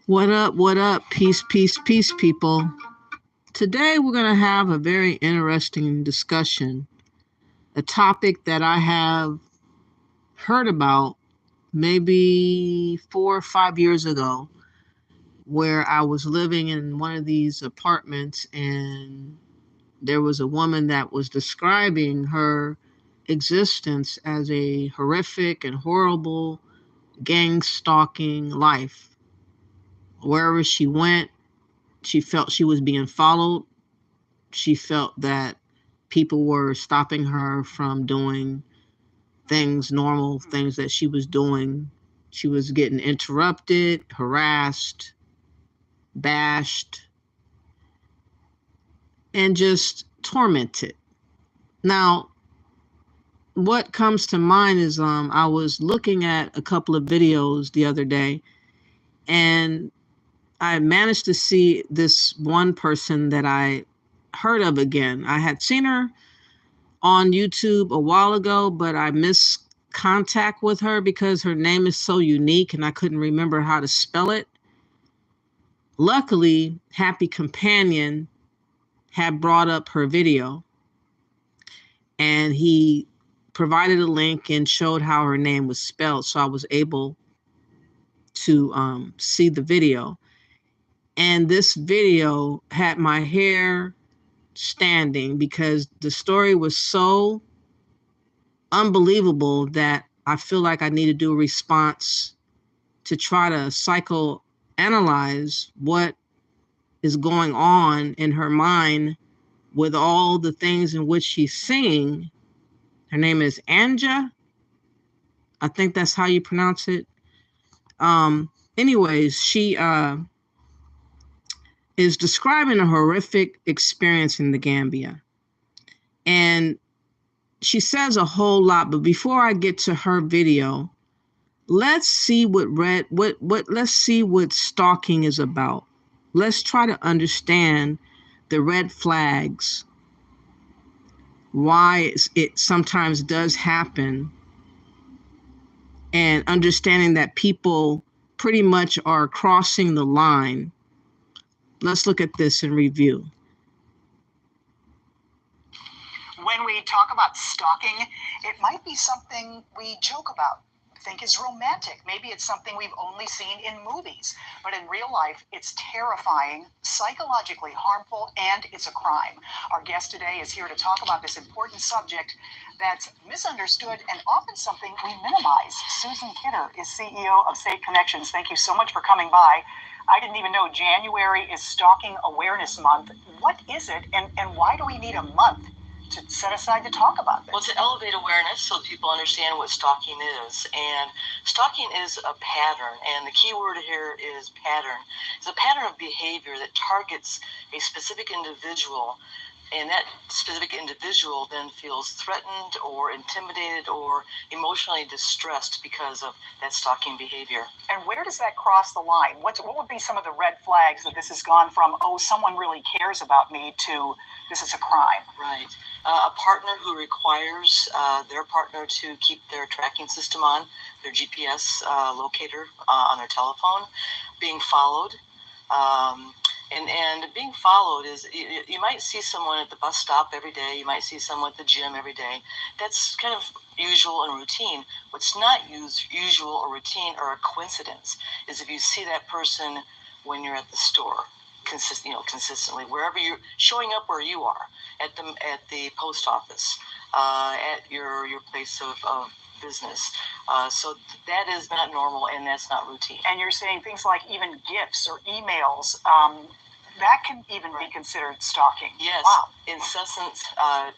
What up? What up? Peace, peace, peace, people. Today we're going to have a very interesting discussion, a topic that I have heard about maybe 4 or 5 years ago, where I was living in one of these apartments and there was a woman that was describing her existence as a horrific and horrible gang stalking life. Wherever she went, she felt she was being followed. She felt that people were stopping her from doing normal things that she was doing. She was getting interrupted, harassed, bashed, and just tormented. Now, what comes to mind is I was looking at a couple of videos the other day, and I managed to see this one person that I heard of again. I had seen her on YouTube a while ago, but I missed contact with her because her name is so unique and I couldn't remember how to spell it. Luckily, Happy Companion had brought up her video and he provided a link and showed how her name was spelled. So I was able to see the video. And this video had my hair standing because the story was so unbelievable that I feel like I need to do a response to try to psychoanalyze what is going on in her mind with all the things in which she's seeing. Her name is Anja. I think that's how you pronounce it. Anyways, she is describing a horrific experience in the Gambia. And she says a whole lot, but before I get to her video, let's see let's see what stalking is about. Let's try to understand the red flags, why it sometimes does happen, and understanding that people pretty much are crossing the line. Let's look at this in review. When we talk about stalking, it might be something we joke about, think is romantic. Maybe it's something we've only seen in movies. But in real life, it's terrifying, psychologically harmful, and it's a crime. Our guest today is here to talk about this important subject that's misunderstood and often something we minimize. Susan Kidder is CEO of Safe Connections. Thank you so much for coming by. I didn't even know January is Stalking Awareness Month. What is it, and why do we need a month to set aside to talk about this? Well, to elevate awareness so people understand what stalking is. And stalking is a pattern, and the key word here is pattern. It's a pattern of behavior that targets a specific individual, and that specific individual then feels threatened or intimidated or emotionally distressed because of that stalking behavior. And where does that cross the line? What would be some of the red flags that this has gone from, oh, someone really cares about me, to this is a crime? Right. A partner who requires their partner to keep their tracking system on, their GPS locator on their telephone, being followed. And being followed is, you might see someone at the bus stop every day, you might see someone at the gym every day. That's kind of usual and routine. What's not usual or routine or a coincidence is if you see that person when you're at the store, consistently, wherever you're showing up, where you are, at the post office, at your place of business. So that is not normal, and that's not routine. And you're saying things like even gifts or emails, that can even be considered stalking. Yes. Wow. Incessant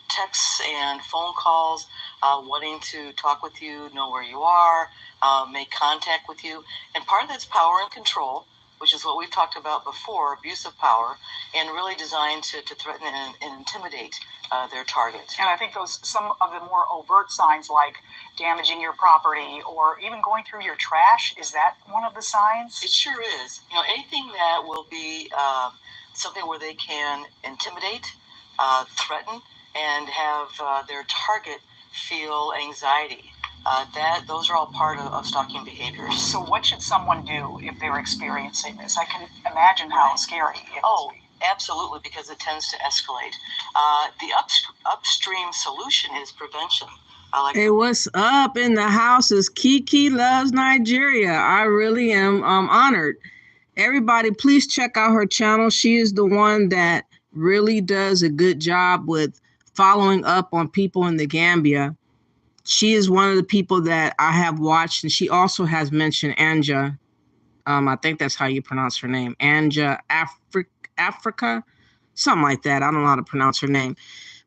texts and phone calls, wanting to talk with you, know where you are, make contact with you. And part of that's power and control, which is what we've talked about before, abuse of power, and really designed to threaten and intimidate their target. And I think some of the more overt signs, like damaging your property or even going through your trash, is that one of the signs? It sure is. Anything that will be something where they can intimidate, threaten, and have their target feel anxiety. Those are all part of stalking behaviors. So what should someone do if they're experiencing this? I can imagine how scary it Oh, is. absolutely, because it tends to escalate. The upstream solution is prevention. Hey, what's up in the house is Kiki Loves Nigeria. I really am honored. Everybody, please check out her channel. She is the one that really does a good job with following up on people in the Gambia. She is one of the people that I have watched, and she also has mentioned Anja. I think that's how you pronounce her name. Anja Africa, something like that. I don't know how to pronounce her name.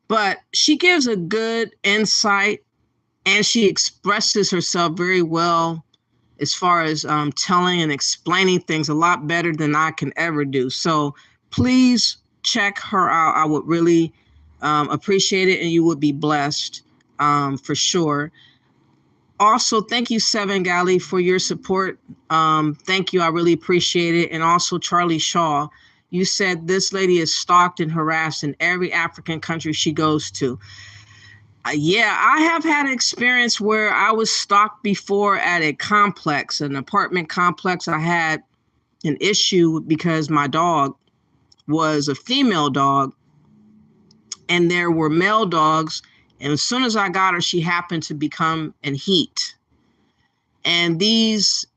But she gives a good insight, and she expresses herself very well as far as telling and explaining things a lot better than I can ever do. So please check her out. I would really appreciate it, and you would be blessed for sure. Also, thank you, Seven Galley, for your support. Thank you. I really appreciate it. And also, Charlie Shaw, you said this lady is stalked and harassed in every African country she goes to. Yeah, I have had an experience where I was stalked before at a complex, an apartment complex. I had an issue because my dog was a female dog and there were male dogs. And as soon as I got her, she happened to become in heat. And these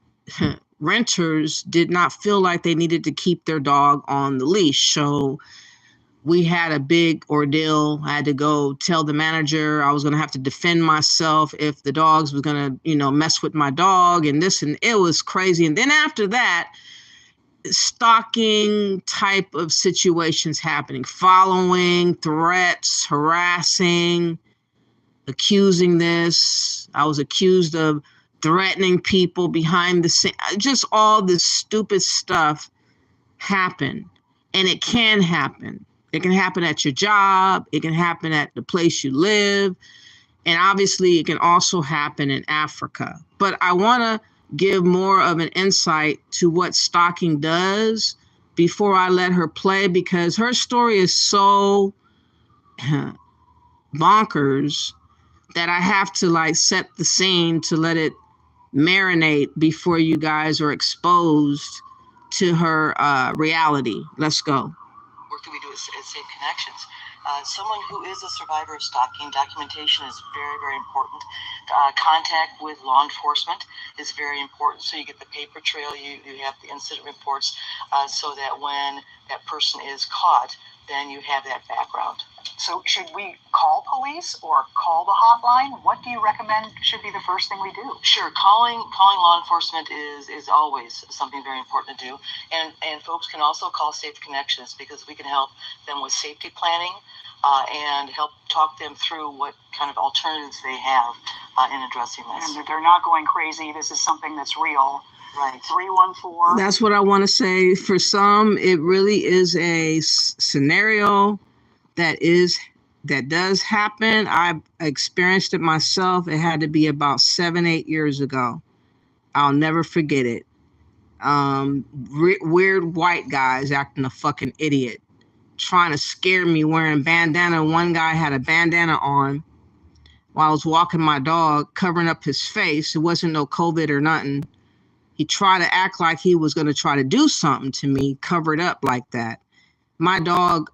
renters did not feel like they needed to keep their dog on the leash. So we had a big ordeal. I had to go tell the manager I was going to have to defend myself if the dogs was going to, mess with my dog and this, and it was crazy. And then after that, stalking type of situations happening, following, threats, harassing, accusing this. I was accused of threatening people behind the scene. Just all this stupid stuff happened, and it can happen. It can happen at your job. It can happen at the place you live. And obviously, it can also happen in Africa. But I want to give more of an insight to what stalking does before I let her play, because her story is so bonkers that I have to set the scene to let it marinate before you guys are exposed to her reality. Let's go. Work that we do at Safe Connections. Someone who is a survivor of stalking, documentation is very, very important. Contact with law enforcement is very important. So you get the paper trail, you have the incident reports, so that when that person is caught, then you have that background. So should we call police or call the hotline? What do you recommend should be the first thing we do? Sure, calling law enforcement is always something very important to do. And folks can also call Safe Connections, because we can help them with safety planning and help talk them through what kind of alternatives they have in addressing this. And they're not going crazy. This is something that's real. Right. 314. That's what I want to say. For some, it really is a scenario that does happen. I've experienced it myself. It had to be about 7-8 years ago. I'll never forget it. Weird white guys acting a fucking idiot, trying to scare me wearing bandana. One guy had a bandana on while I was walking my dog, covering up his face. It wasn't no COVID or nothing. He tried to act like he was going to try to do something to me, covered up like that. My dog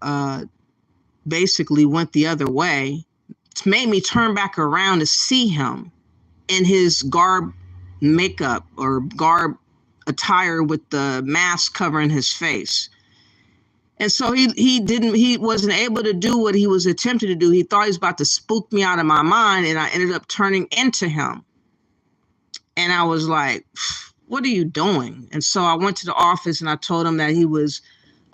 basically went the other way. It's made me turn back around to see him in his garb makeup or garb attire with the mask covering his face. And so he wasn't able to do what he was attempting to do. He thought he was about to spook me out of my mind, and I ended up turning into him. And I was like, what are you doing? And so I went to the office and I told him that he was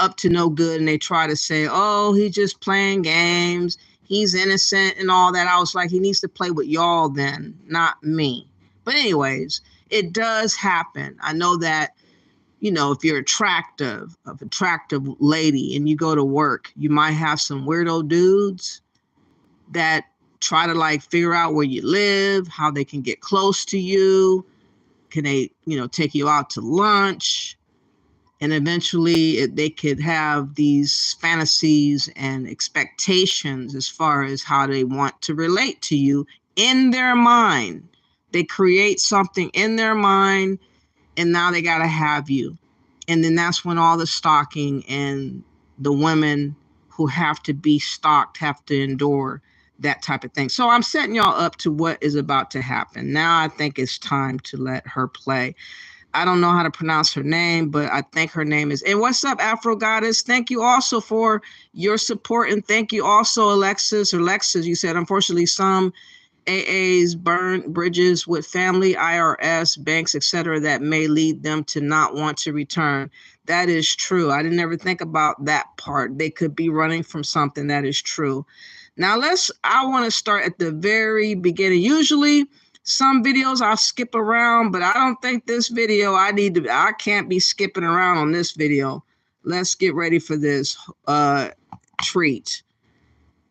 up to no good. And they tried to say, oh, he's just playing games. He's innocent and all that. I was like, he needs to play with y'all then, not me. But anyways, it does happen. I know that, if you're attractive lady and you go to work, you might have some weirdo dudes that try to figure out where you live, how they can get close to you. Can they, take you out to lunch? And eventually they could have these fantasies and expectations as far as how they want to relate to you in their mind. They create something in their mind, and now they got to have you. And then that's when all the stalking and the women who have to be stalked have to endure that type of thing. So I'm setting y'all up to what is about to happen. Now I think it's time to let her play. I don't know how to pronounce her name, but I think her name is. And what's up, Afro Goddess? Thank you also for your support. And thank you also, Alexis, you said, unfortunately, some AAs burn bridges with family, IRS, banks, etc., that may lead them to not want to return. That is true. I didn't ever think about that part. They could be running from something. That is true. Now I want to start at the very beginning. Usually some videos I'll skip around, but I don't think this video I can't be skipping around on this video. Let's get ready for this treat.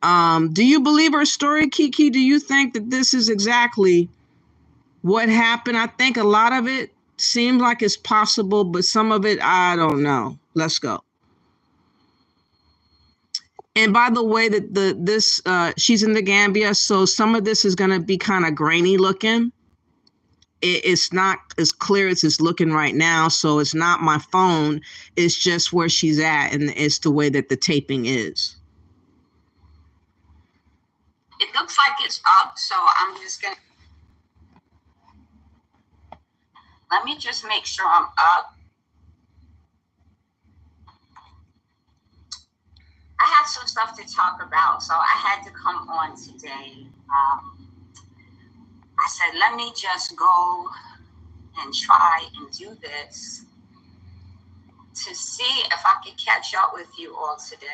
Do you believe her story, Kiki? Do you think that this is exactly what happened? I think a lot of it seems like it's possible, but some of it, I don't know. Let's go. And by the way, that she's in the Gambia, so some of this is going to be kind of grainy looking. It's not as clear as it's looking right now, so it's not my phone. It's just where she's at, and it's the way that the taping is. It looks like it's up, so I'm just gonna, let me just make sure I'm up. I have some stuff to talk about, so I had to come on today. I said, let me just go and try and do this to see if I could catch up with you all today.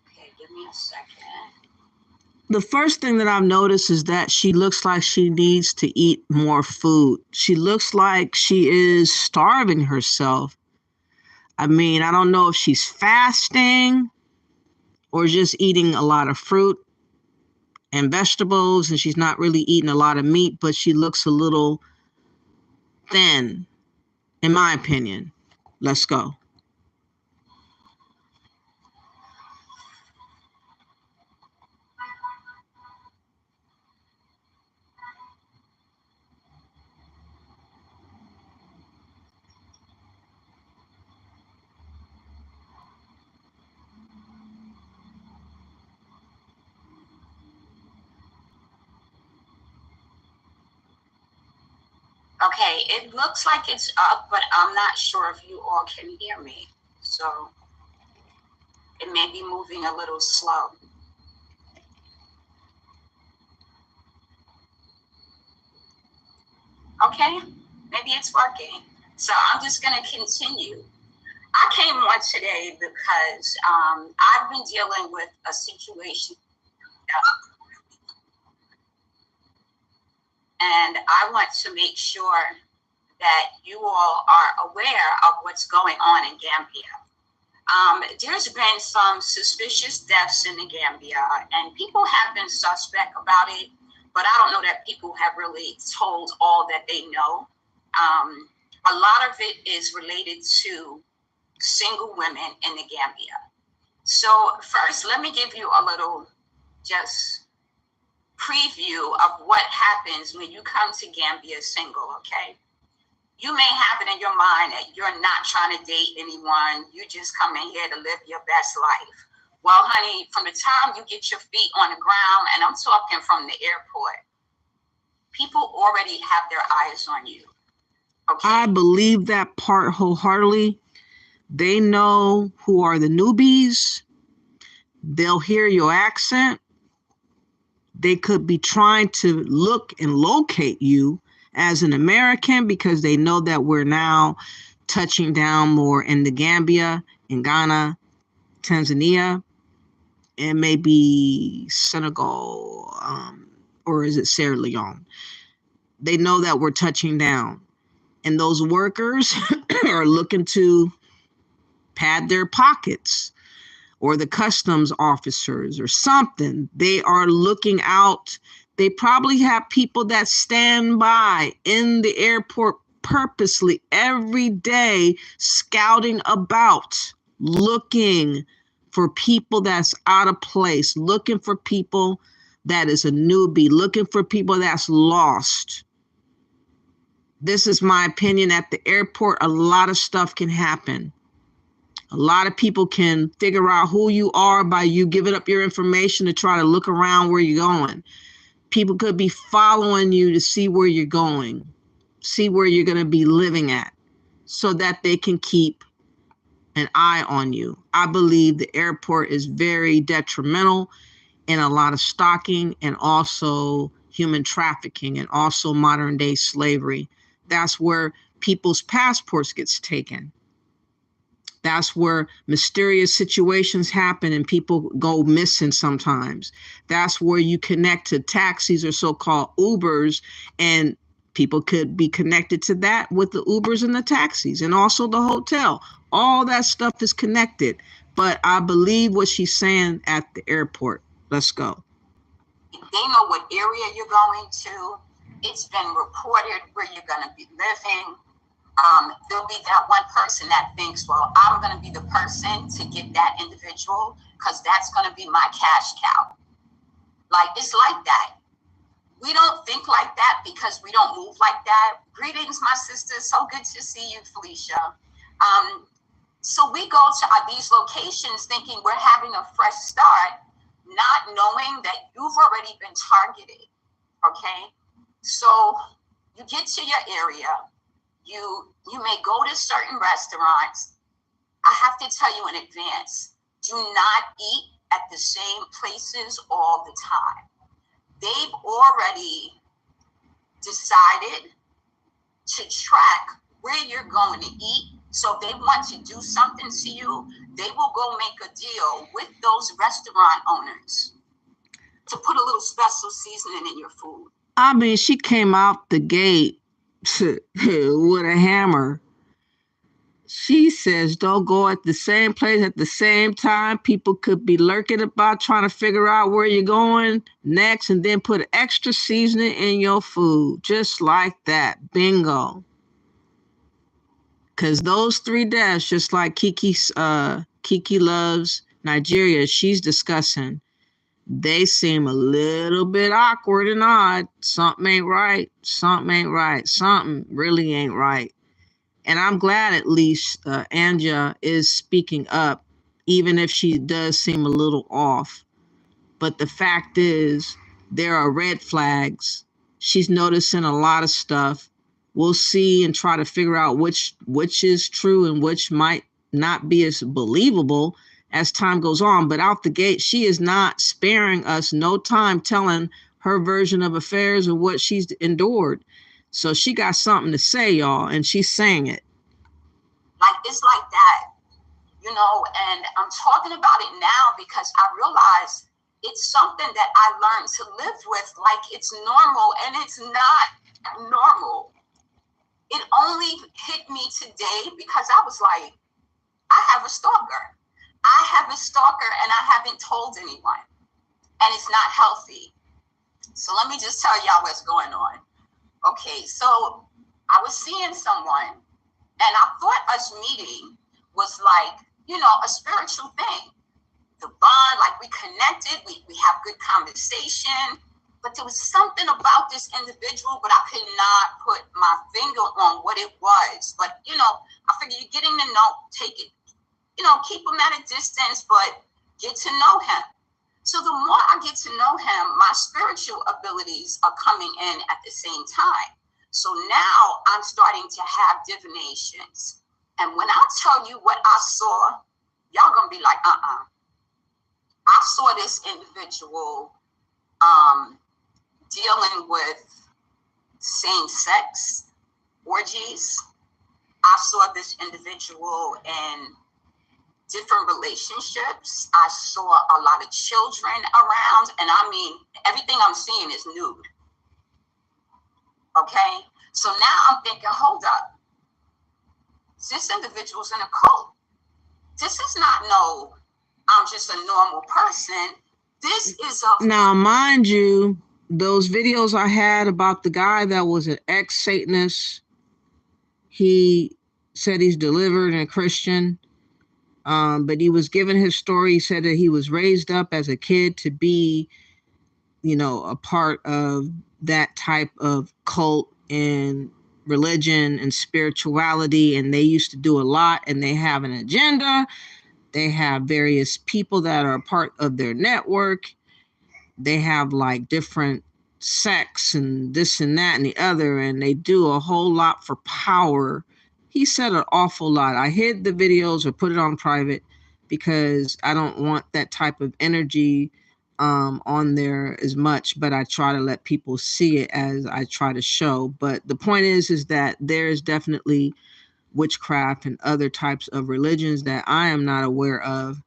Okay, give me a second. The first thing that I've noticed is that she looks like she needs to eat more food. She looks like she is starving herself. I mean, I don't know if she's fasting or just eating a lot of fruit and vegetables, and she's not really eating a lot of meat, but she looks a little thin, in my opinion. Let's go. Okay, it looks like it's up, but I'm not sure if you all can hear me. So it may be moving a little slow. Okay, maybe it's working. So I'm just gonna continue. I came on today because I've been dealing with a situation and I want to make sure that you all are aware of what's going on in Gambia. There's been some suspicious deaths in the Gambia, and people have been suspect about it, but I don't know that people have really told all that they know. A lot of it is related to single women in the Gambia. So first, let me give you a little just preview of what happens when you come to Gambia single, okay? You may have it in your mind that you're not trying to date anyone. You just come in here to live your best life. Well, honey, from the time you get your feet on the ground, and I'm talking from the airport, people already have their eyes on you. Okay? I believe that part wholeheartedly. They know who are the newbies. They'll hear your accent. They could be trying to look and locate you as an American because they know that we're now touching down more in the Gambia, in Ghana, Tanzania, and maybe Senegal, or is it Sierra Leone? They know that we're touching down. And those workers are looking to pad their pockets, or the customs officers or something. They are looking out. They probably have people that stand by in the airport purposely every day, scouting about, looking for people that's out of place, looking for people that is a newbie, looking for people that's lost. This is my opinion. At the airport, a lot of stuff can happen. A lot of people can figure out who you are by you giving up your information to try to look around where you're going. People could be following you to see where you're going, see where you're going to be living at, so that they can keep an eye on you. I believe the airport is very detrimental in a lot of stalking and also human trafficking and also modern day slavery. That's where people's passports gets taken. That's where mysterious situations happen and people go missing sometimes. That's where you connect to taxis or so-called Ubers, and people could be connected to that with the Ubers and the taxis and also the hotel. All that stuff is connected. But I believe what she's saying at the airport. Let's go. They know what area you're going to. It's been reported where you're going to be living. There'll be that one person that thinks, well, I'm going to be the person to get that individual because that's going to be my cash cow. Like, it's like that. We don't think like that because we don't move like that. Greetings, my sister. So good to see you, Felicia. So we go to these locations thinking we're having a fresh start, not knowing that you've already been targeted, okay? So you get to your area, you may go to certain restaurants. I have to tell you in advance, do not eat at the same places all the time. They've already decided to track where you're going to eat. So if they want to do something to you, they will go make a deal with those restaurant owners to put a little special seasoning in your food. I mean, she came out the gate with a hammer. She says, don't go at the same place at the same time. People could be lurking about trying to figure out where you're going next, and then put extra seasoning in your food. Just like that. Bingo. Because those 3 deaths, just like Kiki Loves Nigeria, she's discussing, they seem a little bit awkward and odd. Something ain't right. Something ain't right. Something really ain't right. And I'm glad at least Anja is speaking up, even if she does seem a little off. But the fact is, there are red flags. She's noticing a lot of stuff. We'll see and try to figure out which is true and which might not be as believable as time goes on. But out the gate, she is not sparing us no time telling her version of affairs and what she's endured. So she got something to say, y'all, and she's saying it. Like, it's like that, you know, and I'm talking about it now because I realize it's something that I learned to live with like it's normal, and it's not normal. It only hit me today because I was like, I have a stalker. I have a stalker and I haven't told anyone, and it's not healthy. So let me just tell y'all what's going on. Okay, so I was seeing someone, and I thought us meeting was like, you know, a spiritual thing. The bond, like we connected, we have good conversation, but there was something about this individual, but I could not put my finger on what it was. But, you know, I figured you're getting to know, take it, you know, keep him at a distance, but get to know him. So the more I get to know him, my spiritual abilities are coming in at the same time. So now I'm starting to have divinations. And when I tell you what I saw, y'all gonna be like, I saw this individual dealing with same-sex orgies. I saw this individual in different relationships. I saw a lot of children around, and I mean, everything I'm seeing is nude. Okay, so now I'm thinking, hold up, this individual's in a cult. This is not no, I'm just a normal person. This is a... Now, mind you, those videos I had about the guy that was an ex-Satanist, he said he's delivered and a Christian, but he was given his story. He said that he was raised up as a kid to be a part of that type of cult and religion and spirituality, and they used to do a lot, and they have an agenda. They have various people that are a part of their network. They have like different sects and this and that and the other, and they do a whole lot for power. He said an awful lot. I hid the videos or put it on private because I don't want that type of energy on there as much, but I try to let people see it as I try to show. But the point is that there's definitely witchcraft and other types of religions that I am not aware of,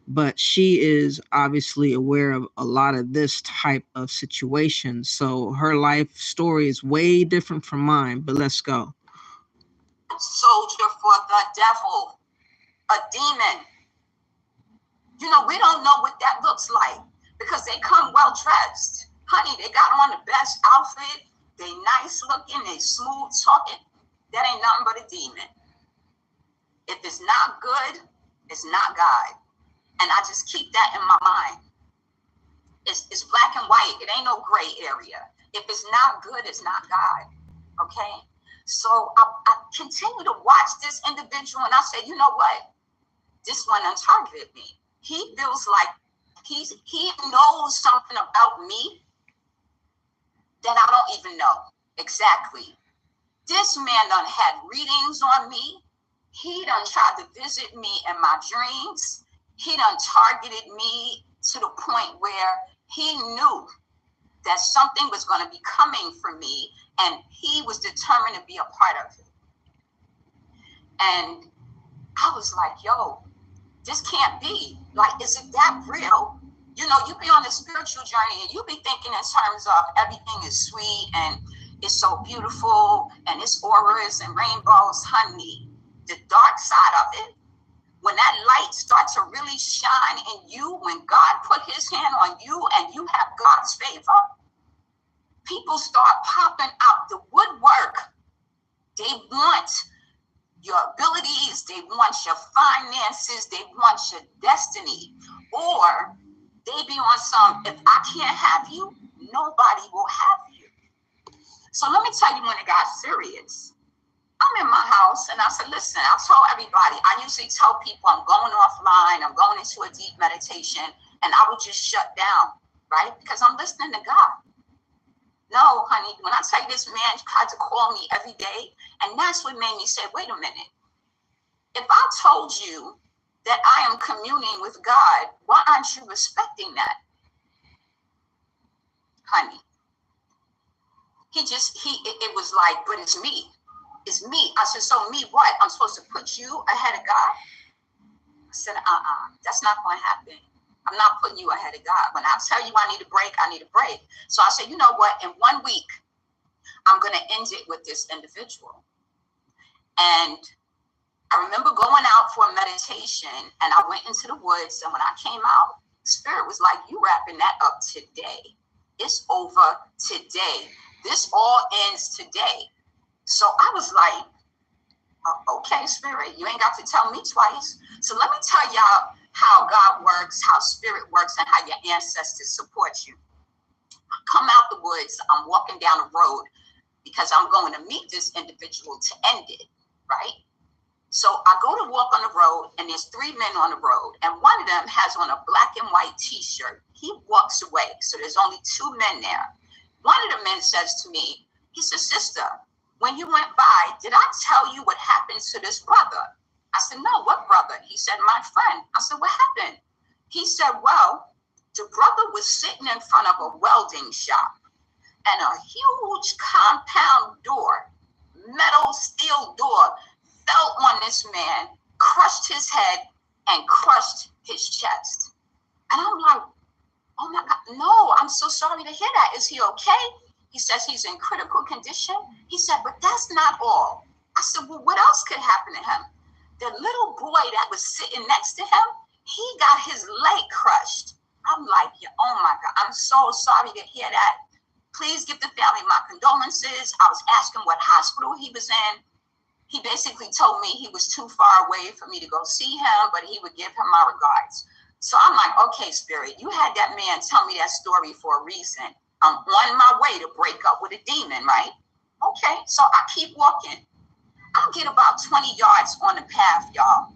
but she is obviously aware of a lot of this type of situation. So her life story is way different from mine, but let's go. Soldier for the devil, a demon. We don't know what that looks like because they come well dressed. Honey, they got on the best outfit. They nice looking, they smooth talking. That ain't nothing but a demon. If it's not good, it's not God. And I just keep that in my mind. It's black and white. It ain't no gray area. If it's not good, it's not God. Okay? So I continue to watch this individual, and I say, you know what? This one targeted me. He feels like he knows something about me that I don't even know exactly. This man done had readings on me. He done tried to visit me in my dreams. He done targeted me to the point where he knew that something was going to be coming for me, and he was determined to be a part of it. And I was like, yo, this can't be. Like, is it that real? You be on a spiritual journey and you be thinking in terms of everything is sweet and it's so beautiful and it's auras and rainbows. Honey, the dark side of it, when that light starts to really shine in you, when God put his hand on you and you have God's favor, people start popping out the woodwork. They want your abilities, they want your finances, they want your destiny, or they be on some, if I can't have you, nobody will have you. So let me tell you when it got serious. I'm in my house and I said, listen, I told everybody, I usually tell people I'm going offline, I'm going into a deep meditation, and I would just shut down, right? Because I'm listening to God. No, honey, when I tell you this man tried to call me every day, and that's what made me say, wait a minute. If I told you that I am communing with God, why aren't you respecting that? Honey. It was like, but it's me. It's me. I said, so me what? I'm supposed to put you ahead of God? I said, that's not going to happen. I'm not putting you ahead of God. When I tell you I need a break, I need a break. So I said, you know what? In 1 week, I'm going to end it with this individual. And I remember going out for a meditation, and I went into the woods. And when I came out, Spirit was like, you wrapping that up today. It's over today. This all ends today. So I was like, okay, Spirit, you ain't got to tell me twice. So let me tell y'all how God works, how Spirit works, and how your ancestors support you. I come out the woods, I'm walking down the road because I'm going to meet this individual to end it, right? So I go to walk on the road, and there's 3 men on the road, and one of them has on a black and white t-shirt. He walks away, so there's only 2 men there. One of the men says to me, he says, sister, when you went by, did I tell you what happened to this brother? I said, no, what brother? He said, my friend. I said, what happened? He said, well, the brother was sitting in front of a welding shop, and a huge compound door, metal steel door, fell on this man, crushed his head, and crushed his chest. And I'm like, oh my God, no, I'm so sorry to hear that. Is he okay? He says he's in critical condition. He said, but that's not all. I said, well, what else could happen to him? The little boy that was sitting next to him, he got his leg crushed. I'm like, oh my God, I'm so sorry to hear that. Please give the family my condolences. I was asking what hospital he was in. He basically told me he was too far away for me to go see him, but he would give him my regards. So I'm like, okay, Spirit, you had that man tell me that story for a reason. I'm on my way to break up with a demon, right? Okay, so I keep walking. I'll get about 20 yards on the path, y'all.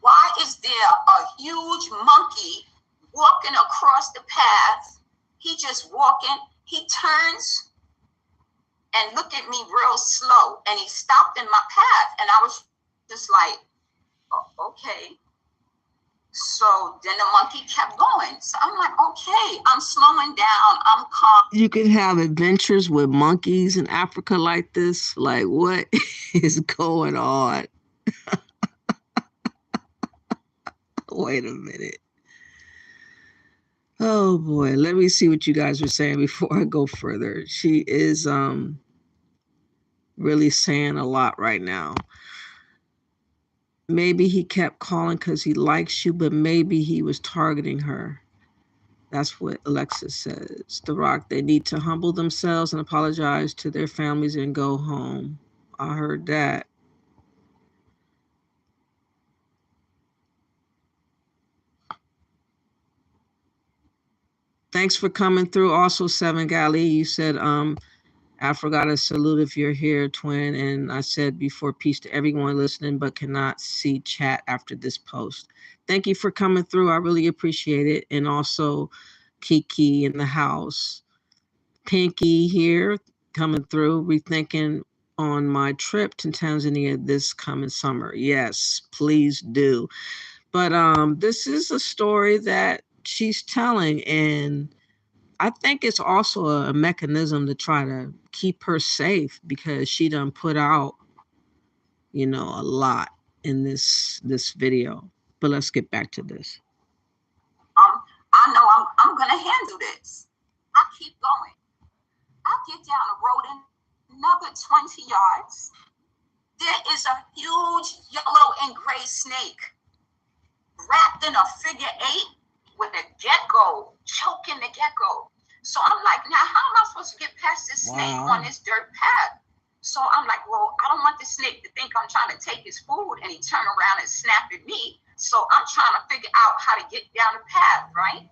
Why is there a huge monkey walking across the path? He just walking. He turns and look at me real slow, and he stopped in my path. And I was just like, oh, okay. So then the monkey kept going. So I'm like, okay, I'm slowing down. I'm calm. You could have adventures with monkeys in Africa like this. Like, what is going on? Wait a minute. Oh boy, let me see what you guys are saying before I go further. She is really saying a lot right now. Maybe he kept calling because he likes you, but maybe he was targeting her. That's what Alexis says. The Rock, they need to humble themselves and apologize to their families and go home. I heard that. Thanks for coming through. Also, Seven Gali, you said, I forgot to salute if you're here, twin. And I said before, peace to everyone listening, but cannot see chat after this post. Thank you for coming through. I really appreciate it. And also Kiki in the house. Pinky here coming through, rethinking on my trip to Tanzania this coming summer. Yes, please do. But this is a story that she's telling, and I think it's also a mechanism to try to keep her safe because she done put out, a lot in this video. But let's get back to this. I know I'm gonna handle this. I keep going. I get down the road another 20 yards. There is a huge yellow and gray snake wrapped in a figure 8 with a gecko choking the gecko. So I'm like, now how am I supposed to get past this snake on this dirt path? So I'm like, well, I don't want the snake to think I'm trying to take his food and he turn around and snap at me. So I'm trying to figure out how to get down the path, right?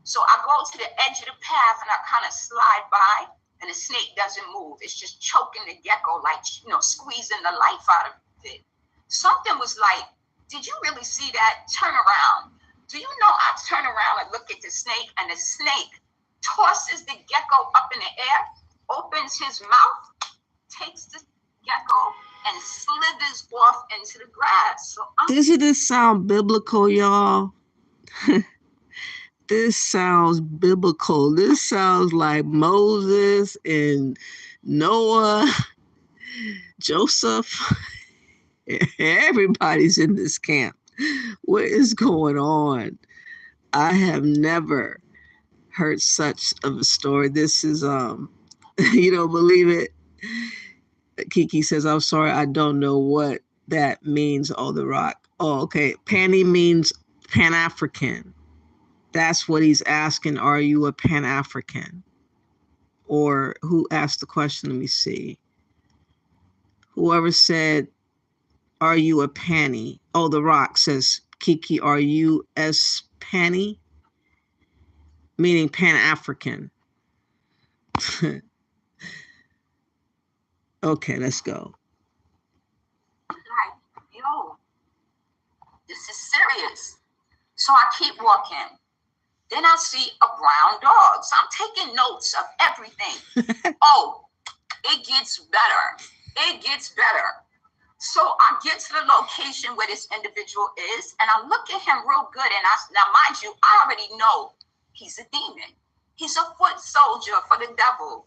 So I go to the edge of the path and I kind of slide by and the snake doesn't move. It's just choking the gecko, like, squeezing the life out of it. Something was like, did you really see that? Turn around. Do you know I turn around and look at the snake and the snake tosses the gecko up in the air, opens his mouth, takes the gecko and slithers off into the grass. So doesn't this sound biblical, y'all? This sounds biblical. This sounds like Moses and Noah, Joseph. Everybody's in this camp. What is going on? I have never heard such of a story. This is, you don't believe it? Kiki says, I'm sorry, I don't know what that means, oh, the Rock. Oh, okay. Panny means Pan-African. That's what he's asking. Are you a Pan-African? Or who asked the question? Let me see. Whoever said, are you a panny? Oh, the Rock says, Kiki, are you as panny? Meaning Pan-African. Okay, let's go. Like, yo, this is serious. So I keep walking. Then I see a brown dog. So I'm taking notes of everything. Oh, it gets better. It gets better. So I get to the location where this individual is, and I look at him real good. And now, mind you, I already know he's a demon. He's a foot soldier for the devil.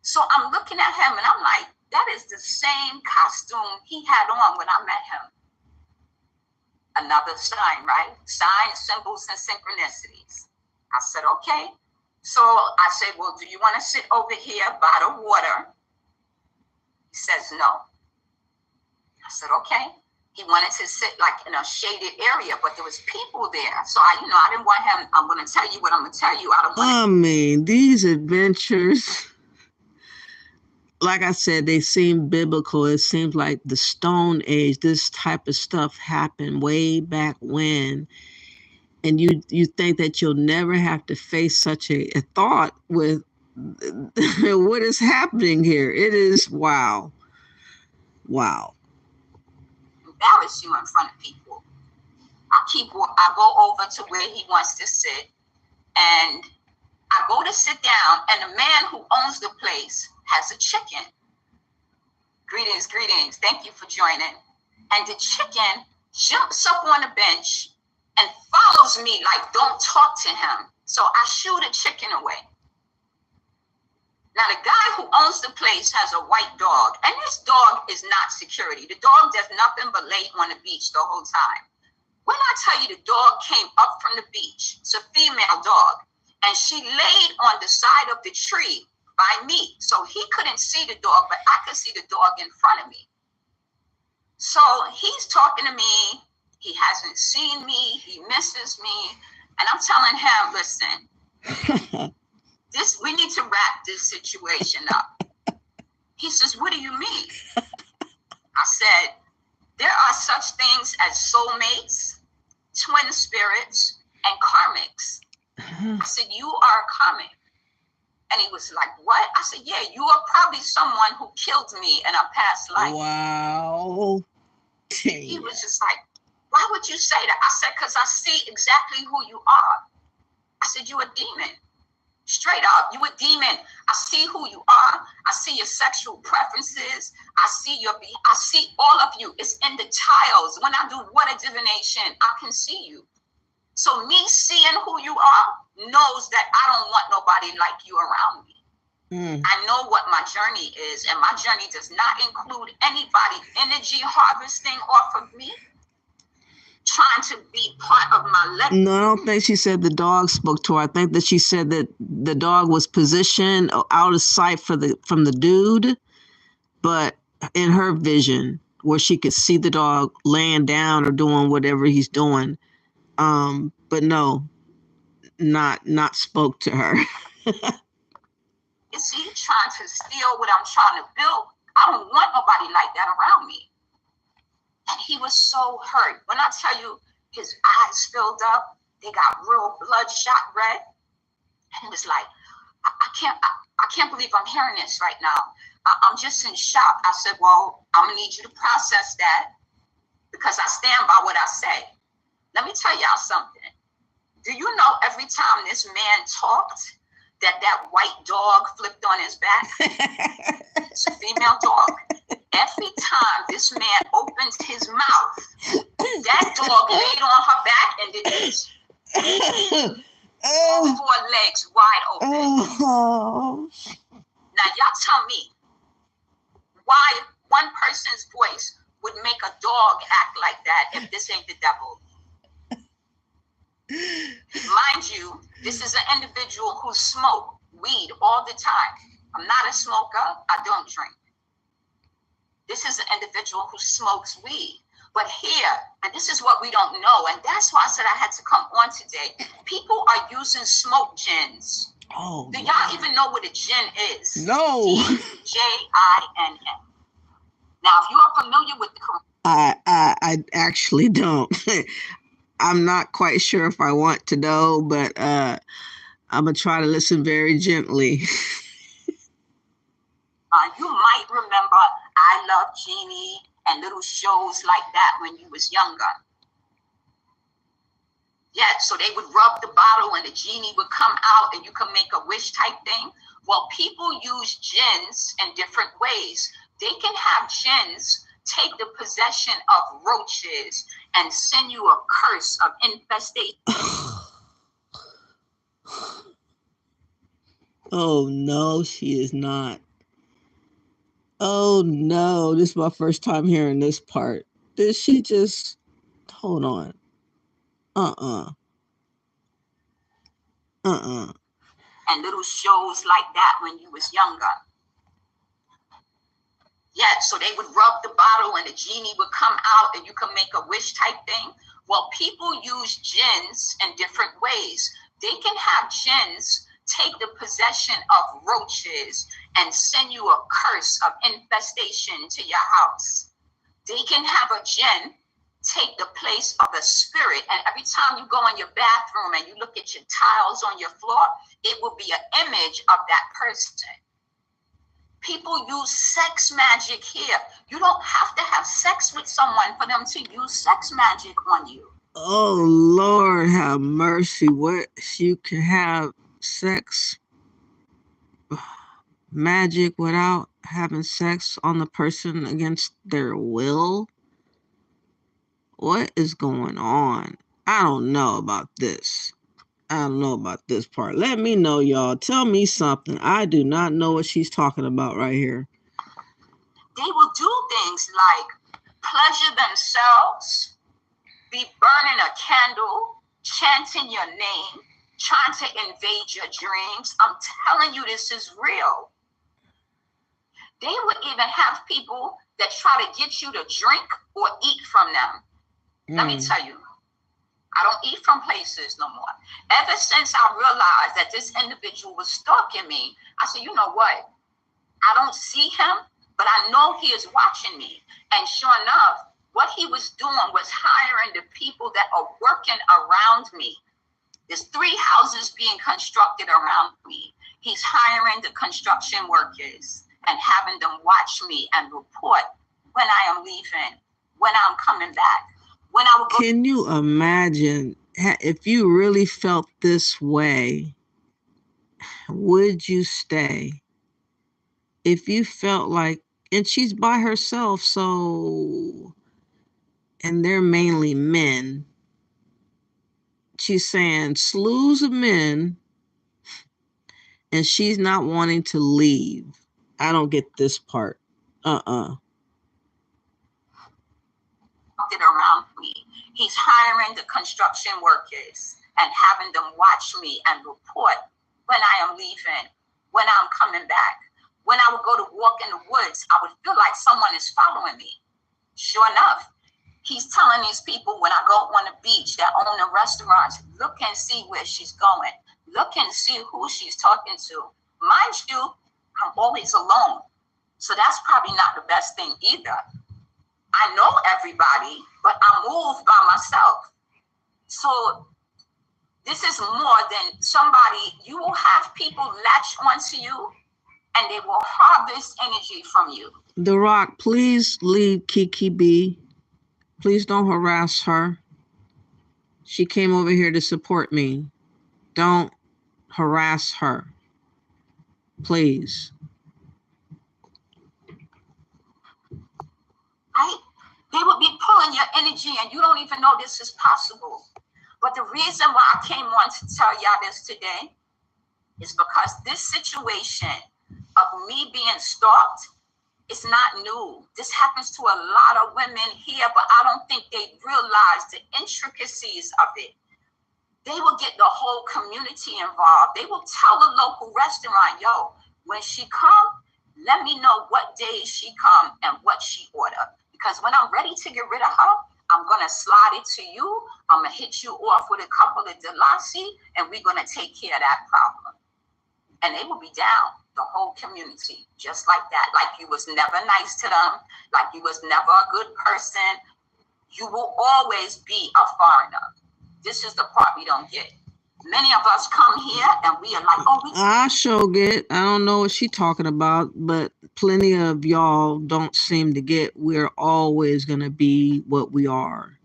So I'm looking at him, and I'm like, that is the same costume he had on when I met him. Another sign, right? Signs, symbols, and synchronicities. I said, okay. So I said, well, do you want to sit over here by the water? He says, no. I said, okay. He wanted to sit like in a shaded area, but there was people there. So I didn't want him, I'm going to tell you what I'm going to tell you. I mean, these adventures, like I said, they seem biblical. It seems like the Stone Age, this type of stuff happened way back when. And you think that you'll never have to face such a thought with what is happening here. It is wow. Wow. Embarrass you in front of people. I go over to where he wants to sit, and I go to sit down, and the man who owns the place has a chicken. Greetings, greetings. Thank you for joining. And the chicken jumps up on the bench and follows me like, don't talk to him. So I shoo the chicken away. Now, the guy who owns the place has a white dog, and this dog is not security. The dog does nothing but lay on the beach the whole time. When I tell you the dog came up from the beach, it's a female dog, and she laid on the side of the tree by me. So he couldn't see the dog, but I could see the dog in front of me. So he's talking to me. He hasn't seen me. He misses me. And I'm telling him, listen, we need to wrap this situation up. He says, what do you mean? I said, there are such things as soulmates, twin spirits, and karmics. I said, you are a karmic. And he was like, what? I said, yeah, you are probably someone who killed me in a past life. Wow. He was just like, why would you say that? I said, because I see exactly who you are. I said, you're a demon. Straight up, you a demon. I see who you are. I see your sexual preferences. I see all of you. It's in the tiles. When I do water divination, I can see you. So me seeing who you are knows that I don't want nobody like you around me. I know what my journey is, and my journey does not include anybody energy harvesting off of me, trying to be part of my legacy. No, I don't think she said the dog spoke to her. I think that she said that the dog was positioned out of sight from the dude, but in her vision, where she could see the dog laying down or doing whatever he's doing. But no, not spoke to her. Is he trying to steal what I'm trying to build? I don't want nobody like that around me. And he was so hurt. When I tell you, his eyes filled up, they got real bloodshot red. And he was like, I can't believe I'm hearing this right now. I'm just in shock. I said, well, I'm gonna need you to process that because I stand by what I say. Let me tell y'all something. Do you know every time this man talked, that white dog flipped on his back? It's a female dog. Every time this man opens his mouth, that dog laid on her back and did this. All 4 legs wide open. Now y'all tell me why one person's voice would make a dog act like that if this ain't the devil. Mind you, this is an individual who smokes weed all the time. I'm not a smoker. I don't drink. This is an individual who smokes weed. But here, and this is what we don't know, and that's why I said I had to come on today. People are using smoke gins. Oh, do y'all even know what a gin is? No. Gin. Now, if you are familiar with the I actually don't. I'm not quite sure if I want to know, but I'm gonna try to listen very gently. You might remember I Love Jeannie and little shows like that when you was younger. Yeah, so they would rub the bottle and the genie would come out and you could make a wish type thing. Well, people use gins in different ways. They can have gins take the possession of roaches and send you a curse of infestation. Oh, no, she is not. Oh, no, this is my first time hearing this part. Did she just... Hold on. And little shows like that when you was younger. Yeah, so they would rub the bottle and the genie would come out and you could make a wish type thing. Well, people use gins in different ways. They can have gins take the possession of roaches and send you a curse of infestation to your house. They can have a jinn take the place of a spirit, and every time you go in your bathroom and you look at your tiles on your floor, it will be an image of that person. People use sex magic here. You don't have to have sex with someone for them to use sex magic on you. Oh, Lord have mercy. What? You can have sex magic without having sex on the person against their will? What is going on? I don't know about this. I don't know about this part. Let me know, y'all. Tell me something. I do not know what she's talking about right here. They will do things like pleasure themselves, be burning a candle, chanting your name, trying to invade your dreams. I'm telling you, this is real. They would even have people that try to get you to drink or eat from them. Let me tell you, I don't eat from places no more. Ever since I realized that this individual was stalking me, I said, you know what? I don't see him, but I know he is watching me. And sure enough, what he was doing was hiring the people that are working around me. There's 3 houses being constructed around me. He's hiring the construction workers and having them watch me and report when I am leaving, when I'm coming back. When I would go. Can you imagine if you really felt this way, would you stay? If you felt like, and she's by herself, so, and they're mainly men. She's saying slews of men, and she's not wanting to leave. I don't get this part. Around me. He's hiring the construction workers and having them watch me and report when I am leaving, when I'm coming back. When I would go to walk in the woods, I would feel like someone is following me. Sure enough, he's telling these people when I go on the beach that own the restaurants, look and see where she's going. Look and see who she's talking to. Mind you, I'm always alone. So that's probably not the best thing either. I know everybody, but I'm moved by myself. So this is more than somebody, you will have people latch onto you and they will harvest energy from you. The Rock, please leave Kiki be. Please don't harass her. She came over here to support me. Don't harass her. Please. Right? They will be pulling your energy and you don't even know this is possible. But the reason why I came on to tell y'all this today is because this situation of me being stalked is not new. This happens to a lot of women here, but I don't think they realize the intricacies of it. They will get the whole community involved. They will tell the local restaurant, yo, when she come, let me know what days she come and what she order. Because when I'm ready to get rid of her, I'm going to slide it to you. I'm going to hit you off with a couple of Delasi, and we're going to take care of that problem. And they will be down, the whole community, just like that. Like you was never nice to them, like you was never a good person. You will always be a foreigner. This is the part we don't get. Many of us come here and we are like, oh, I sure get. I don't know what she's talking about, but plenty of y'all don't seem to get. We're always going to be what we are,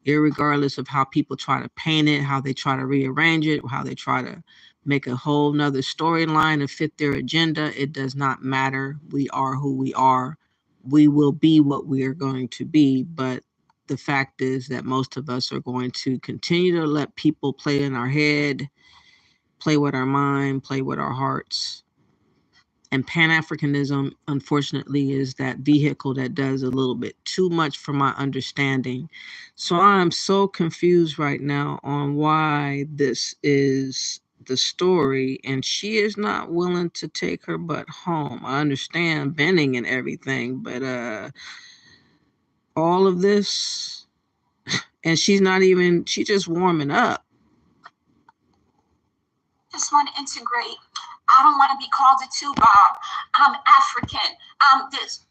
irregardless of how people try to paint it, how they try to rearrange it, how they try to make a whole nother storyline to fit their agenda. It does not matter. We are who we are. We will be what we are going to be, but the fact is that most of us are going to continue to let people play in our head, play with our mind, play with our hearts. And Pan-Africanism, unfortunately, is that vehicle that does a little bit too much for my understanding. So I'm so confused right now on why this is the story, and she is not willing to take her butt home. I understand bending and everything, but all of this, and she's just warming up. This just want to integrate. I don't want to be called a two-bob. I'm African. I'm this.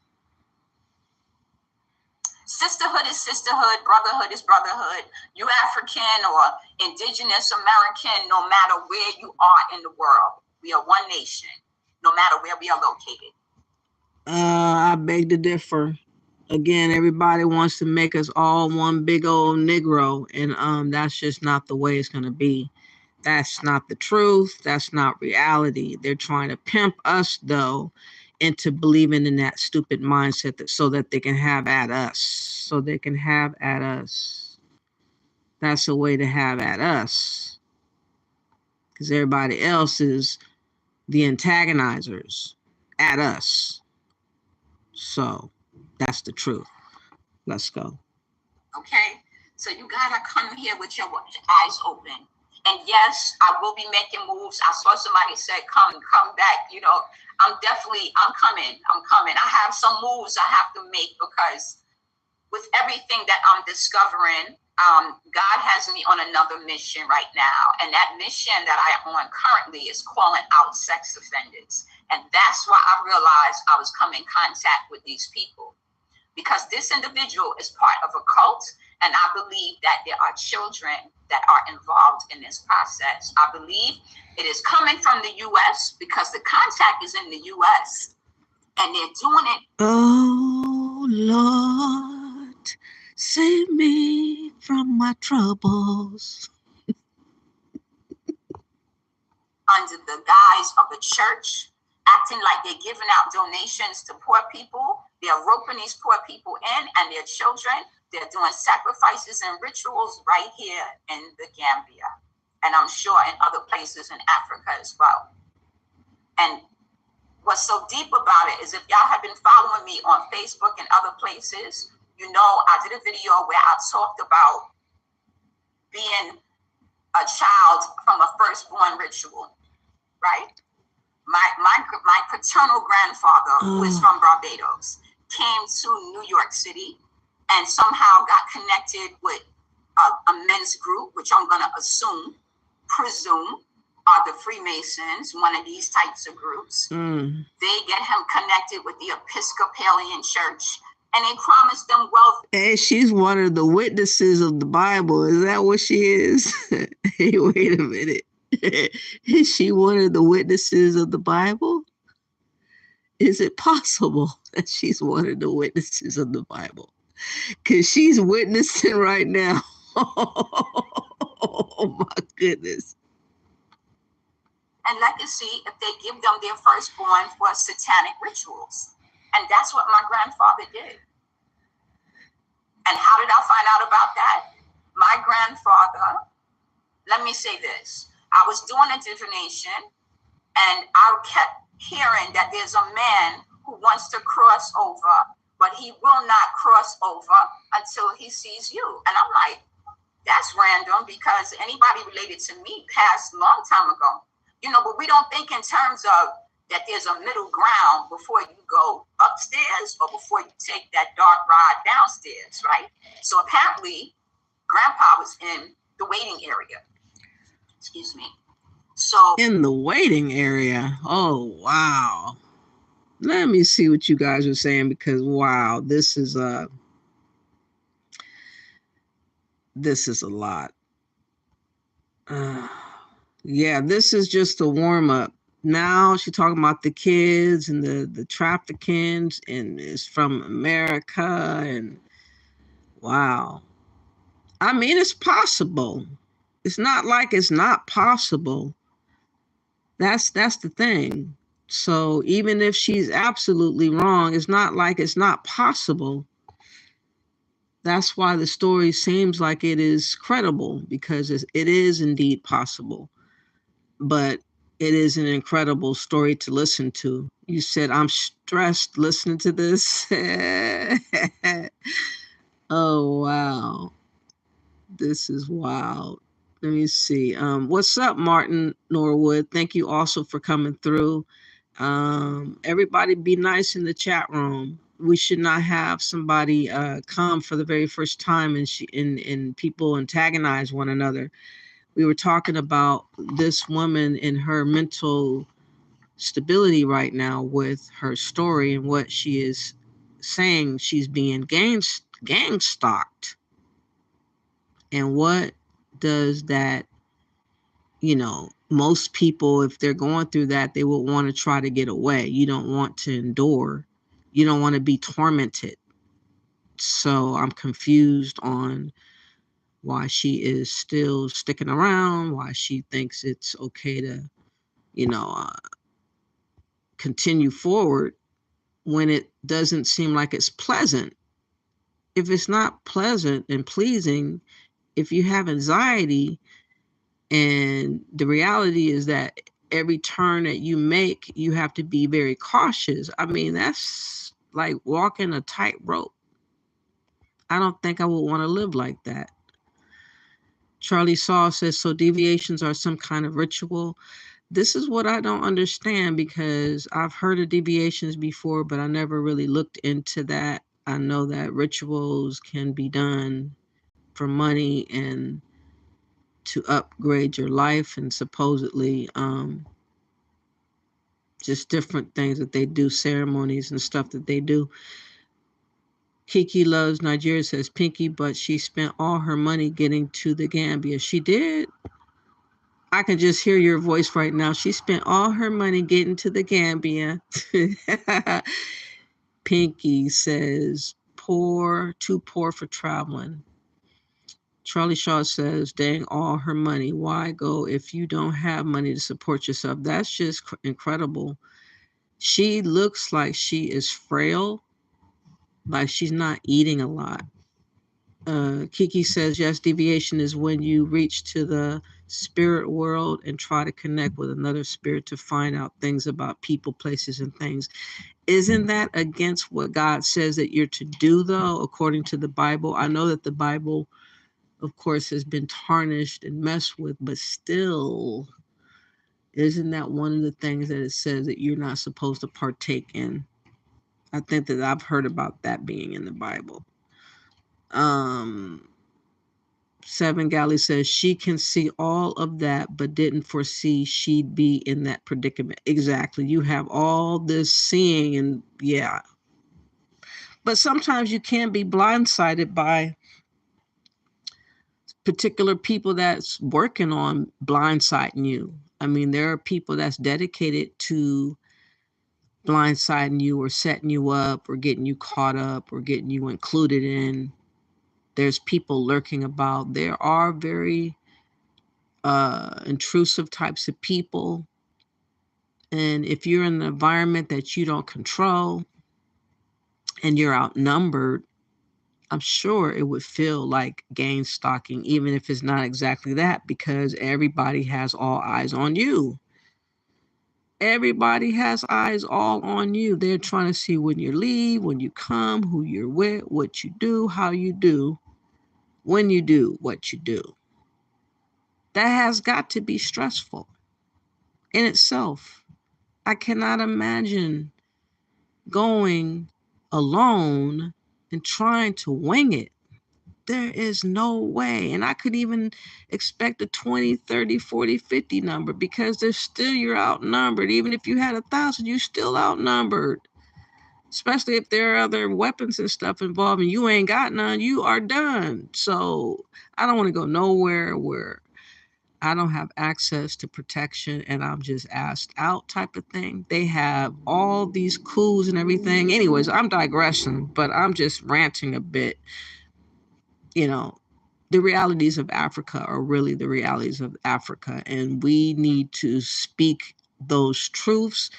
Sisterhood is sisterhood. Brotherhood is brotherhood. You African or indigenous American, no matter where you are in the world, we are one nation, no matter where we are located. I beg to differ. Again, everybody wants to make us all one big old Negro, and that's just not the way it's going to be. That's not the truth. That's not reality. They're trying to pimp us, though, into believing in that stupid mindset so that they can have at us. So they can have at us. That's a way to have at us. Because everybody else is the antagonizers at us. So that's the truth. Let's go. Okay? So you gotta come here with your eyes open. And yes, I will be making moves. I saw somebody say, come back. You know, I'm coming. I have some moves I have to make because with everything that I'm discovering, God has me on another mission right now. And that mission that I am on currently is calling out sex offenders. And that's why I realized I was coming in contact with these people. Because this individual is part of a cult, and I believe that there are children that are involved in this process. I believe it is coming from the U.S. because the contact is in the U.S. and they're doing it. Oh, Lord, save me from my troubles. Under the guise of a church, acting like they're giving out donations to poor people. They're roping these poor people in and their children. They're doing sacrifices and rituals right here in the Gambia. And I'm sure in other places in Africa as well. And what's so deep about it is if y'all have been following me on Facebook and other places, you know I did a video where I talked about being a child from a firstborn ritual, right? My paternal grandfather, who is from Barbados, came to New York City and somehow got connected with a men's group, which I'm going to presume are the Freemasons, one of these types of groups. They get him connected with the Episcopalian Church, and they promised them wealth. Hey, she's one of the witnesses of the Bible. Is that what she is? Hey, wait a minute. Is she one of the witnesses of the Bible? Is it possible that she's one of the witnesses of the Bible? Because she's witnessing right now. Oh, my goodness. And legacy, if they give them their firstborn for satanic rituals. And that's what my grandfather did. And how did I find out about that? My grandfather, let me say this. I was doing a divination and I kept hearing that there's a man who wants to cross over, but he will not cross over until he sees you. And I'm like, that's random because anybody related to me passed a long time ago. You know, but we don't think in terms of that there's a middle ground before you go upstairs or before you take that dark ride downstairs, right? So apparently, Grandpa was in the waiting area. Excuse me. So in the waiting area. Oh, wow. Let me see what you guys are saying because, wow, this is a lot. Yeah, this is just a warm-up. Now she's talking about the kids and the trafficking and it's from America and wow. I mean, it's possible. It's not like it's not possible. That's the thing. So even if she's absolutely wrong, it's not like it's not possible. That's why the story seems like it is credible because it is indeed possible. But it is an incredible story to listen to. You said, I'm stressed listening to this. Oh, wow. This is wild. Let me see. What's up, Martin Norwood? Thank you also for coming through. Everybody be nice in the chat room. We should not have somebody come for the very first time and people antagonize one another. we were talking about this woman and her mental stability right now with her story and what she is saying. She's being gang stalked. And what does that, most people, if they're going through that, they will want to try to get away. You don't want to endure. You don't want to be tormented. So I'm confused on why she is still sticking around, why she thinks it's okay to, you know, uh, continue forward when it doesn't seem like it's pleasant. If it's not pleasant and pleasing, if you have anxiety, and the reality is that every turn that you make, you have to be very cautious. I mean, that's like walking a tightrope. I don't think I would want to live like that. Charlie Saw says, so deviations are some kind of ritual. This is what I don't understand, because I've heard of deviations before, but I never really looked into that. I know that rituals can be done for money and to upgrade your life, and supposedly just different things that they do, ceremonies and stuff that they do. Kiki Loves Nigeria says, Pinky, but she spent all her money getting to the Gambia. She did. I can just hear your voice right now. She spent all her money getting to the Gambia. Pinky says, poor, too poor for traveling. Charlie Shaw says, dang, all her money. Why go if you don't have money to support yourself? That's just incredible. She looks like she is frail, like she's not eating a lot. Kiki says, yes, deviation is when you reach to the spirit world and try to connect with another spirit to find out things about people, places, and things. Isn't that against what God says that you're to do, though, according to the Bible? I know that the Bible, of course, has been tarnished and messed with, but still, isn't that one of the things that it says that you're not supposed to partake in? I think that I've heard about that being in the Bible. Seven Galley says she can see all of that, but didn't foresee she'd be in that predicament. Exactly. You have all this seeing, and yeah. But sometimes you can be blindsided by particular people that's working on blindsiding you. I mean, there are people that's dedicated to blindsiding you or setting you up or getting you caught up or getting you included in. There's people lurking about. There are very intrusive types of people. And if you're in an environment that you don't control and you're outnumbered, I'm sure it would feel like gang stalking, even if it's not exactly that, because everybody has all eyes on you. Everybody has eyes all on you. They're trying to see when you leave, when you come, who you're with, what you do, how you do, when you do what you do. That has got to be stressful in itself. I cannot imagine going alone and trying to wing it. There is no way. And I could even expect a 20, 30, 40, 50 number, because there's still, you're outnumbered. Even if you had 1,000, you're still outnumbered. Especially if there are other weapons and stuff involved and you ain't got none, you are done. So I don't want to go nowhere where I don't have access to protection and I'm just asked out type of thing. They have all these coups and everything. Anyways, I'm digressing, but I'm just ranting a bit. The realities of Africa are really the realities of Africa, and we need to speak those truths,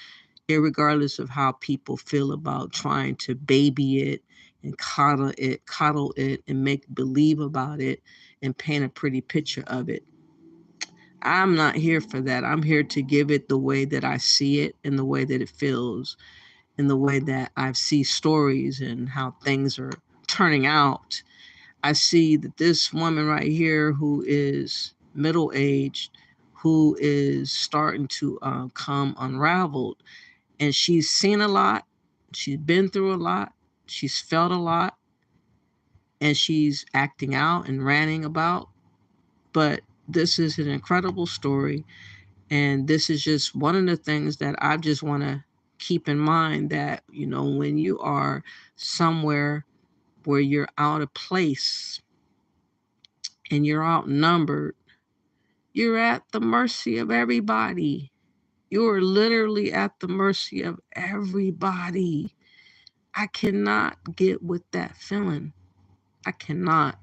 irregardless of how people feel about trying to baby it and coddle it, and make believe about it and paint a pretty picture of it. I'm not here for that. I'm here to give it the way that I see it, and the way that it feels, and the way that I see stories and how things are turning out. I see that this woman right here, who is middle-aged, who is starting to come unraveled, and she's seen a lot, she's been through a lot, she's felt a lot, and she's acting out and ranting about. But this is an incredible story. And this is just one of the things that I just want to keep in mind, that, you know, when you are somewhere where you're out of place and you're outnumbered, you're at the mercy of everybody. You're literally at the mercy of everybody. I cannot get with that feeling. I cannot.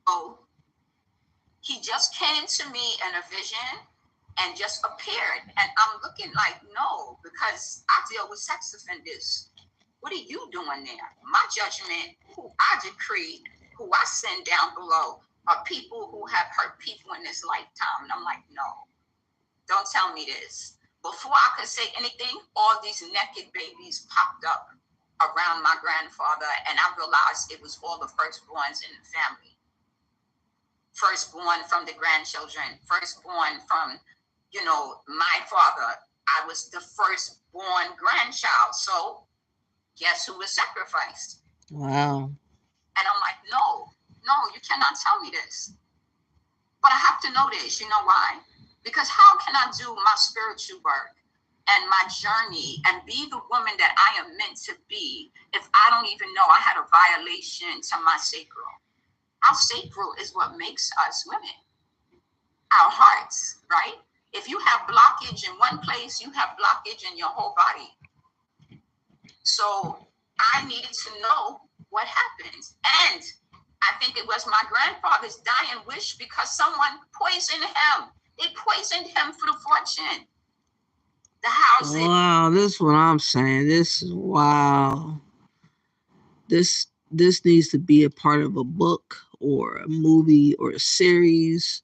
So he just came to me in a vision and just appeared. And I'm looking like, no, because I deal with sex offenders. What are you doing there? My judgment, who I decree, who I send down below, are people who have hurt people in this lifetime. And I'm like, no, don't tell me this. Before I could say anything, all these naked babies popped up around my grandfather, and I realized it was all the firstborns in the family. Firstborn from the grandchildren, firstborn from, you know, my father. I was the firstborn grandchild. So guess who was sacrificed? Wow. And I'm like, no, you cannot tell me this. But I have to know this. You know why? Because how can I do my spiritual work and my journey and be the woman that I am meant to be if I don't even know I had a violation to my sacral? Our sacral is what makes us women. Our hearts, right? If you have blockage in one place, you have blockage in your whole body. So I needed to know what happens. And I think it was my grandfather's dying wish, because someone poisoned him. They poisoned him for the fortune. The house. Wow, this is what I'm saying. This is wow. This needs to be a part of a book or a movie or a series,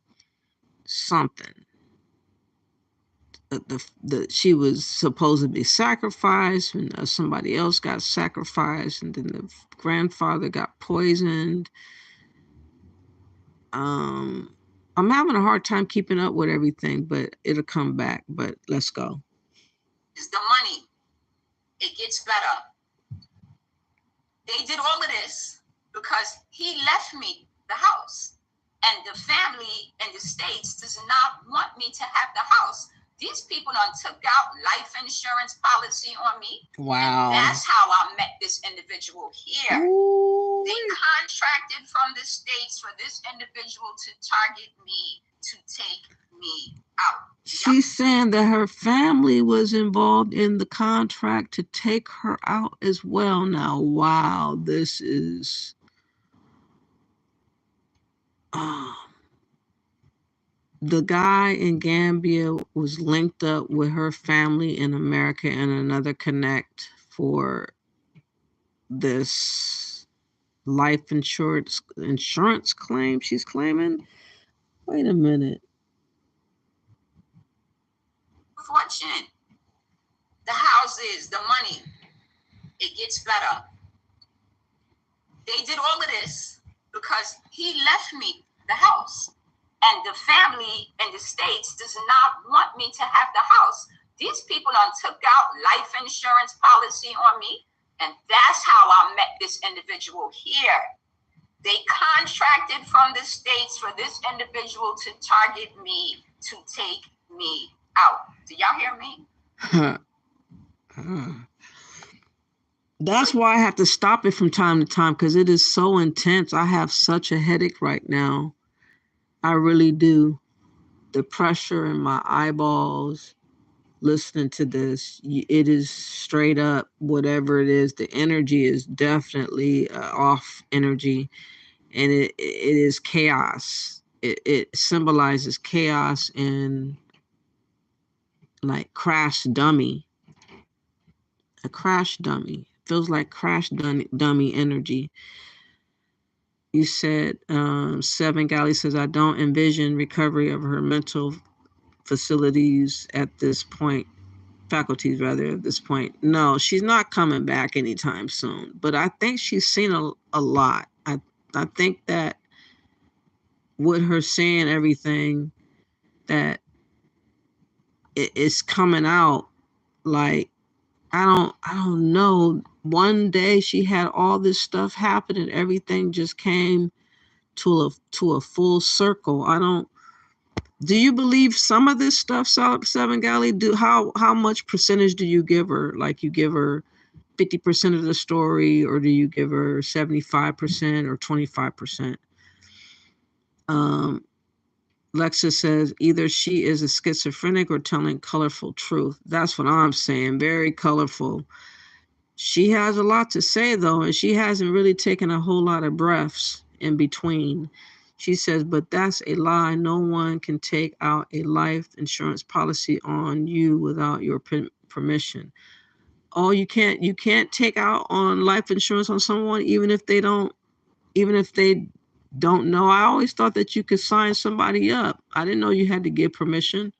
something. She was supposed to be sacrificed, and somebody else got sacrificed, and then the grandfather got poisoned. I'm having a hard time keeping up with everything, but it'll come back. But let's go. It's the money. It gets better. They did all of this because he left me the house, and the family in the States does not want me to have the house. These people done took out life insurance policy on me. Wow. And that's how I met this individual here. Ooh. They contracted from the States for this individual to target me, to take me out. She's saying that her family was involved in the contract to take her out as well. Now, wow, this is... the guy in Gambia was linked up with her family in America and another connect for this life insurance claim she's claiming. Wait a minute. Fortune, the houses, the money, it gets better. They did all of this because he left me the house. And the family in the States does not want me to have the house. These people done took out life insurance policy on me. And that's how I met this individual here. They contracted from the States for this individual to target me, to take me out. Do y'all hear me? That's why I have to stop it from time to time, because it is so intense. I have such a headache right now. I really do. The pressure in my eyeballs listening to this, it is straight up whatever it is. The energy is definitely off energy, and it is chaos. It symbolizes chaos and like crash dummy. A crash dummy. Feels like crash dummy energy. You said, Seven Galley says, I don't envision recovery of her mental faculties at this point. No, she's not coming back anytime soon. But I think she's seen a lot. I think that with her saying everything, that it's coming out, like, I don't know. One day she had all this stuff happen and everything just came to a full circle. Do you believe some of this stuff, Seven Galley? How much percentage do you give her? Like, you give her 50% of the story, or do you give her 75% or 25%? Lexa says either she is a schizophrenic or telling colorful truth. That's what I'm saying. Very colorful. She has a lot to say, though, and she hasn't really taken a whole lot of breaths in between. She says, but that's a lie. No one can take out a life insurance policy on you without your permission. Oh, you can't take out on life insurance on someone, even if they don't know. I always thought that you could sign somebody up. I didn't know you had to give permission.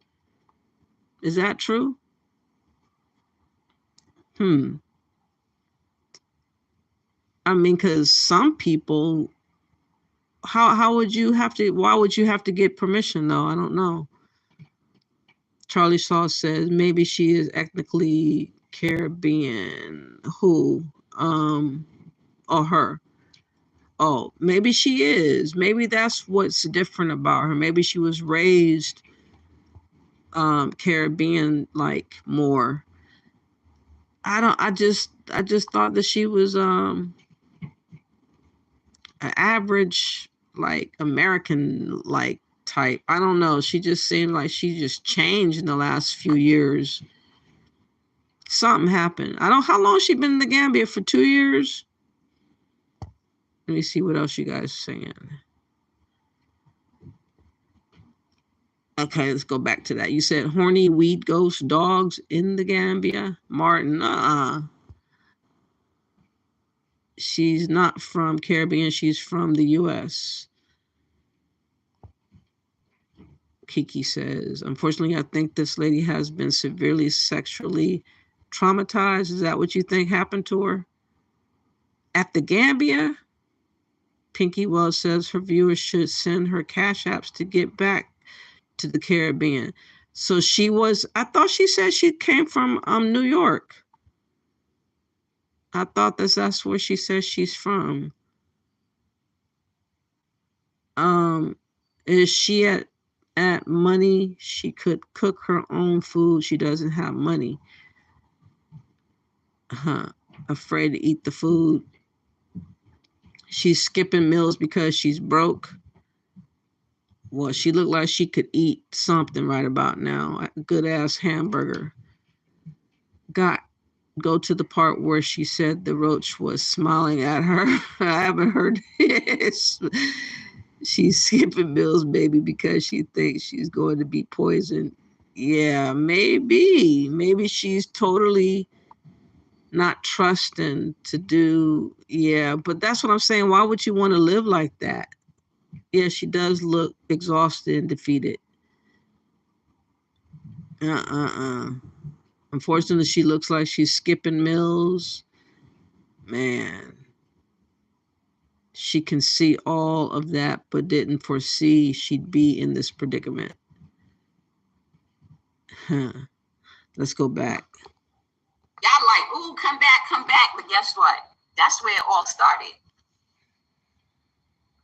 Is that true? I mean, because some people, how would you have to, why would you have to get permission, though? I don't know. Charlie Shaw says maybe she is ethnically Caribbean. Who? Or her? Oh, maybe she is. Maybe that's what's different about her. Maybe she was raised Caribbean like more. I just thought that she was an average, like, American like type. I don't know. She just seemed like she just changed in the last few years. Something happened. How long has she been in the Gambia? For 2 years? Let me see what else you guys are saying. Okay, let's go back to that. You said horny weed ghost dogs in the Gambia. Martin, she's not from Caribbean. She's from the U.S. Kiki says, unfortunately, I think this lady has been severely sexually traumatized. Is that what you think happened to her? At the Gambia? Pinky Wells says her viewers should send her cash apps to get back to the Caribbean. So I thought she said she came from New York. I thought that's where she says she's from. Is she at money? She could cook her own food. She doesn't have money. Afraid to eat the food. She's skipping meals because she's broke. Well, she looked like she could eat something right about now. A good ass hamburger. Go to the part where she said the roach was smiling at her. I haven't heard this. She's skipping meals, baby, because she thinks she's going to be poisoned. Yeah, maybe. Maybe she's totally not trusting to do. Yeah, but that's what I'm saying. Why would you want to live like that? Yeah, she does look exhausted and defeated. Unfortunately, she looks like she's skipping meals. Man. She can see all of that, but didn't foresee she'd be in this predicament. Let's go back. Y'all like, ooh, come back. But guess what? That's where it all started.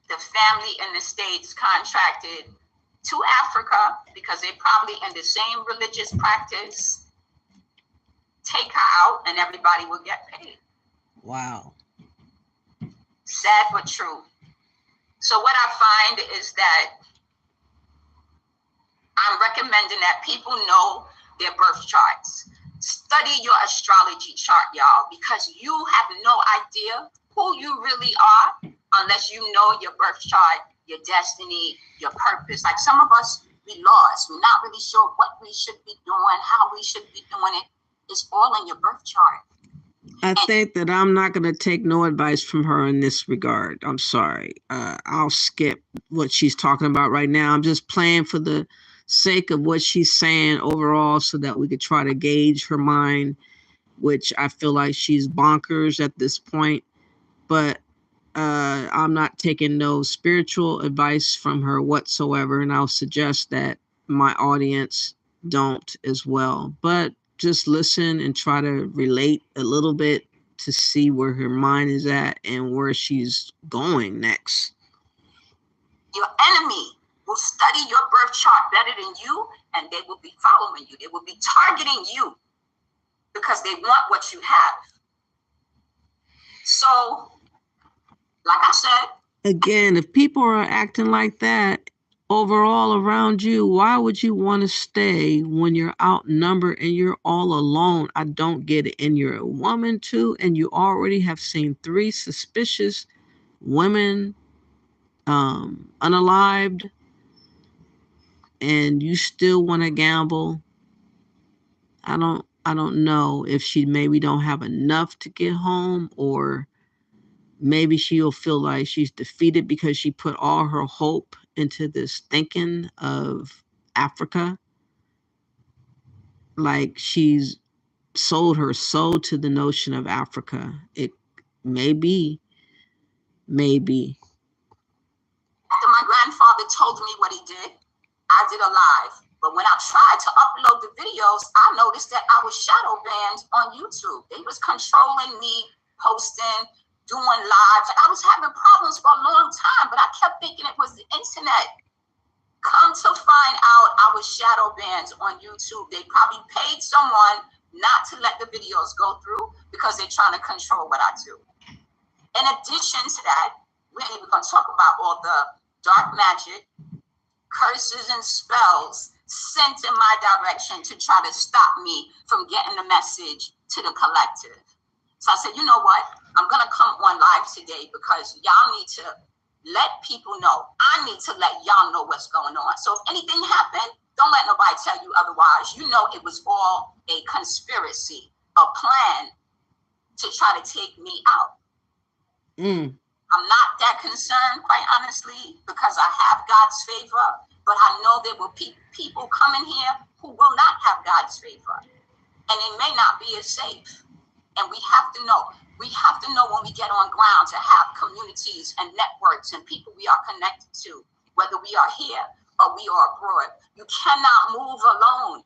The family in the States contracted to Africa because they're probably in the same religious practice. Take her out and everybody will get paid. Wow. Sad but true. So what I find is that I'm recommending that people know their birth charts. Study your astrology chart, y'all, because you have no idea who you really are unless you know your birth chart, your destiny, your purpose. Like some of us, we lost. We're not really sure what we should be doing, how we should be doing it. It's all in your birth chart. I think that I'm not going to take no advice from her in this regard. I'm sorry. I'll skip what she's talking about right now. I'm just playing for the sake of what she's saying overall so that we could try to gauge her mind, which I feel like she's bonkers at this point. But I'm not taking no spiritual advice from her whatsoever, and I'll suggest that my audience don't as well. But just listen and try to relate a little bit to see where her mind is at and where she's going next. Your enemy will study your birth chart better than you, and they will be following you. They will be targeting you because they want what you have. So, like I said, again, if people are acting like that overall around you, why would you want to stay when you're outnumbered and you're all alone? I don't get it. And you're a woman too, and you already have seen 3 suspicious women unalived, and you still want to gamble. I don't know if she maybe don't have enough to get home, or maybe she'll feel like she's defeated because she put all her hope into this thinking of Africa. Like she's sold her soul to the notion of Africa. It maybe. after my grandfather told me what he did, I did a live. But when I tried to upload the videos, I noticed that I was shadow banned on YouTube. They was controlling me, posting, doing lives. I was having problems for a long time, but I kept thinking it was the internet. Come to find out, I was shadow banned on YouTube. They probably paid someone not to let the videos go through because they're trying to control what I do. In addition to that, we're even going to talk about all the dark magic, curses, and spells sent in my direction to try to stop me from getting the message to the collective. So I said, you know what? I'm going to come on live today because y'all need to let people know. I need to let y'all know what's going on. So if anything happened, don't let nobody tell you otherwise. You know it was all a conspiracy, a plan to try to take me out. I'm not that concerned, quite honestly, because I have God's favor, but I know there will be people coming here who will not have God's favor, and it may not be as safe. And we have to know. We have to know when we get on ground to have communities and networks and people we are connected to, whether we are here or we are abroad. You cannot move alone.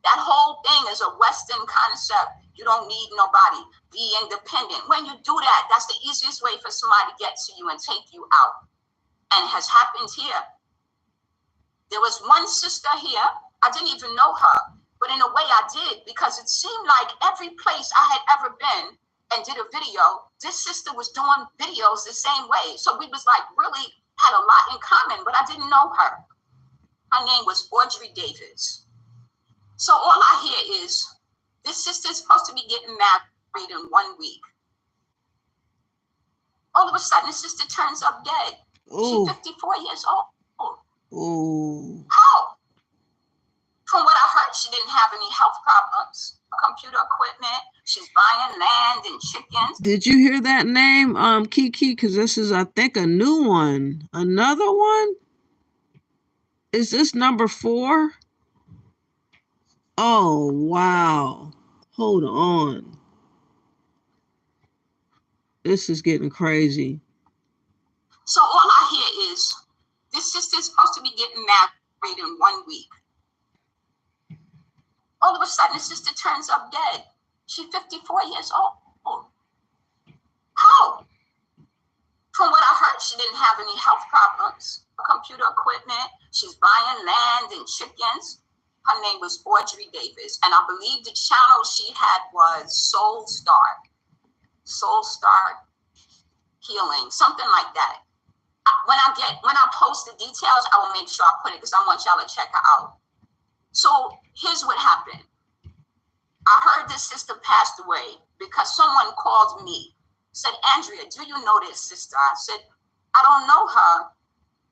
That whole thing is a Western concept. You don't need nobody. Be independent. When you do that, that's the easiest way for somebody to get to you and take you out. And it has happened here. There was one sister here. I didn't even know her, but in a way I did, because it seemed like every place I had ever been and did a video, this sister was doing videos the same way. So we was like really had a lot in common, but I didn't know her. Her name was Audrey Davis. So all I hear is, this sister is supposed to be getting married in 1 week. All of a sudden, the sister turns up dead. Ooh. She's 54 years old. Ooh. How? From what I heard, she didn't have any health problems, computer equipment. She's buying land and chickens. Did you hear that name, Kiki? Because this is, I think, a new one. Another one? Is this number 4? Oh, wow. Hold on. This is getting crazy. So all I hear is, this sister is supposed to be getting married in 1 week. All of a sudden, the sister turns up dead. She's 54 years old. How? From what I heard, she didn't have any health problems, computer equipment. She's buying land and chickens. Her name was Audrey Davis. And I believe the channel she had was Soul Star Healing, something like that. When I post the details, I will make sure I put it because I want y'all to check her out. So here's what happened. I heard this sister passed away because someone called me, said, Andrea, do you know this sister? I said, I don't know her.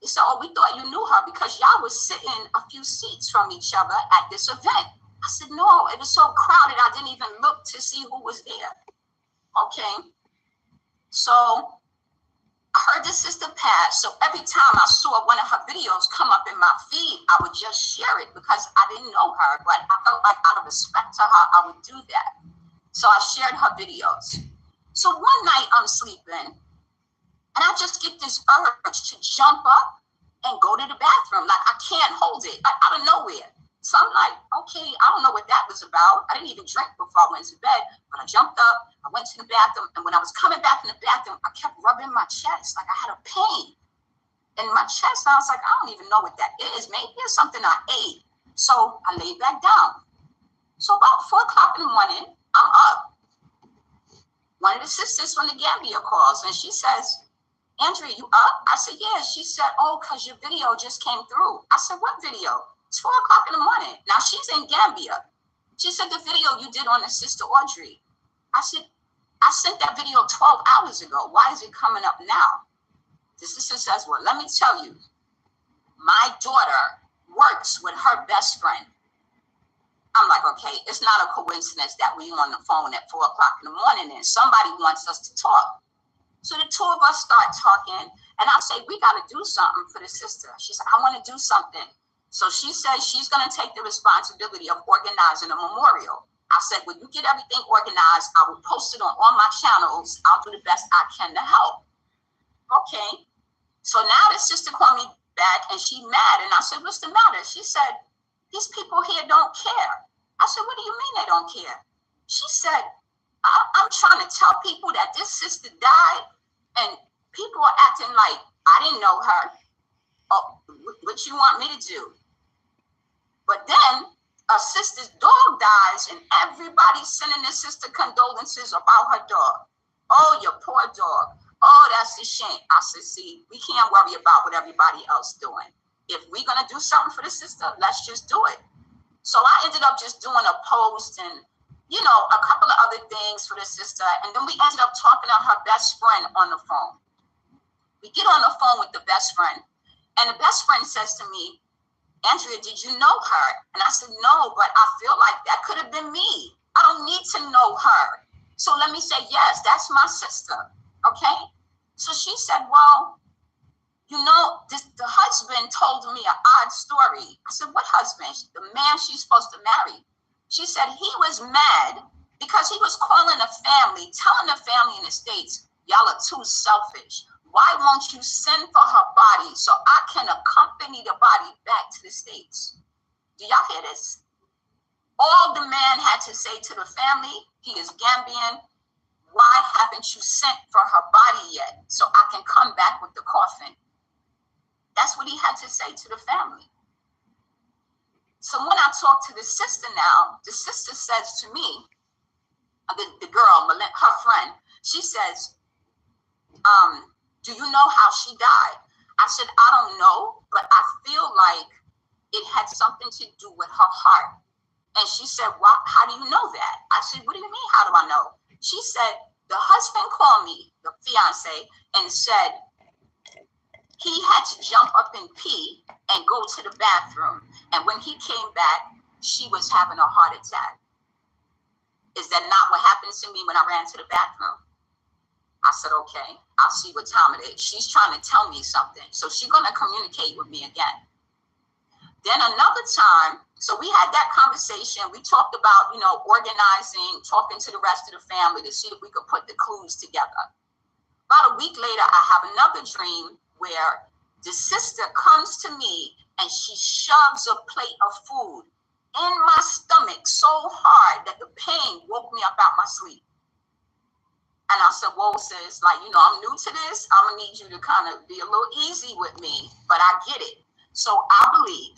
He said, oh, we thought you knew her because y'all was sitting a few seats from each other at this event. I said, no, it was so crowded, I didn't even look to see who was there. Okay. So I heard this sister pass. So every time I saw one of her videos come up in my feed, I would just share it because I didn't know her, but I felt like out of respect to her, I would do that. So I shared her videos. So one night I'm sleeping and I just get this urge to jump up and go to the bathroom. Like I can't hold it, like out of nowhere. So I'm like, okay, I don't know what that was about. I didn't even drink before I went to bed, but I jumped up, I went to the bathroom, and when I was coming back in the bathroom, I kept rubbing my chest like I had a pain. in my chest. And I was like, I don't even know what that is. Maybe it's something I ate. So I laid back down. So about 4 o'clock in the morning, I'm up. One of the sisters from the Gambia calls and she says, Andrea, you up? I said, yeah. She said, oh, because your video just came through. I said, what video? It's 4 o'clock in the morning. Now she's in Gambia. She said, the video you did on the sister Audrey. I said, I sent that video 12 hours ago. Why is it coming up now? The sister says, well, let me tell you, my daughter works with her best friend. I'm like, okay, it's not a coincidence that we on the phone at 4 o'clock in the morning and somebody wants us to talk. So the two of us start talking and I say, we got to do something for the sister. She said, I want to do something. So she says she's going to take the responsibility of organizing a memorial. I said, when you get everything organized, I will post it on all my channels. I'll do the best I can to help. Okay. So now the sister called me back and she mad. And I said, what's the matter? She said, these people here don't care. I said, what do you mean they don't care? She said, I'm trying to tell people that this sister died and people are acting like I didn't know her. Oh, what you want me to do? But then a sister's dog dies and everybody's sending their sister condolences about her dog. Oh, your poor dog. Oh, that's a shame. I said, see, we can't worry about what everybody else doing. If we're going to do something for the sister, let's just do it. So I ended up just doing a post and, you know, a couple of other things for the sister. And then we ended up talking to her best friend on the phone. We get on the phone with the best friend. And the best friend says to me, Andrea, did you know her? And I said, no, but I feel like that could have been me. I don't need to know her. So let me say, yes, that's my sister. Okay. So she said, well, you know, the husband told me an odd story. I said, what husband? The man she's supposed to marry. She said he was mad because he was calling the family, telling the family in the States, y'all are too selfish. Why won't you send for her body so I can accompany the body back to the States? Do y'all hear this? All the man had to say to the family, he is Gambian. Why haven't you sent for her body yet so I can come back with the coffin? That's what he had to say to the family. So when I talk to the sister now, the sister says to me, the girl, her friend, she says, do you know how she died? I said, I don't know, but I feel like it had something to do with her heart. And she said, well, how do you know that? I said, what do you mean, how do I know? She said, the husband called me, the fiance, and said, he had to jump up and pee and go to the bathroom. And when he came back, she was having a heart attack. Is that not what happened to me when I ran to the bathroom? I said, okay, I'll see what time it is. She's trying to tell me something. So she's going to communicate with me again. Then another time, so we had that conversation. We talked about, you know, organizing, talking to the rest of the family to see if we could put the clues together. About a week later, I have another dream where the sister comes to me and she shoves a plate of food in my stomach so hard that the pain woke me up out my sleep. And I said, whoa, sis, like, you know, I'm new to this. I'm going to need you to kind of be a little easy with me, but I get it. So I believe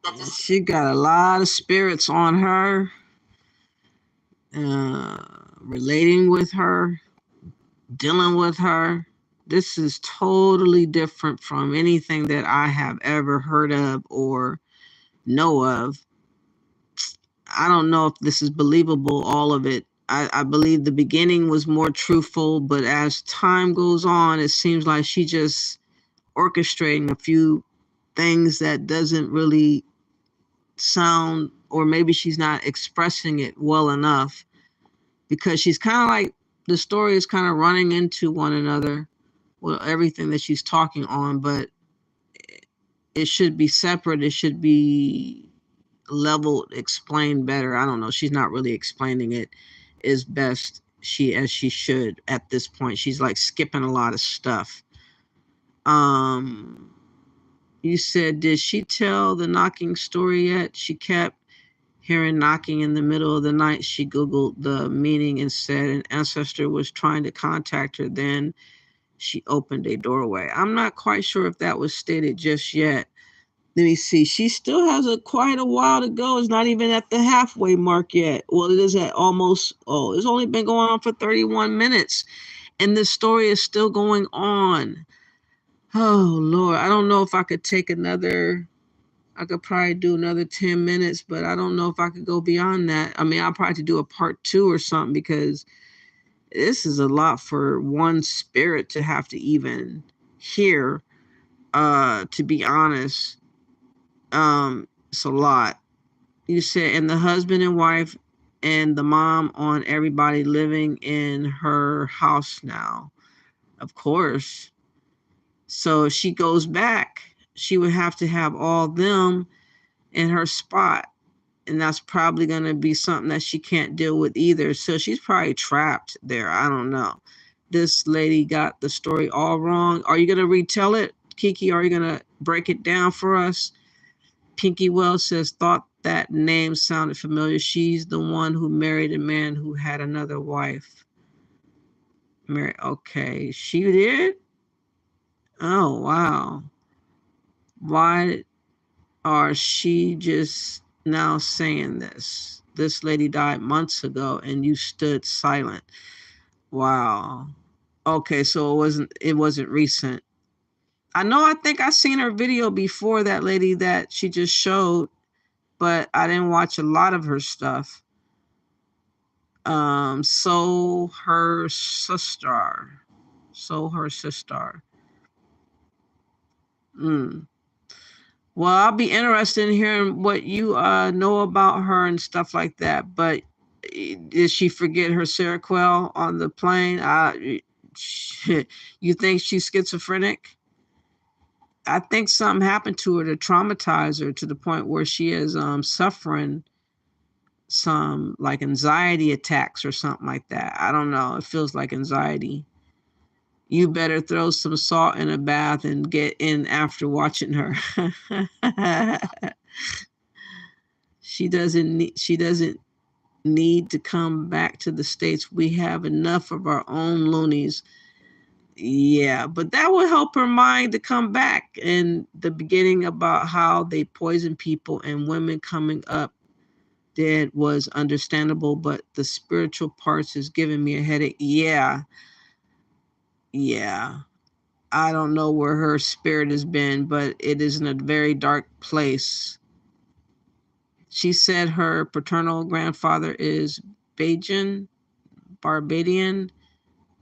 that this. She got a lot of spirits on her, relating with her, dealing with her. This is totally different from anything that I have ever heard of or know of. I don't know if this is believable, all of it. I believe the beginning was more truthful, but as time goes on, it seems like she just orchestrating a few things that doesn't really sound, or maybe she's not expressing it well enough, because she's kind of like, the story is kind of running into one another. Well, everything that she's talking on, but it should be separate. It should be leveled, explained better. I don't know. She's not really explaining it as best as she should at this point. She's like skipping a lot of stuff. You said, did she tell the knocking story yet? She kept hearing knocking in the middle of the night. She Googled the meaning and said an ancestor was trying to contact her then. She opened a doorway. I'm not quite sure if that was stated just yet. Let me see. She still has quite a while to go. It's not even at the halfway mark yet. Well, it is at almost, it's only been going on for 31 minutes. And this story is still going on. Oh, Lord. I don't know if I could take I could probably do another 10 minutes, but I don't know if I could go beyond that. I mean, I'll probably have to do a part 2 or something, because this is a lot for one spirit to have to even hear, to be honest. It's a lot. You said, and the husband and wife and the mom on everybody living in her house now. Of course. So if she goes back, she would have to have all them in her spot. And that's probably going to be something that she can't deal with either. So she's probably trapped there. I don't know. This lady got the story all wrong. Are you going to retell it, Kiki? Are you going to break it down for us? Pinky Wells says, thought that name sounded familiar. She's the one who married a man who had another wife. Okay, she did? Oh, wow. Why are she just now saying this? This lady died months ago and you stood silent. Wow. Okay, so it wasn't recent. I think I seen her video before, that lady that she just showed, but I didn't watch a lot of her stuff. So her sister. Well, I'll be interested in hearing what you know about her and stuff like that. But did she forget her Seroquel on the plane? You think she's schizophrenic? I think something happened to her to traumatize her to the point where she is suffering some like anxiety attacks or something like that. I don't know. It feels like anxiety. You better throw some salt in a bath and get in after watching her. She doesn't need to come back to the States. We have enough of our own loonies. Yeah, but that will help her mind to come back. And the beginning about how they poison people and women coming up dead was understandable, but the spiritual parts is giving me a headache. Yeah. I don't know where her spirit has been, but it is in a very dark place. She said her paternal grandfather is Barbadian.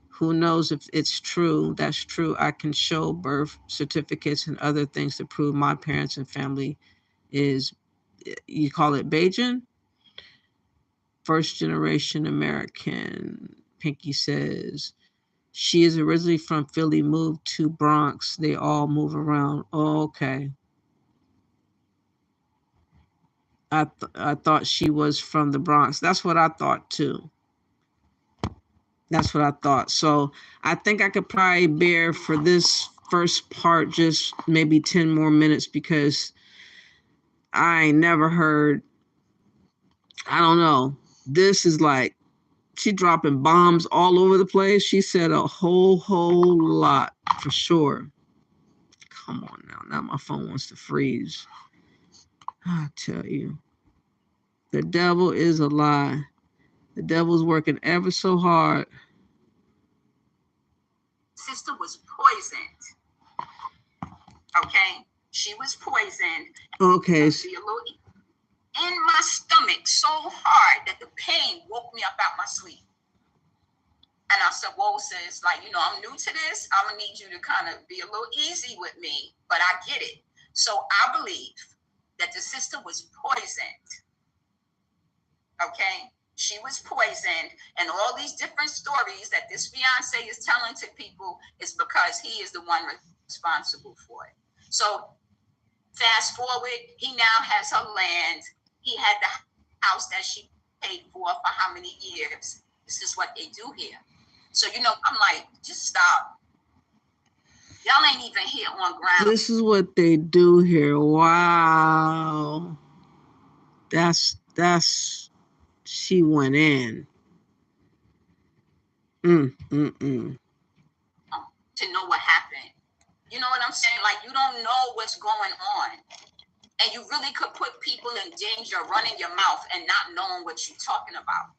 Who knows if it's true? That's true. I can show birth certificates and other things to prove my parents and family is, you call it Bajan? First generation American. Pinky says, she is originally from Philly, moved to Bronx. They all move around. Oh, okay. I thought she was from the Bronx. That's what I thought too. That's what I thought. So I think I could probably bear for this first part just maybe 10 more minutes, because I ain't never heard, I don't know. This is like, she dropping bombs all over the place. She said a whole lot for sure. Come on now. Now my phone wants to freeze. I tell you. The devil is a lie. The devil's working ever so hard. Sister was poisoned. Okay? She was poisoned. Okay. In my stomach so hard that the pain woke me up out my sleep. And I said, whoa, sis, like, I'm new to this. I'm going to need you to kind of be a little easy with me, but I get it. So I believe that the sister was poisoned. Okay? She was poisoned. And all these different stories that this fiance is telling to people is because he is the one responsible for it. So fast forward, he now has her land. He had the house that she paid for how many years. This is what they do here. So, I'm like, just stop. Y'all ain't even here on ground. This is what they do here. Wow. That's, she went in. to know what happened. You know what I'm saying? Like, you don't know what's going on. And you really could put people in danger running your mouth and not knowing what you're talking about.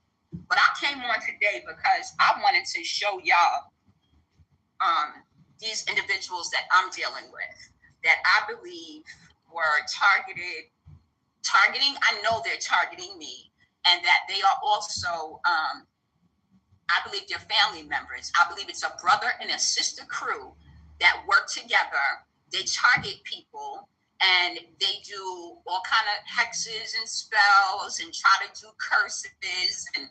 But I came on today because I wanted to show y'all these individuals that I'm dealing with that I believe were targeting, I know they're targeting me, and that they are also, I believe they're family members. I believe it's a brother and a sister crew that work together. They target people and they do all kind of hexes and spells and try to do curses and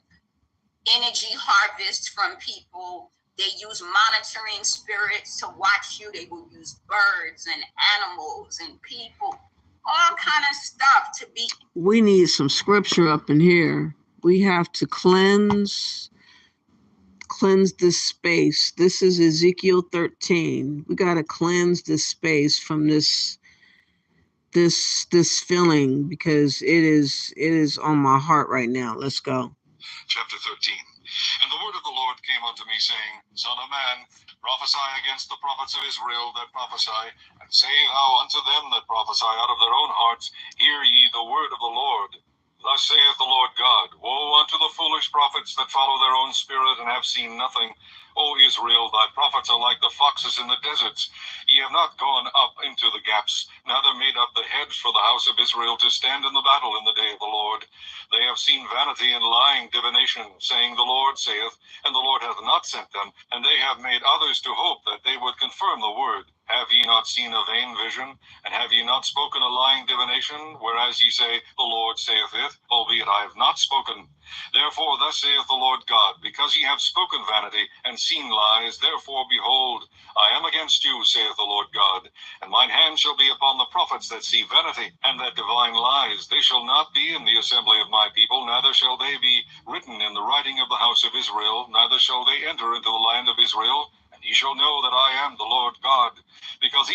energy harvest from people. They use monitoring spirits to watch you. They will use birds and animals and people, all kind of stuff to be. We need some scripture up in here. We have to cleanse this space. This is Ezekiel 13. We got to cleanse this space from this feeling, because it is on my heart right now. Let's go. Chapter 13. And the word of the Lord came unto me, saying, Son of man, prophesy against the prophets of Israel that prophesy, and say thou unto them that prophesy out of their own hearts, Hear ye the word of the Lord. Thus saith the Lord God, Woe unto the foolish prophets that follow their own spirit and have seen nothing. O Israel, thy prophets are like the foxes in the deserts. Ye have not gone up into the gaps, neither made up the hedge for the house of Israel to stand in the battle in the day of the Lord. They have seen vanity and lying divination, saying, The Lord saith, and the Lord hath not sent them. And they have made others to hope that they would confirm the word. Have ye not seen a vain vision? And have ye not spoken a lying divination? Whereas ye say, The Lord saith it, albeit I have not spoken. Therefore thus saith the Lord God, Because ye have spoken vanity, and seen lies, therefore behold, I am against you, saith the Lord God. And mine hand shall be upon the prophets that see vanity, and that divine lies. They shall not be in the assembly of my people, neither shall they be written in the writing of the house of Israel, neither shall they enter into the land of Israel. And ye shall know that I am the Lord God. Because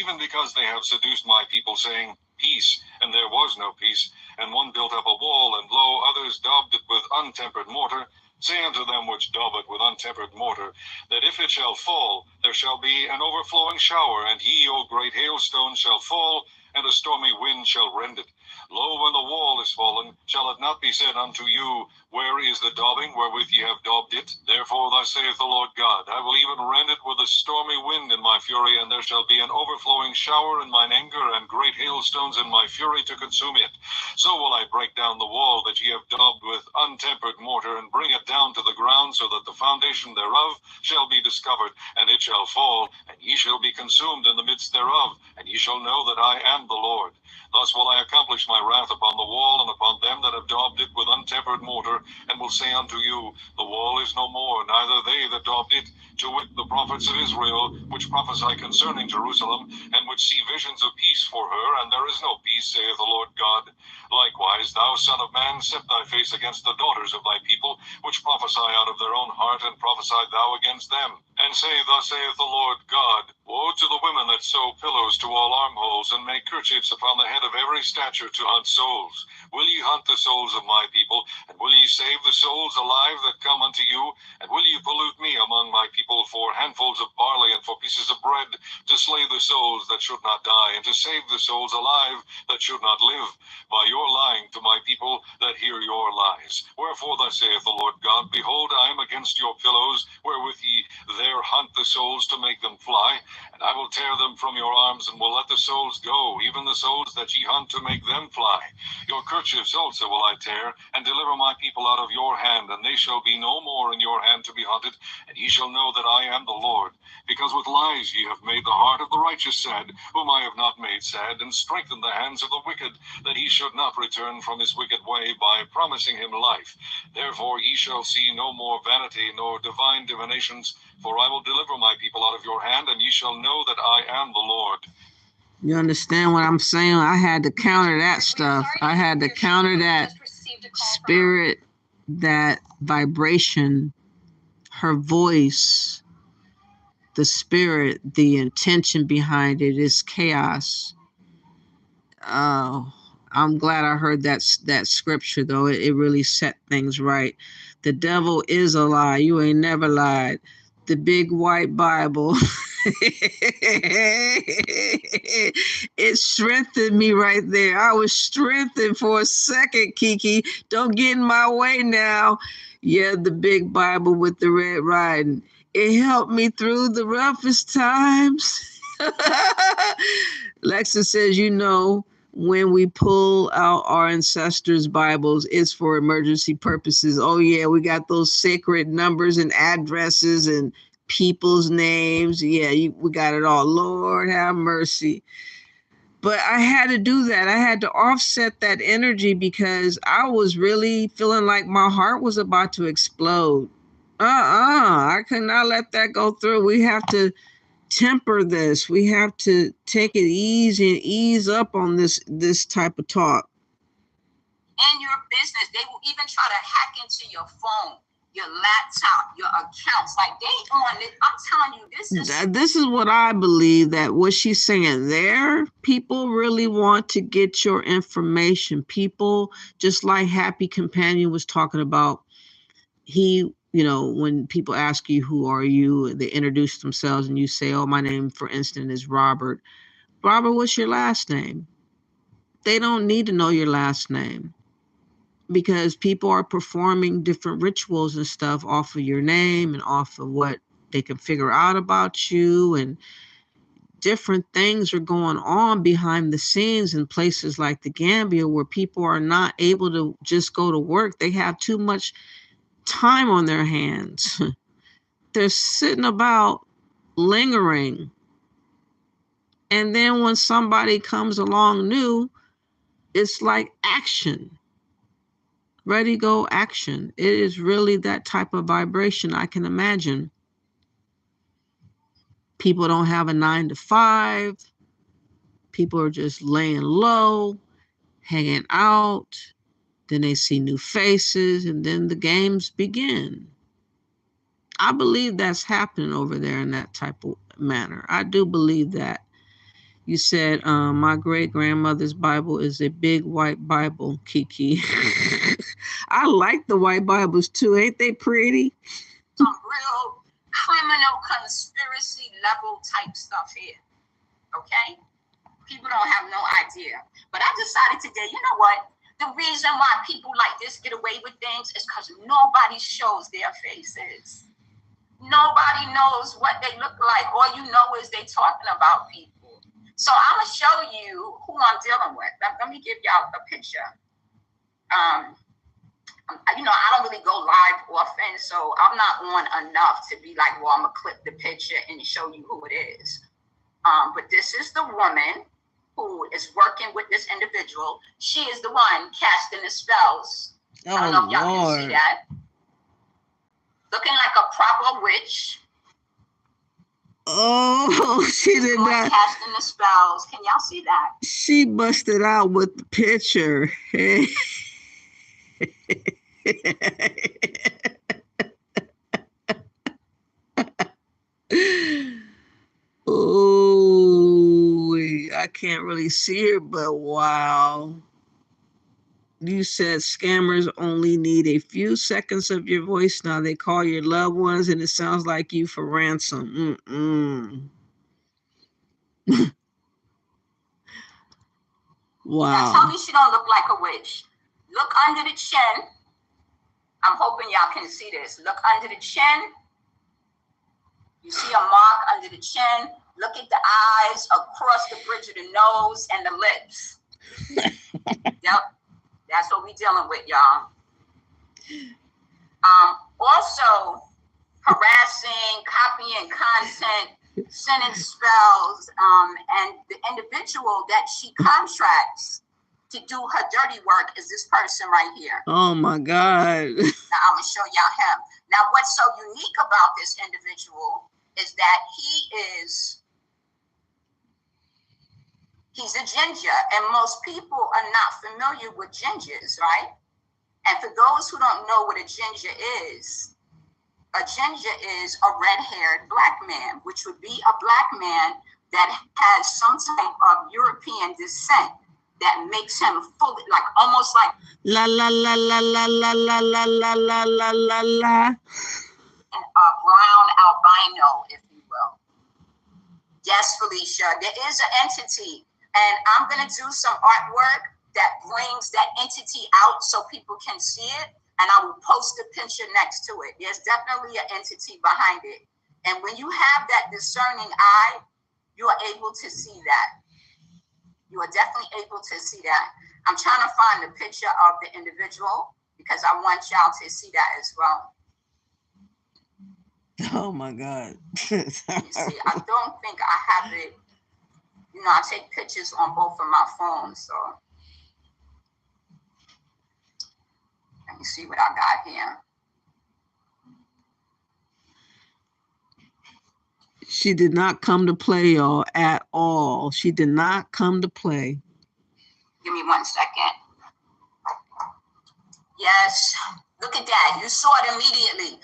they have seduced my people, saying, Peace, and there was no peace. And one built up a wall, and lo, others daubed it with untempered mortar. Say unto them which daub it with untempered mortar, that if it shall fall, there shall be an overflowing shower, and ye, O great hailstones, shall fall, and a stormy wind shall rend it. Lo, when the wall is fallen, shall it not be said unto you, Where is the daubing wherewith ye have daubed it? Therefore thus saith the Lord God, I will even rend it with a stormy wind in my fury, and there shall be an overflowing shower in mine anger, and great hailstones in my fury to consume it. So will I break down the wall that ye have daubed with untempered mortar, and bring it down to the ground, so that the foundation thereof shall be discovered, and it shall fall, and ye shall be consumed in the midst thereof, and ye shall know that I am the Lord. Thus will I accomplish my wrath upon the wall, and upon them that have daubed it with untempered mortar, and will say unto you, The wall is no more, neither they that daubed it, to wit, the prophets of Israel, which prophesy concerning Jerusalem, and which see visions of peace for her, and there is no peace, saith the Lord God. Likewise, thou son of man, set thy face against the daughters of thy people, which prophesy out of their own heart, and prophesy thou against them. And say, Thus saith the Lord God, Woe to the women that sew pillows to all armholes, and make kerchiefs upon the head of every stature to hunt souls. Will ye hunt the souls of my people, and will ye save the souls alive that come unto you? And will ye pollute me among my people for handfuls of barley and for pieces of bread, to slay the souls that should not die, and to save the souls alive that should not live, by your lying to my people that hear your lies? Wherefore thus saith the Lord God, Behold, I am against your pillows, wherewith ye there hunt the souls to make them fly, and I will tear them from your arms, and will let the souls go, even the souls that ye hunt to make them fly. Your kerchiefs also will I tear, and deliver my people out of your hand, and they shall be no more in your hand to be hunted, and ye shall know that I am the Lord. Because with lies ye have made the heart of the righteous sad, whom I have not made sad, and strengthened the hands of the wicked, that he should not return from his wicked way, by promising him life. Therefore ye shall see no more vanity, nor divine divinations, for I will deliver my people out of your hand, and ye shall know that I am the Lord. You understand what I'm saying? I had to counter that stuff. I had to counter that spirit, that vibration, her voice, the spirit, the intention behind it is chaos. I'm glad I heard that scripture, though. It really set things right. The devil is a lie. You ain't never lied. The big white Bible. It strengthened me right there. I was strengthened for a second, Kiki. Don't get in my way now. Yeah, the big Bible with the red writing. It helped me through the roughest times. Lexa says, when we pull out our ancestors' Bibles, it's for emergency purposes. Oh, yeah, we got those sacred numbers and addresses and people's names. Yeah, we got it all. Lord have mercy. But I had to do that. I had to offset that energy because I was really feeling like my heart was about to explode. I could not let that go through. We have to temper this. We have to take it easy and ease up on this type of talk. In your business, they will even try to hack into your phone, your laptop, your accounts. Like they on it. I'm telling you, this is what I believe, that what she's saying there, people really want to get your information. People, just like Happy Companion was talking about, when people ask you, who are you? They introduce themselves and you say, oh, my name, for instance, is Robert. Robert, what's your last name? They don't need to know your last name because people are performing different rituals and stuff off of your name and off of what they can figure out about you, and different things are going on behind the scenes in places like the Gambia where people are not able to just go to work. They have too much time on their hands. They're sitting about lingering. And then when somebody comes along new, it's like action. Ready, go, action. It is really that type of vibration, I can imagine. People don't have a 9 to 5. People are just laying low, hanging out. Then they see new faces, and then the games begin. I believe that's happening over there in that type of manner. I do believe that. You said my great-grandmother's Bible is a big white Bible, Kiki. I like the white Bibles too. Ain't they pretty? Some real criminal conspiracy level type stuff here. Okay? People don't have no idea. But I decided today, you know what? The reason why people like this get away with things is because nobody shows their faces. Nobody knows what they look like. All you know is they talking about people. So I'm going to show you who I'm dealing with. Let me give y'all a picture. I don't really go live often, so I'm not on enough to be like, well, I'm going to clip the picture and show you who it is. But this is the woman who is working with this individual. She is the one casting the spells. I don't know if y'all can see that. Looking like a proper witch. Oh, she did not. Casting the spells. Can y'all see that? She busted out with the picture. Oh, I can't really see her, but wow. You said scammers only need a few seconds of your voice. Now they call your loved ones and it sounds like you for ransom. Wow. Now tell me she don't look like a witch. Look under the chin. I'm hoping y'all can see this. Look under the chin. You see a mark under the chin. Look at the eyes across the bridge of the nose and the lips. Yep. That's what we dealing with, y'all. Also, harassing, copying content, sending spells, and the individual that she contracts to do her dirty work is this person right here. Oh my God. Now I'm gonna show y'all him. Now what's so unique about this individual is that he's a ginger, and most people are not familiar with gingers, right? And for those who don't know what a ginger is a red-haired black man, which would be a black man that has some type of European descent that makes him fully, like almost like la la la la la la la la la la la la la, a brown albino, if you will. Yes, Felicia, there is an entity, and I'm going to do some artwork that brings that entity out so people can see it, and I will post a picture next to it. There's definitely an entity behind it. And when you have that discerning eye, you are able to see that. You are definitely able to see that. I'm trying to find the picture of the individual because I want y'all to see that as well. Oh my God. You see, I don't think I have it. You know, I take pictures on both of my phones, so let me see what I got here. She did not come to play, y'all, at all. She did not come to play. Give me 1 second. Yes, look at that. You saw it immediately.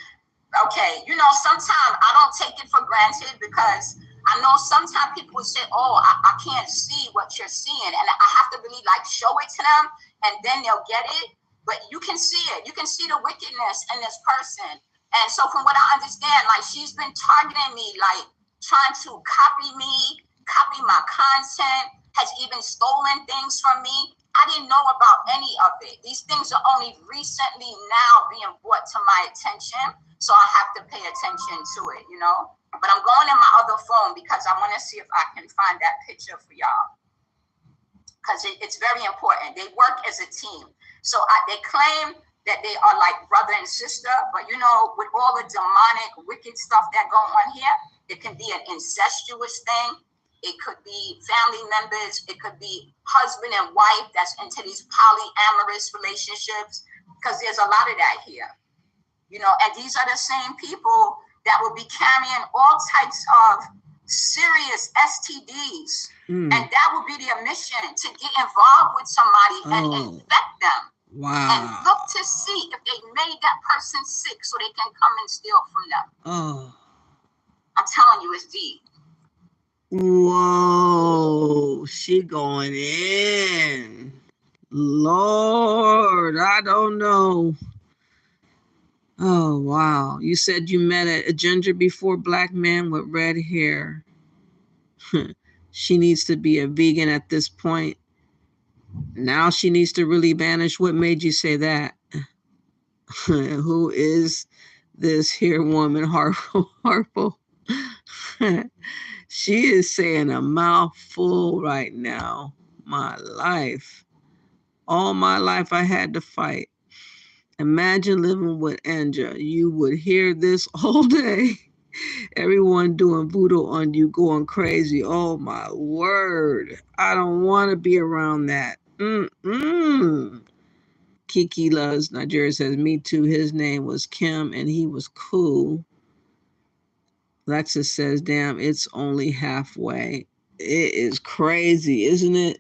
Okay, you know, sometimes I don't take it for granted because I know sometimes people will say, oh, I can't see what you're seeing. And I have to really like show it to them and then they'll get it. But you can see it. You can see the wickedness in this person. And so from what I understand, like she's been targeting me, like trying to copy me, copy my content, has even stolen things from me. I didn't know about any of it. These things are only recently now being brought to my attention. So I have to pay attention to it, you know. But I'm going in my other phone because I want to see if I can find that picture for y'all. Because it's very important. They work as a team. So they claim that they are like brother and sister. But, you know, with all the demonic, wicked stuff that go on here, it can be an incestuous thing. It could be family members. It could be husband and wife that's into these polyamorous relationships. Because there's a lot of that here. You know, and these are the same people that will be carrying all types of serious STDs. And that will be their mission, to get involved with somebody and infect them. Wow. And look to see if they made that person sick so they can come and steal from them. Oh. I'm telling you, it's deep. Whoa, she going in. Lord, I don't know. Oh, wow. You said you met a ginger before, black man with red hair. She needs to be a vegan at this point. Now she needs to really banish. What made you say that? Who is this here woman, Harpo? She is saying a mouthful right now. My life. All my life I had to fight. Imagine living with Anja. You would hear this all day. Everyone doing voodoo on you, going crazy. Oh my word. I don't want to be around that. Kiki Loves Nigeria says, me too. His name was Kim and he was cool. Lexus says, damn, it's only halfway. It is crazy, isn't it?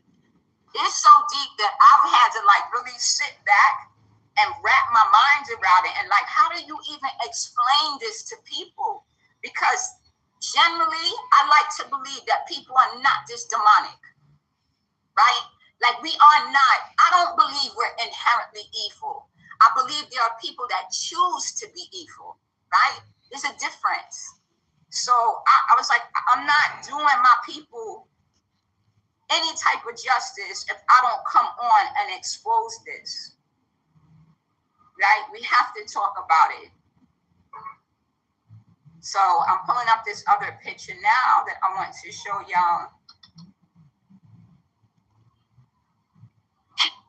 It's so deep that I've had to like really sit back and wrap my mind around it. And like, how do you even explain this to people? Because generally, I like to believe that people are not this demonic, right? Like we are not, I don't believe we're inherently evil. I believe there are people that choose to be evil, right? There's a difference. So I was like, I'm not doing my people any type of justice if I don't come on and expose this, right? We have to talk about it. So I'm pulling up this other picture now that I want to show y'all.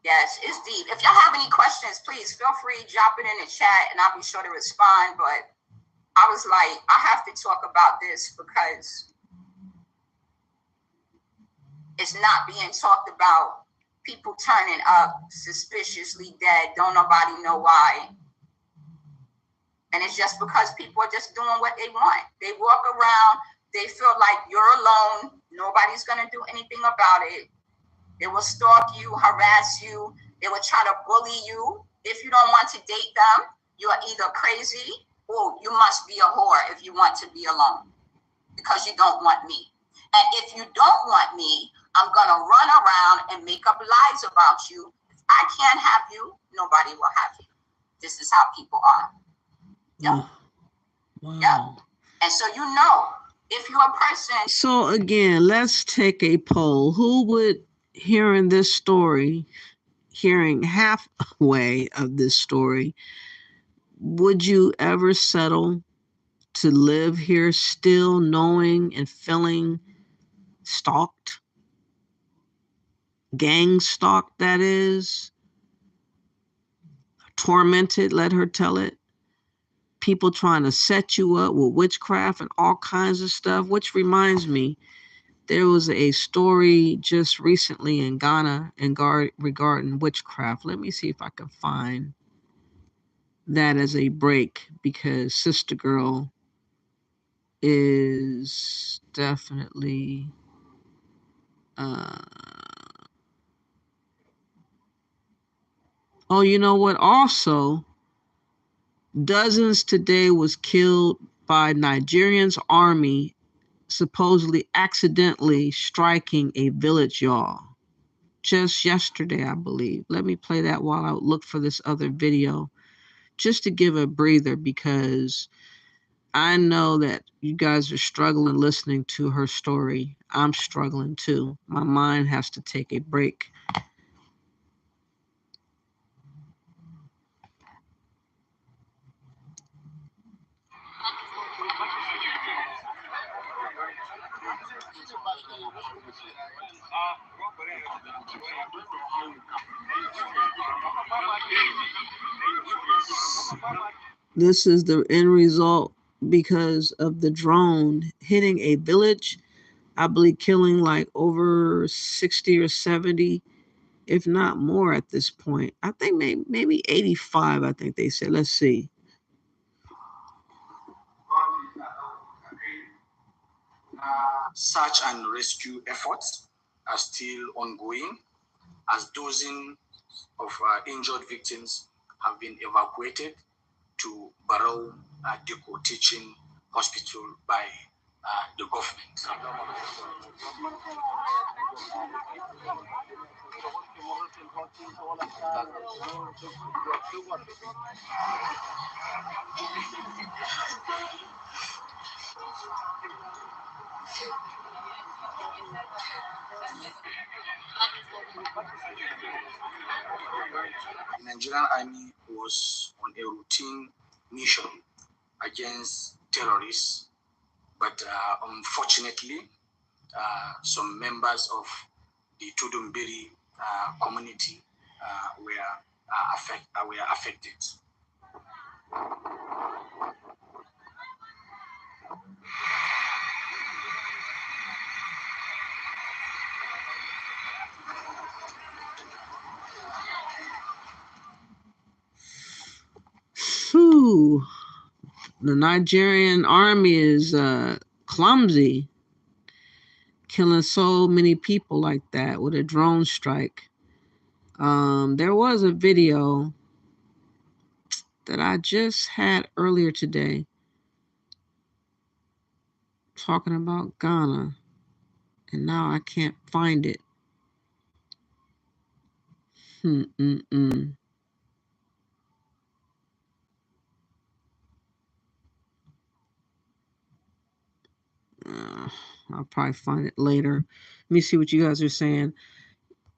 Yes, it's deep. If y'all have any questions, please feel free, drop it in the chat and I'll be sure to respond. But I was like, I have to talk about this because it's not being talked about. People turning up suspiciously dead, don't nobody know why. And it's just because people are just doing what they want. They walk around, they feel like you're alone, nobody's gonna do anything about it. They will stalk you, harass you, they will try to bully you. If you don't want to date them, you are either crazy or you must be a whore if you want to be alone because you don't want me. And if you don't want me, I'm gonna run around and make up lies about you. If I can't have you, nobody will have you. This is how people are. Yeah. Wow. Yeah. And so you know, if you're a person. So again, let's take a poll. Who would, hearing this story, hearing halfway of this story, would you ever settle to live here still knowing and feeling stalked? Gang stalked, that is. Tormented, let her tell it. People trying to set you up with witchcraft and all kinds of stuff, which reminds me, there was a story just recently in Ghana regarding witchcraft. Let me see if I can find that as a break, because Sister Girl is definitely oh, you know what? Also, dozens today was killed by Nigerian's army supposedly accidentally striking a village, y'all. Just yesterday, I believe. Let me play that while I look for this other video, just to give a breather, because I know that you guys are struggling listening to her story. I'm struggling too. My mind has to take a break. This is the end result because of the drone hitting a village, I believe killing like over 60 or 70, if not more at this point. I think maybe 85, I think they said. Let's see. Search and rescue efforts are still ongoing as dozens of injured victims have been evacuated to Barrow Diko Teaching Hospital by the government. The Nigerian army was on a routine mission against terrorists, but unfortunately, some members of the Tudumbiri community were affected. Whew. The Nigerian army is clumsy, killing so many people like that with a drone strike. There was a video that I just had earlier today talking about Ghana, and now I can't find it. I'll probably find it later. Let me see what you guys are saying.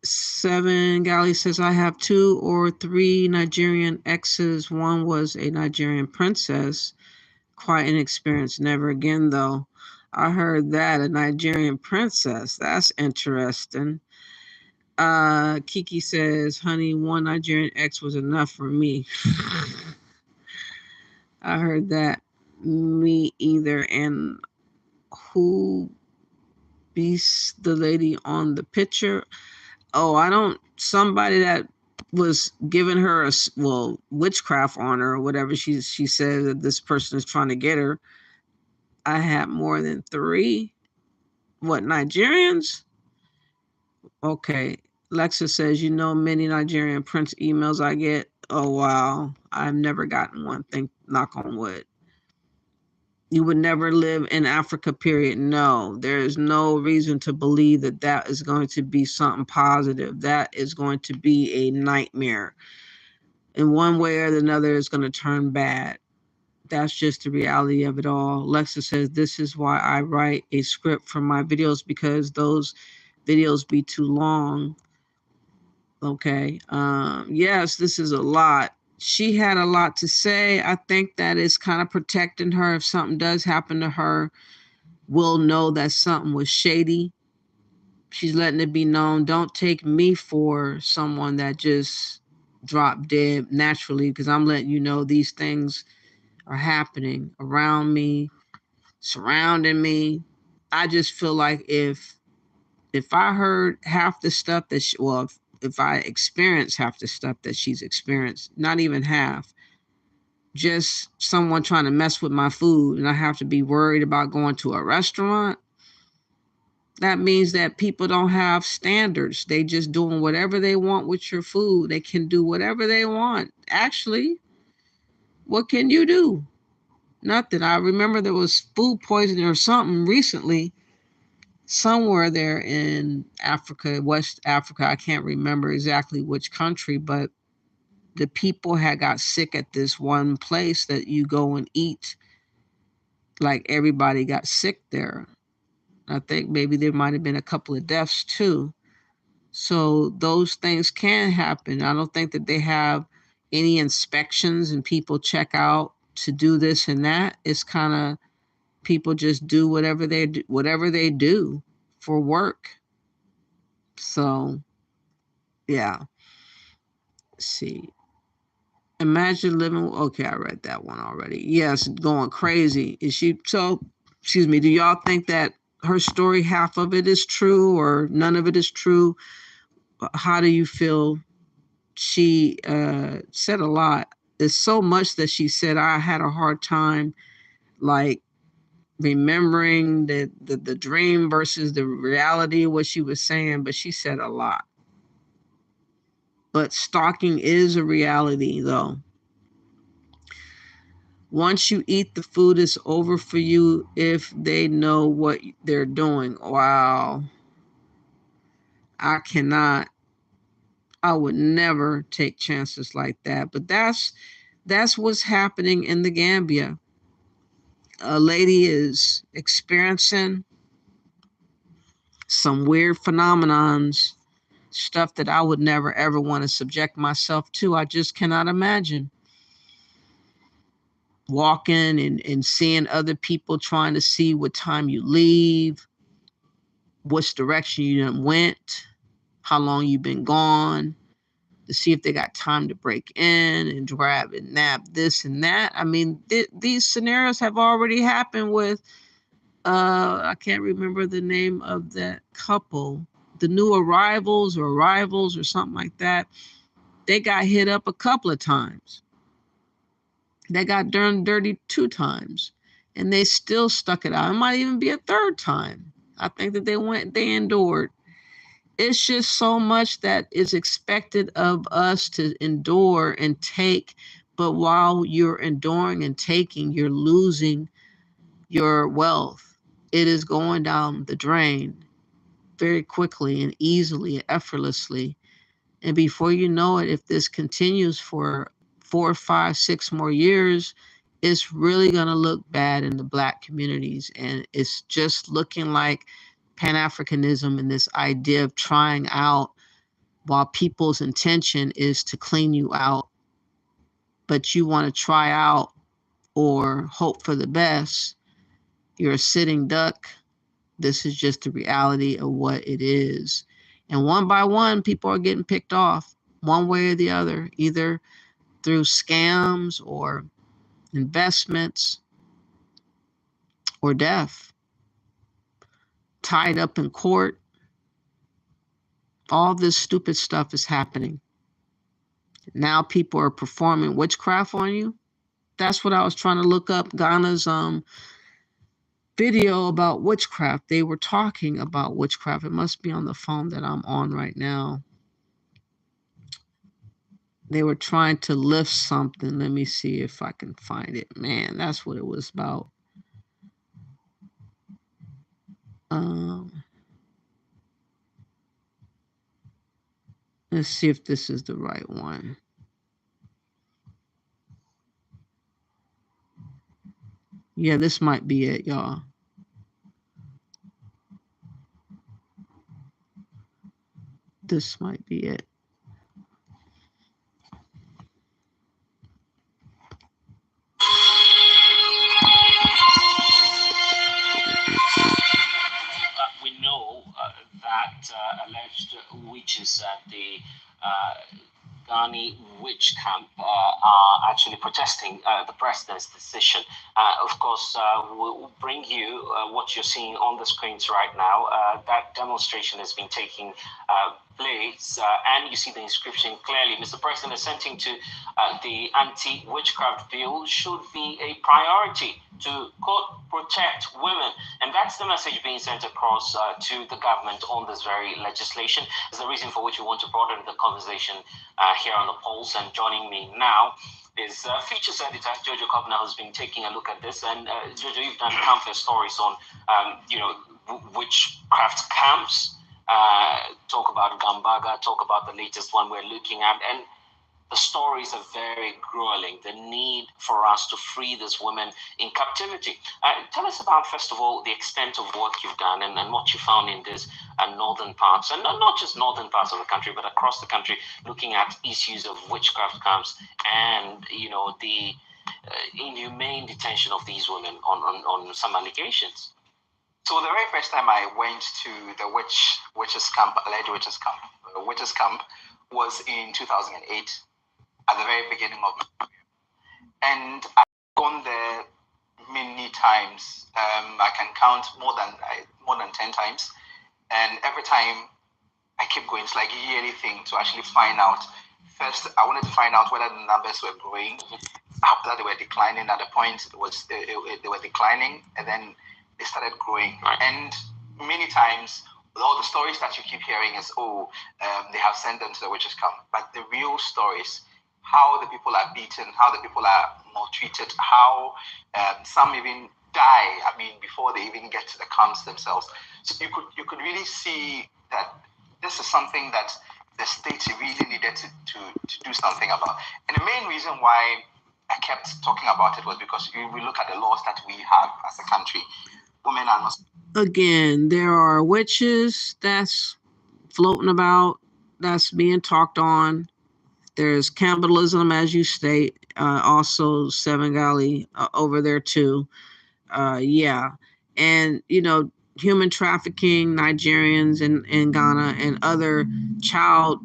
7 Galley says, I have 2 or 3 Nigerian exes. One was a Nigerian princess. Quite inexperienced. Never again, though. I heard that, a Nigerian princess. That's interesting. Kiki says, honey, 1 Nigerian ex was enough for me. I heard that. Me either. And who beats the lady on the picture? Oh, somebody that was giving her witchcraft on her or whatever. She said that this person is trying to get her. I had more than 3. What, Nigerians? Okay. Lexa says, many Nigerian prince emails I get. Oh, wow. I've never gotten one. Knock on wood. You would never live in Africa, period. No, there is no reason to believe that is going to be something positive. That is going to be a nightmare. In one way or another, it's going to turn bad. that's just the reality of it all. Lexa says, this is why I write a script for my videos, because those videos be too long. Okay. Yes, this is a lot. She had a lot to say. I think that it's kind of protecting her. If something does happen to her, we'll know that something was shady. She's letting it be known. Don't take me for someone that just dropped dead naturally, because I'm letting you know these things are happening around me, surrounding me. I just feel like if I heard half the stuff that she, well, if I experienced half the stuff that she's experienced, not even half, just someone trying to mess with my food, and I have to be worried about going to a restaurant, that means that people don't have standards. They just doing whatever they want with your food. They can do whatever they want. Actually, what can you do? Nothing. I remember there was food poisoning or something recently somewhere there in Africa, West Africa. I can't remember exactly which country, but the people had got sick at this one place that you go and eat. Like everybody got sick there. I think maybe there might have been a couple of deaths too. So those things can happen. I don't think that they have any inspections and people check out to do this and that. It's kind of people just do whatever they do for work. So yeah. Let's see. Imagine living. Okay, I read that one already. Yes, going crazy. Is she so? Excuse me. Do y'all think that her story, half of it is true or none of it is true? How do you feel? She said a lot. There's so much that she said. I had a hard time, like, remembering the dream versus the reality of what she was saying, but she said a lot. But stalking is a reality, though. Once you eat the food, it's over for you if they know what they're doing. Wow. I cannot. I would never take chances like that. But that's what's happening in the Gambia. A lady is experiencing some weird phenomenons, stuff that I would never ever want to subject myself to. I just cannot imagine walking and seeing other people trying to see what time you leave, which direction you done went, how long you've been gone, to see if they got time to break in and grab and nab this and that. I mean, these scenarios have already happened with, I can't remember the name of that couple, the new arrivals or something like that. They got hit up a couple of times. They got done dirty 2 times, and they still stuck it out. It might even be a 3rd time. I think that they endured. It's just so much that is expected of us to endure and take. But while you're enduring and taking, you're losing your wealth. It is going down the drain very quickly and easily and effortlessly. And before you know it, if this continues for 4, 5, 6 more years, it's really going to look bad in the Black communities. And it's just looking like Pan-Africanism and this idea of trying out, while people's intention is to clean you out, but you want to try out or hope for the best. You're a sitting duck. This is just the reality of what it is. And one by one, people are getting picked off one way or the other, either through scams or investments or death, tied up in court. All this stupid stuff is happening. Now people are performing witchcraft on you. That's what I was trying to look up. Ghana's video about witchcraft. They were talking about witchcraft. It must be on the phone that I'm on right now. They were trying to lift something. Let me see if I can find it. Man, that's what it was about. Let's see if this is the right one. Yeah, this might be it, y'all. This might be it. We know that alleged witches at the Ghani witch camp are actually protesting the president's decision. Of course, we'll bring you what you're seeing on the screens right now. That demonstration has been taking place, and you see the inscription clearly. Mr. President assenting to the anti-witchcraft bill should be a priority to, quote, protect women. And that's the message being sent across to the government on this very legislation. Is the reason for which we want to broaden the conversation here on the Pulse. And joining me now is features editor Jojo Kovner, who's been taking a look at this. And Jojo, you've done countless stories on, witchcraft camps. Talk about Gambaga, talk about the latest one we're looking at, and the stories are very grueling. The need for us to free these women in captivity. Tell us about, first of all, the extent of work you've done and what you found in these northern parts, and not just northern parts of the country, but across the country, looking at issues of witchcraft camps and, the inhumane detention of these women on some allegations. So the very first time I went to the witches camp, alleged witches camp, was in 2008, at the very beginning of my career. And I've gone there many times. I can count more than 10 times. And every time I keep going, it's like a yearly thing to actually find out. First, I wanted to find out whether the numbers were growing. After that, they were declining. At the point, they were declining, and then they started growing. Right. And many times, all the stories that you keep hearing is, they have sent them to the witches camp. But the real stories, how the people are beaten, how the people are maltreated, how some even die, before they even get to the camps themselves. So you could really see that this is something that the state really needed to do something about. And the main reason why I kept talking about it was because we look at the laws that we have as a country. Women are not. Again, there are witches that's floating about, that's being talked on. There's cannibalism, as you state, also Senegali over there too. Yeah. And, human trafficking, Nigerians in Ghana and other child,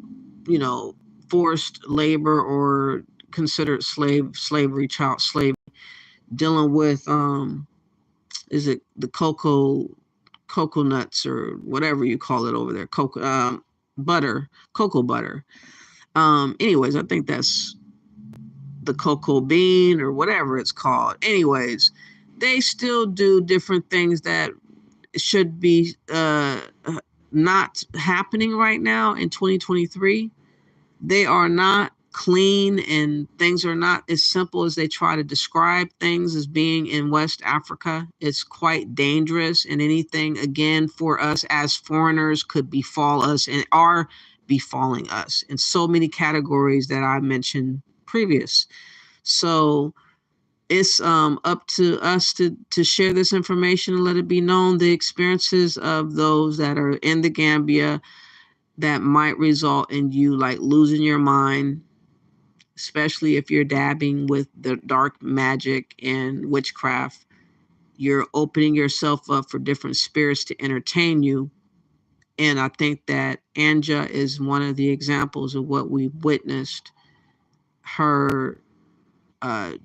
forced labor or considered slavery, child slavery, dealing with, is it the cocoa nuts or whatever you call it over there, cocoa butter. Anyways, I think that's the cocoa bean or whatever it's called. Anyways, they still do different things that should be not happening right now in 2023. They are not clean, and things are not as simple as they try to describe things as being in West Africa. It's quite dangerous, and anything, again, for us as foreigners could befall us and are befalling us in so many categories that I mentioned previous. So it's up to us to share this information and let it be known, the experiences of those that are in the Gambia that might result in you like losing your mind, especially if you're dabbing with the dark magic and witchcraft. You're opening yourself up for different spirits to entertain you. And I think that Anja is one of the examples of what we've witnessed, her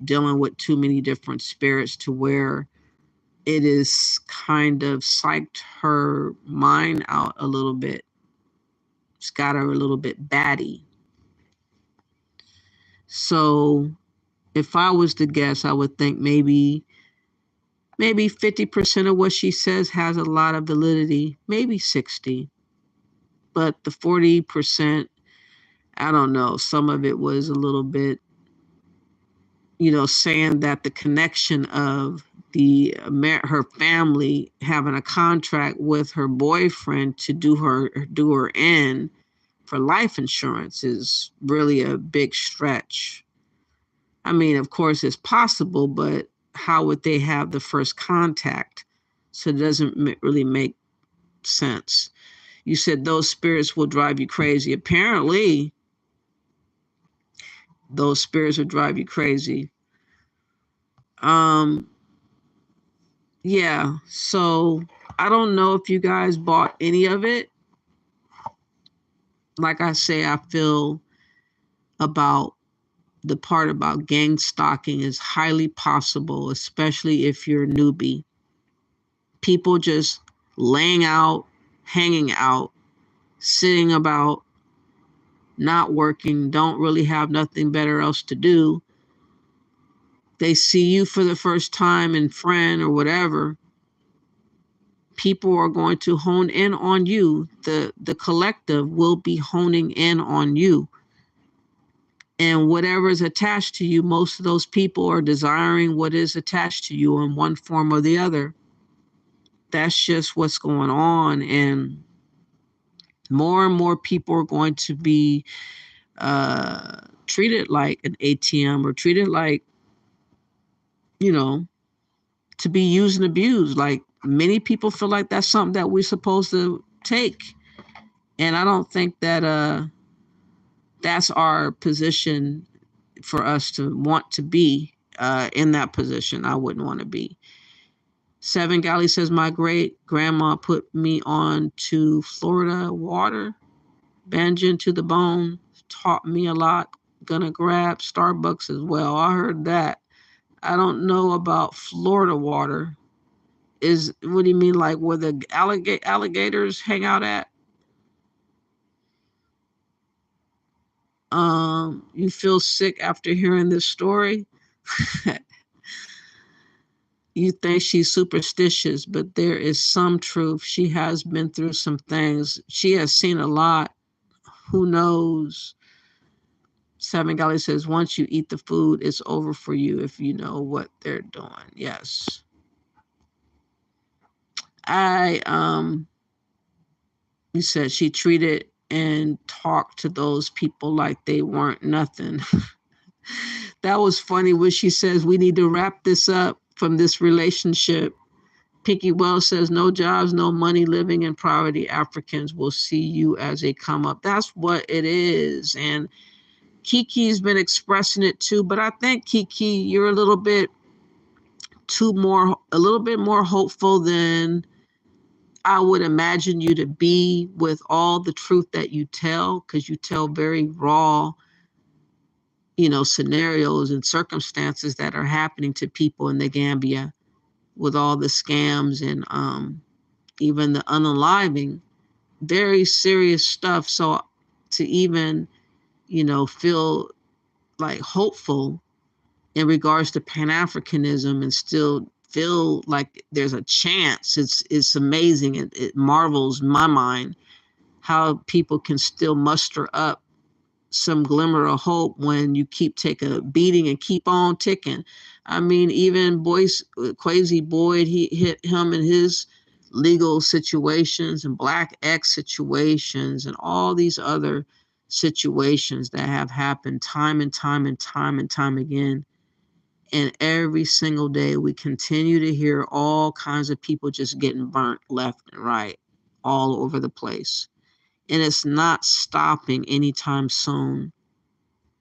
dealing with too many different spirits to where it is kind of psyched her mind out a little bit. It's got her a little bit batty. So if I was to guess, I would think maybe 50% of what she says has a lot of validity, maybe 60. But the 40%, I don't know, some of it was a little bit, saying that the connection of her family having a contract with her boyfriend to do her in for life insurance is really a big stretch. Of course it's possible, but how would they have the first contact? So it doesn't really make sense. You said those spirits will drive you crazy. Apparently, those spirits will drive you crazy. Yeah, so I don't know if you guys bought any of it. Like I say, I feel about the part about gang stalking is highly possible, especially if you're a newbie. People just laying out, hanging out, sitting about, not working, don't really have nothing better else to do. They see you for the first time and friend or whatever. People are going to hone in on you. The collective will be honing in on you. And whatever is attached to you, most of those people are desiring what is attached to you in one form or the other. That's just what's going on. And more people are going to be treated like an ATM or treated like, to be used and abused. Like many people feel like that's something that we're supposed to take. And I don't think that that's our position for us to want to be in that position. I wouldn't want to be. Seven Galley says, my great grandma put me on to Florida water, Banjin to the bone, taught me a lot. Gonna grab Starbucks as well. I heard that. I don't know about Florida water. What do you mean, like where the alligators hang out at? You feel sick after hearing this story? You think she's superstitious, but there is some truth. She has been through some things. She has seen a lot. Who knows? Seven Galley says, once you eat the food, it's over for you if you know what they're doing. Yes. You said she treated and talked to those people like they weren't nothing. That was funny when she says, we need to wrap this up from this relationship. Pinky Wells says, no jobs, no money, living in poverty. Africans will see you as a come up. That's what it is. And Kiki's been expressing it too. But I think, Kiki, you're a little bit more hopeful than I would imagine you to be with all the truth that you tell, because you tell very raw, scenarios and circumstances that are happening to people in the Gambia with all the scams and even the unaliving, very serious stuff. So to even, feel like hopeful in regards to Pan-Africanism and still feel like there's a chance, it's amazing. It marvels my mind how people can still muster up some glimmer of hope when you keep taking a beating and keep on ticking. I mean, even Kwesi Boyd, he hit him in his legal situations and Black X situations and all these other situations that have happened time and time and time and time again. And every single day we continue to hear all kinds of people just getting burnt left and right all over the place. And it's not stopping anytime soon.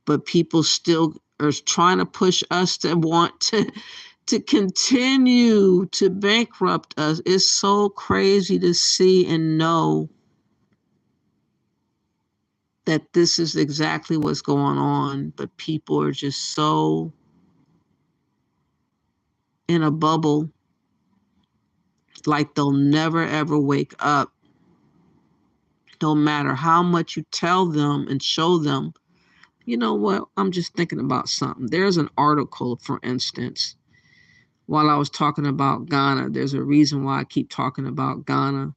But people still are trying to push us to want to continue to bankrupt us. It's so crazy to see and know that this is exactly what's going on. But people are just so in a bubble, like they'll never ever wake up. No matter how much you tell them and show them. You know what? I'm just thinking about something. There's an article, for instance, while I was talking about Ghana. There's a reason why I keep talking about Ghana,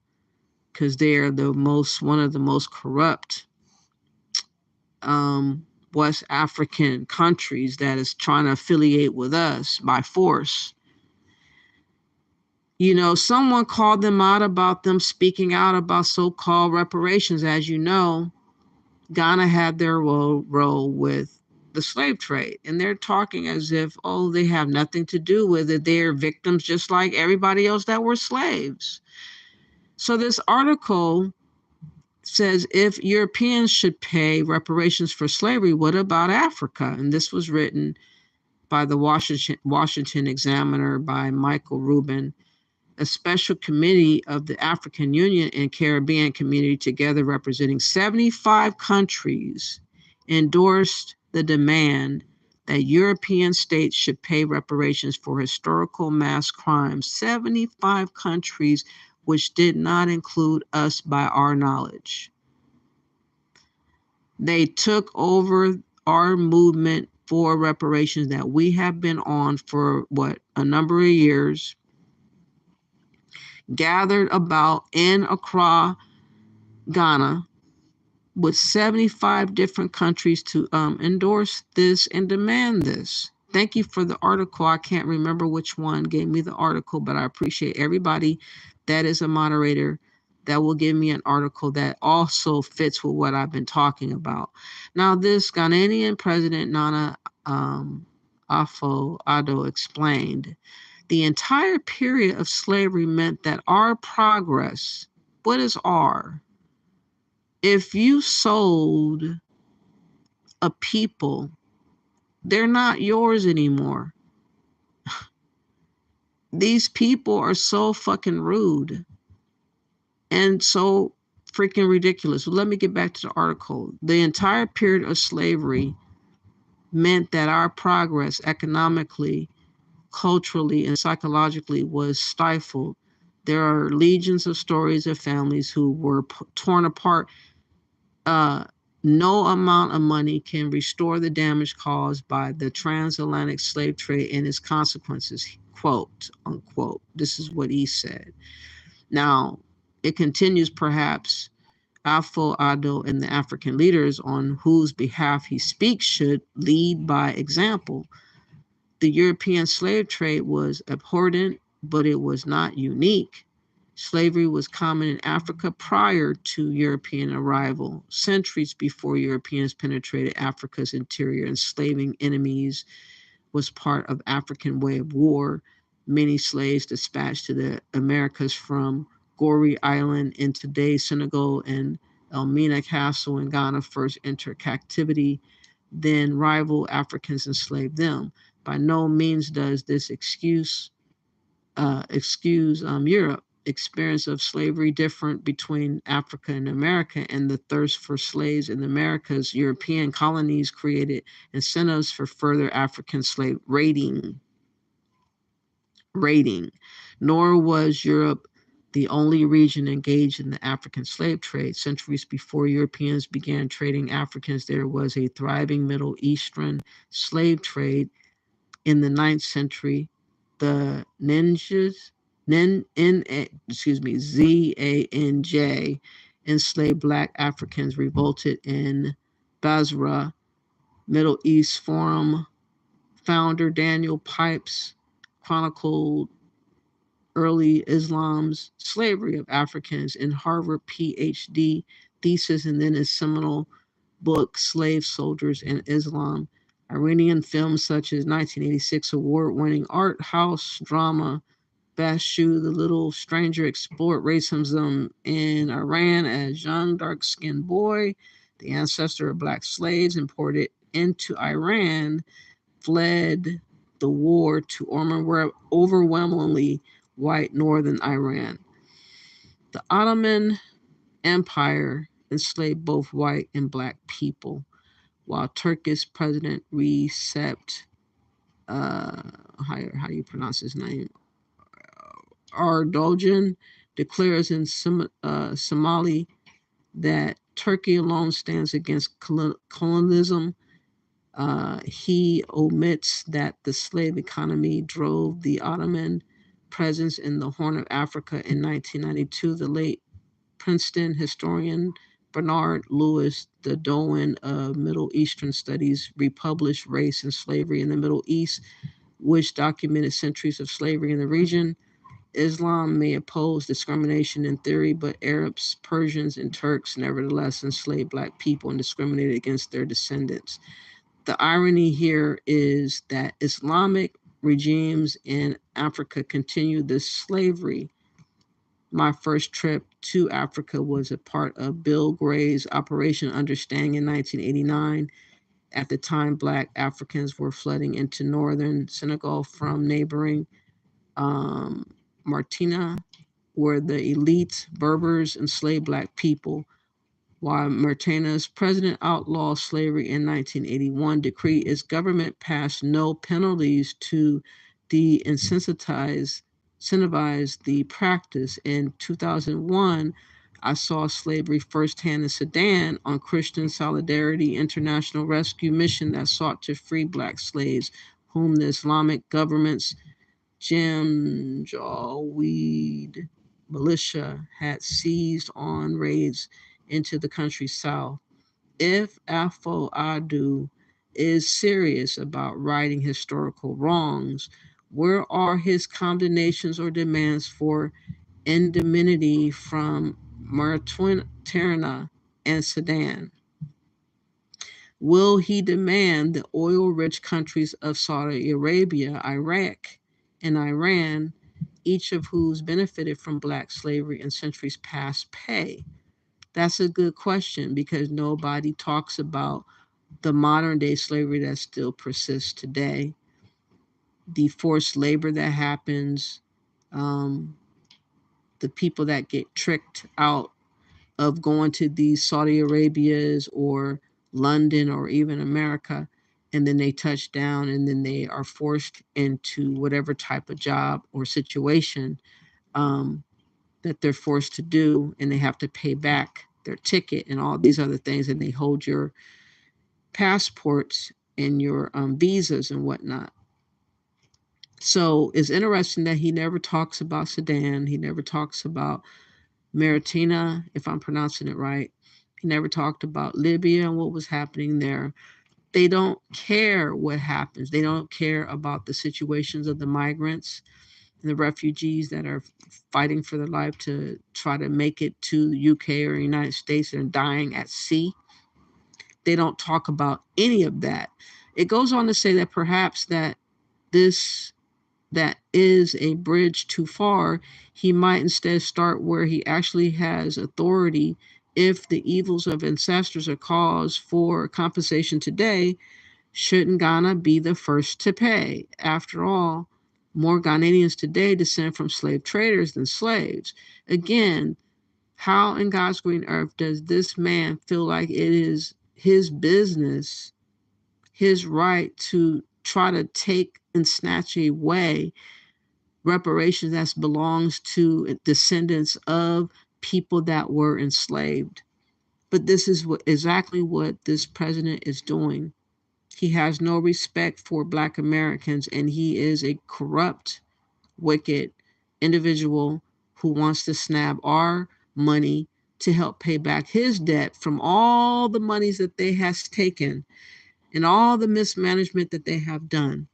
because they're one of the most corrupt West African countries that is trying to affiliate with us by force. Someone called them out about them speaking out about so-called reparations. As you know, Ghana had their role with the slave trade, and they're talking as if, oh, they have nothing to do with it. They're victims just like everybody else that were slaves. So this article says, if Europeans should pay reparations for slavery, what about Africa? And this was written by the Washington Examiner by Michael Rubin. A special committee of the African Union and Caribbean Community, together representing 75 countries, endorsed the demand that European states should pay reparations for historical mass crimes. 75 countries, which did not include us by our knowledge. They took over our movement for reparations that we have been on for a number of years, gathered about in Accra, Ghana, with 75 different countries to endorse this and demand this. Thank you for the article. I can't remember which one gave me the article, but I appreciate everybody that is a moderator that will give me an article that also fits with what I've been talking about. Now, this Ghanaian president, Nana Akufo-Addo, explained the entire period of slavery meant that our progress, what is R? If you sold a people, they're not yours anymore. These people are so fucking rude and so freaking ridiculous. Well, let me get back to the article. The entire period of slavery meant that our progress economically, culturally, and psychologically was stifled. There are legions of stories of families who were torn apart. No amount of money can restore the damage caused by the transatlantic slave trade and its consequences, quote, unquote. This is what he said. Now, it continues, perhaps Akufo-Addo and the African leaders on whose behalf he speaks should lead by example. The European slave trade was abhorrent, but it was not unique. Slavery was common in Africa prior to European arrival. Centuries before Europeans penetrated Africa's interior, enslaving enemies was part of African way of war. Many slaves dispatched to the Americas from Goree Island in today's Senegal and Elmina Castle in Ghana first entered captivity. Then rival Africans enslaved them. By no means does this excuse Europe experience of slavery different between Africa and America, and the thirst for slaves in the Americas. European colonies created incentives for further African slave raiding. Nor was Europe the only region engaged in the African slave trade. Centuries before Europeans began trading Africans, there was a thriving Middle Eastern slave trade. In the 9th century, the Zanj enslaved black Africans revolted in Basra. Middle East Forum founder Daniel Pipes chronicled early Islam's slavery of Africans in Harvard PhD thesis, and then his seminal book, Slave Soldiers and Islam. Iranian films such as 1986 award-winning art house drama Bashu, the Little Stranger, explored racism in Iran as young dark-skinned boy, the ancestor of black slaves imported into Iran, fled the war to overwhelmingly white northern Iran. The Ottoman Empire enslaved both white and black people, while Turkish President Recep, how you pronounce his name, Erdogan, declares in Somali that Turkey alone stands against colonialism. He omits that the slave economy drove the Ottoman presence in the Horn of Africa in 1992. The late Princeton historian Bernard Lewis, the Doan of Middle Eastern Studies, republished Race and Slavery in the Middle East, which documented centuries of slavery in the region. Islam may oppose discrimination in theory, but Arabs, Persians, and Turks nevertheless enslaved black people and discriminated against their descendants. The irony here is that Islamic regimes in Africa continue this slavery. My first trip to Africa was a part of Bill Gray's Operation Understanding in 1989. At the time, Black Africans were flooding into northern Senegal from neighboring Mauritania, where the elite Berbers enslaved Black people. While Mauritania's president outlawed slavery in 1981, decreed its government passed no penalties to de-incentivize the practice. In 2001, I saw slavery firsthand in Sudan on Christian Solidarity International Rescue Mission that sought to free Black slaves whom the Islamic government's Janjaweed militia had seized on raids into the country's south. If Afo Adu is serious about righting historical wrongs, where are his condemnations or demands for indemnity from Mauritania and Sudan? Will he demand the oil-rich countries of Saudi Arabia, Iraq, and Iran, each of whose benefited from Black slavery in centuries past, pay? That's a good question because nobody talks about the modern day slavery that still persists today, the forced labor that happens, the people that get tricked out of going to these Saudi Arabias or London or even America, and then they touch down and then they are forced into whatever type of job or situation that they're forced to do, and they have to pay back their ticket and all these other things, and they hold your passports and your visas and whatnot. So it's interesting that he never talks about Sudan. He never talks about Mauritania, if I'm pronouncing it right. He never talked about Libya and what was happening there. They don't care what happens. They don't care about the situations of the migrants and the refugees that are fighting for their life to try to make it to the UK or the United States and dying at sea. They don't talk about any of that. It goes on to say that perhaps that is a bridge too far. He might instead start where he actually has authority. If the evils of ancestors are cause for compensation today, shouldn't Ghana be the first to pay? After all, more Ghanaians today descend from slave traders than slaves. Again, how in God's green earth does this man feel like it is his business, his right to try to take and snatch away reparations that belongs to descendants of people that were enslaved? But this is exactly what this president is doing. He has no respect for Black Americans, and he is a corrupt, wicked individual who wants to snab our money to help pay back his debt from all the monies that they has taken and all the mismanagement that they have done.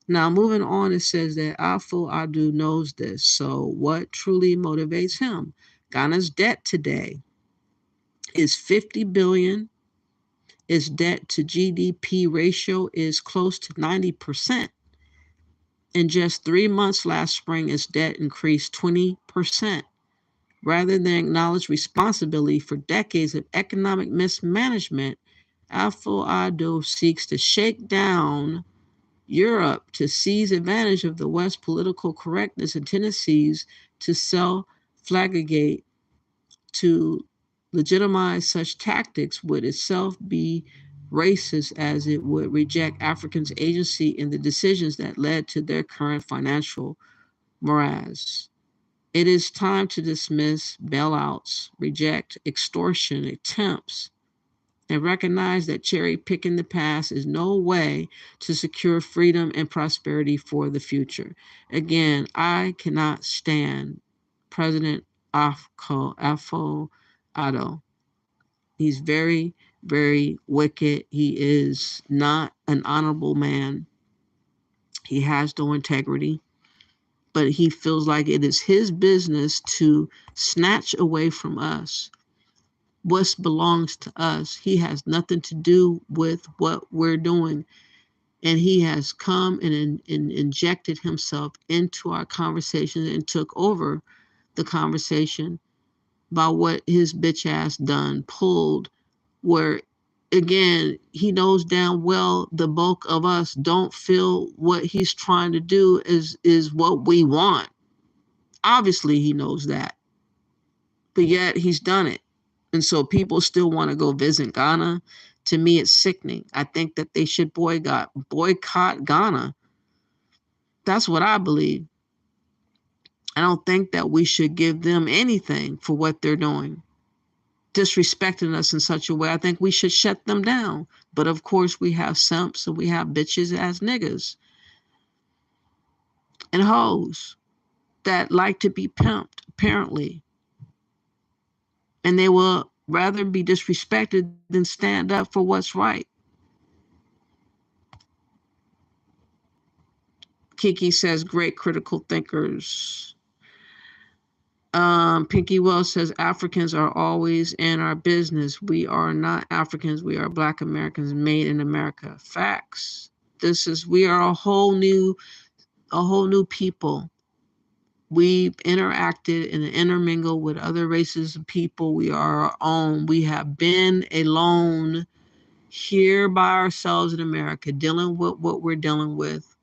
Now, moving on, it says that Afo Adu knows this. So what truly motivates him? Ghana's debt today is 50 billion. Its debt to GDP ratio is close to 90%. In just 3 months last spring, its debt increased 20%. Rather than acknowledge responsibility for decades of economic mismanagement, Afo Ado seeks to shake down Europe to seize advantage of the West's political correctness and tendencies to self-flagellate. To legitimize such tactics would itself be racist, as it would reject Africans' agency in the decisions that led to their current financial morass. It is time to dismiss bailouts, reject extortion attempts, and recognize that cherry-picking the past is no way to secure freedom and prosperity for the future. Again, I cannot stand President Afo Ado. He's very, very wicked. He is not an honorable man. He has no integrity, but he feels like it is his business to snatch away from us what belongs to us. He has nothing to do with what we're doing. And he has come and injected himself into our conversations and took over the conversation by what his bitch ass done pulled, where again, he knows damn well the bulk of us don't feel what he's trying to do is what we want. Obviously he knows that, but yet he's done it. And so people still want to go visit Ghana. To me, it's sickening. I think that they should boycott Ghana. That's what I believe. I don't think that we should give them anything for what they're doing, disrespecting us in such a way. I think we should shut them down. But of course, we have simps and we have bitches as niggas and hoes that like to be pimped, apparently. And they will rather be disrespected than stand up for what's right. Kiki says, great critical thinkers. Pinky Wells says, Africans are always in our business. We are not Africans. We are Black Americans made in America. Facts. We are a whole new people. We've interacted and intermingled with other races of people. We are our own. We have been alone here by ourselves in America, dealing with what we're dealing with.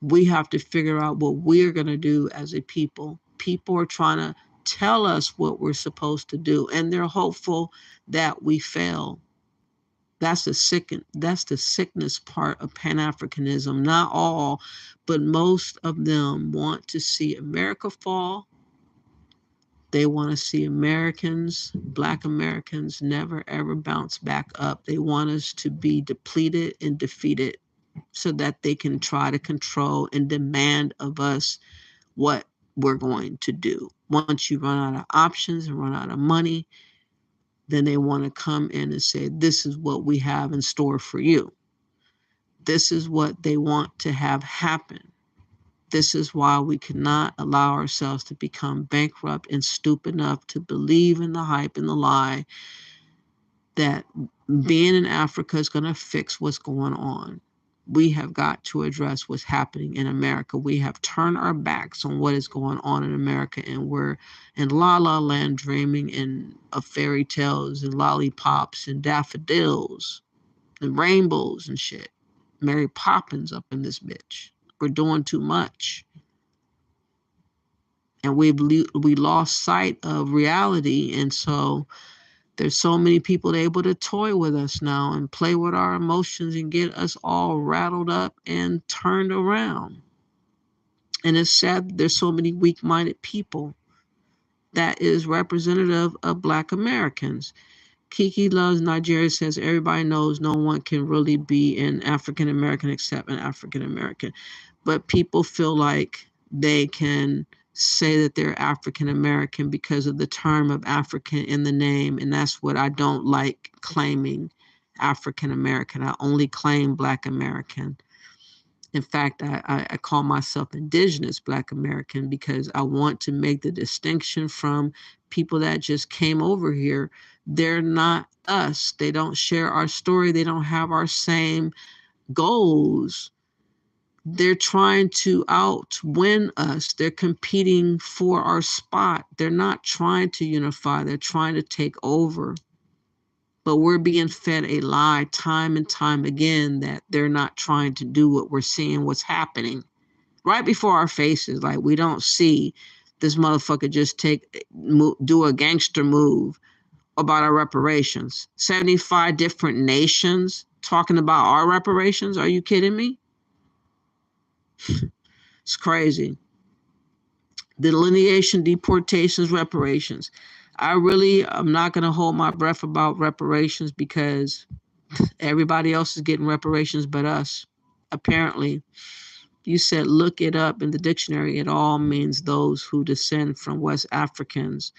We have to figure out what we're going to do as a people. People are trying to tell us what we're supposed to do, and they're hopeful that we fail. That's the sickness part of Pan-Africanism. Not all, but most of them want to see America fall. They want to see Americans, Black Americans, never ever bounce back up. They want us to be depleted and defeated so that they can try to control and demand of us what we're going to do. Once you run out of options and run out of money, then they want to come in and say, this is what we have in store for you. This is what they want to have happen. This is why we cannot allow ourselves to become bankrupt and stupid enough to believe in the hype and the lie that being in Africa is going to fix what's going on. We have got to address what's happening in America. We have turned our backs on what is going on in America, and we're in la la land dreaming of fairy tales and lollipops and daffodils and rainbows and shit. Mary Poppins up in this bitch. We're doing too much. And we lost sight of reality, and so there's so many people able to toy with us now and play with our emotions and get us all rattled up and turned around. And it's sad there's so many weak-minded people that is representative of Black Americans. Kiki Loves Nigeria says, everybody knows no one can really be an African American except an African American. But people feel like they can say that they're African American because of the term of African in the name, and that's what I don't like, claiming African American. I only claim Black American. In fact, I call myself Indigenous Black American because I want to make the distinction from people that just came over here. They're not us. They don't share our story. They don't have our same goals. They're trying to outwin us. They're competing for our spot. They're not trying to unify. They're trying to take over. But we're being fed a lie time and time again that they're not trying to do what we're seeing, what's happening right before our faces. Like, we don't see this motherfucker just do a gangster move about our reparations. 75 different nations talking about our reparations. Are you kidding me? It's crazy. Delineation, deportations, reparations. I'm not going to hold my breath about reparations because everybody else is getting reparations but us. Apparently, you said look it up in the dictionary. It all means those who descend from West Africans.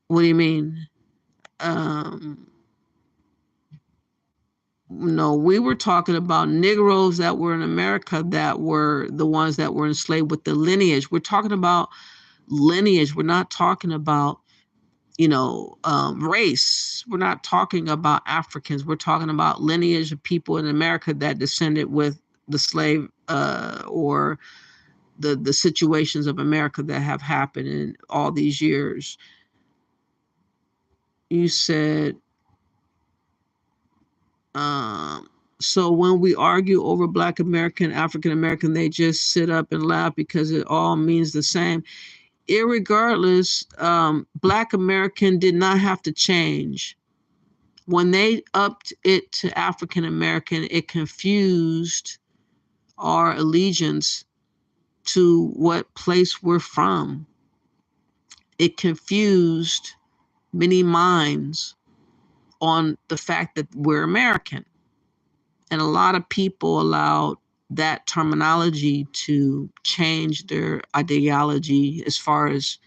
What do you mean? No, we were talking about Negroes that were in America that were the ones that were enslaved with the lineage. We're talking about lineage. We're not talking about race. We're not talking about Africans. We're talking about lineage of people in America that descended with the slave or the situations of America that have happened in all these years. You said, so when we argue over Black American, African American, they just sit up and laugh because it all means the same. Irregardless, Black American did not have to change. When they upped it to African American, it confused our allegiance to what place we're from. It confused many minds on the fact that we're American. And a lot of people allowed that terminology to change their ideology as far as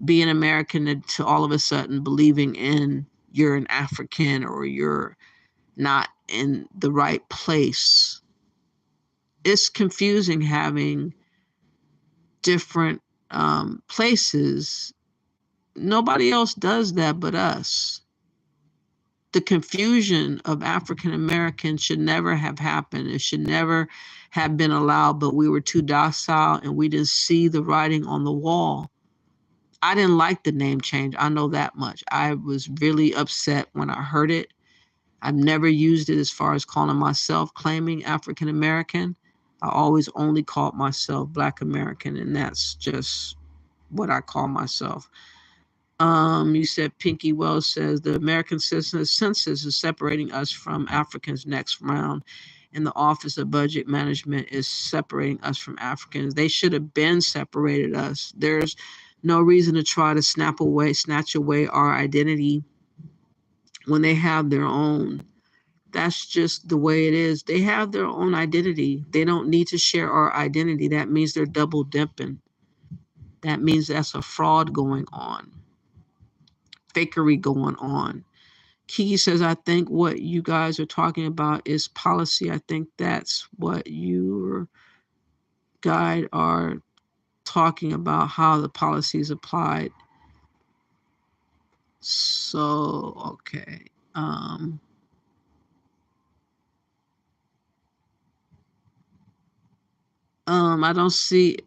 being American to all of a sudden believing in you're an African or you're not in the right place. It's confusing having different places. Nobody else does that but us. The confusion of African Americans should never have happened. It should never have been allowed, but we were too docile and we didn't see the writing on the wall. I didn't like the name change. I know that much. I was really upset when I heard it. I've never used it as far as calling myself claiming African American. I always only called myself Black American, and that's just what I call myself. You said Pinky Wells says the American census is separating us from Africans next round, and the Office of Budget Management is separating us from Africans. They should have been separated us. There's no reason to try to snatch away our identity when they have their own. That's just the way it is. They have their own identity. They don't need to share our identity. That means they're double dipping. That means that's a fraud going on. Fakery going on. Kiki says, I think what you guys are talking about is policy. I think that's what your guide are talking about, how the policy is applied. So, okay. I don't see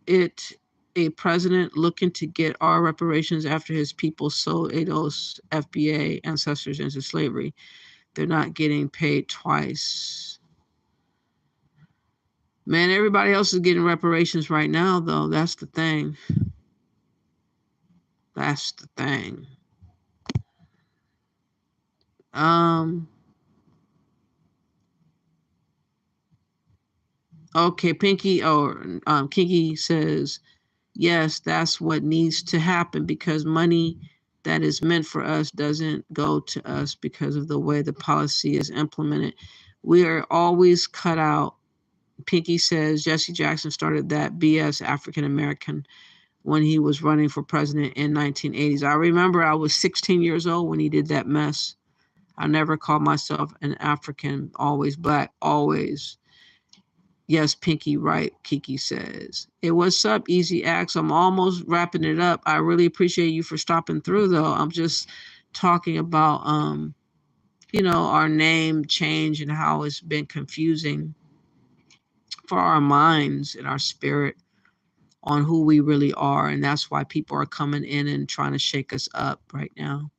it a president looking to get our reparations after his people sold ADOS FBA ancestors into slavery. They're not getting paid twice. Man, everybody else is getting reparations right now, though. That's the thing. That's the thing. Okay, Pinky or Kinky says, yes, that's what needs to happen because money that is meant for us doesn't go to us because of the way the policy is implemented. We are always cut out. Pinky says Jesse Jackson started that BS African American when he was running for president in 1980s. I remember I was 16 years old when he did that mess. I never called myself an African, always Black, always. Yes, Pinky, right, Kiki says. Hey, what's up, Easy Axe? I'm almost wrapping it up. I really appreciate you for stopping through, though. I'm just talking about, our name change and how it's been confusing for our minds and our spirit on who we really are. And that's why people are coming in and trying to shake us up right now.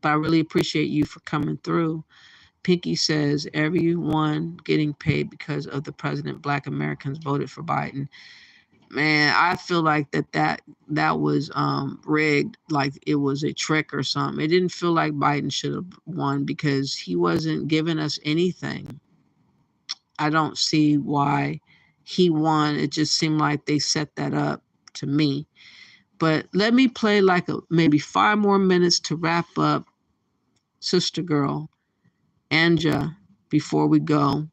But I really appreciate you for coming through. Pinky says everyone getting paid because of the president. Black Americans voted for Biden. Man, I feel like that was rigged, like it was a trick or something. It didn't feel like Biden should have won because he wasn't giving us anything. I don't see why he won. It just seemed like they set that up to me. But let me play like maybe 5 more minutes to wrap up Sister Girl, Anja, before we go.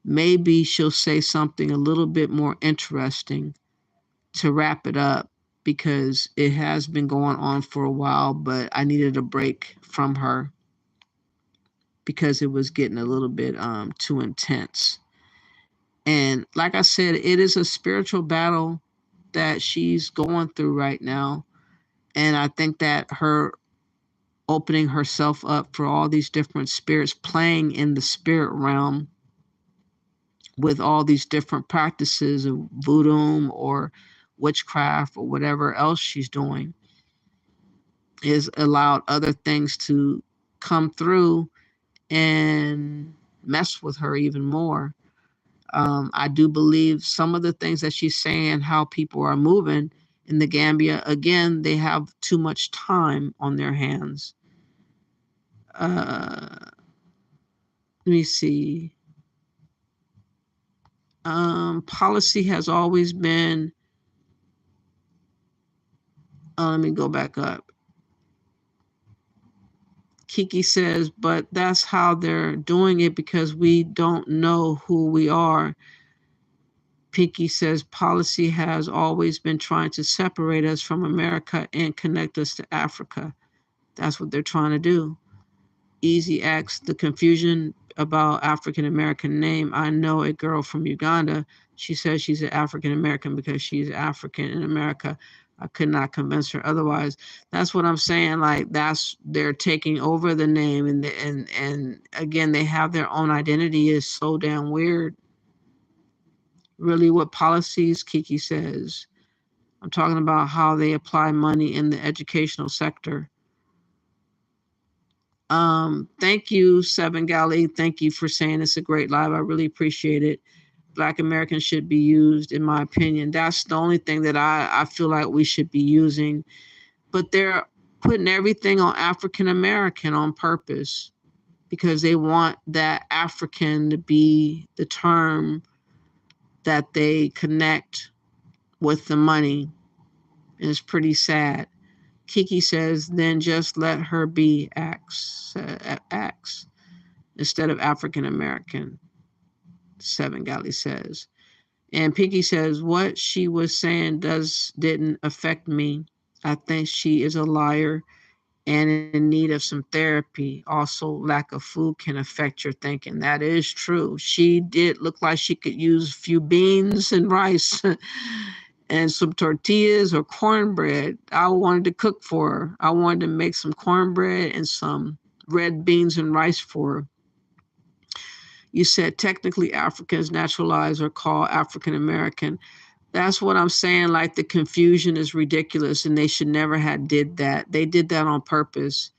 Maybe she'll say something a little bit more interesting to wrap it up because it has been going on for a while, but I needed a break from her because it was getting a little bit too intense. And like I said, it is a spiritual battle that she's going through right now. And I think that her opening herself up for all these different spirits, playing in the spirit realm with all these different practices of voodoo or witchcraft or whatever else she's doing, is allowed other things to come through and mess with her even more. I do believe some of the things that she's saying, how people are moving in the Gambia, again, they have too much time on their hands. Let me see. Policy has always been, let me go back up. Kiki says, but that's how they're doing it because we don't know who we are. Pinky says, policy has always been trying to separate us from America and connect us to Africa. That's what they're trying to do. Easy asks, the confusion about African American name. I know a girl from Uganda. She says she's an African American because she's African in America. I could not convince her otherwise. That's what I'm saying. Like, that's, they're taking over the name, and again, they have their own identity. Is so damn weird. Really, what policies? Kiki says. I'm talking about how they apply money in the educational sector. Thank you, Seven Galley. Thank you for saying it's a great live. I really appreciate it. Black Americans should be used, in my opinion. That's the only thing that I feel like we should be using. But they're putting everything on African American on purpose because they want that African to be the term that they connect with the money. And it's pretty sad. Kiki says, then just let her be Axe instead of African American. Seven Galley says. And Pinky says, what she was saying didn't affect me. I think she is a liar and in need of some therapy. Also, lack of food can affect your thinking. That is true. She did look like she could use a few beans and rice and some tortillas or cornbread. I wanted to cook for her. I wanted to make some cornbread and some red beans and rice for her. You said technically Africans naturalized or called African American. That's what I'm saying. Like, the confusion is ridiculous and they should never have did that. They did that on purpose.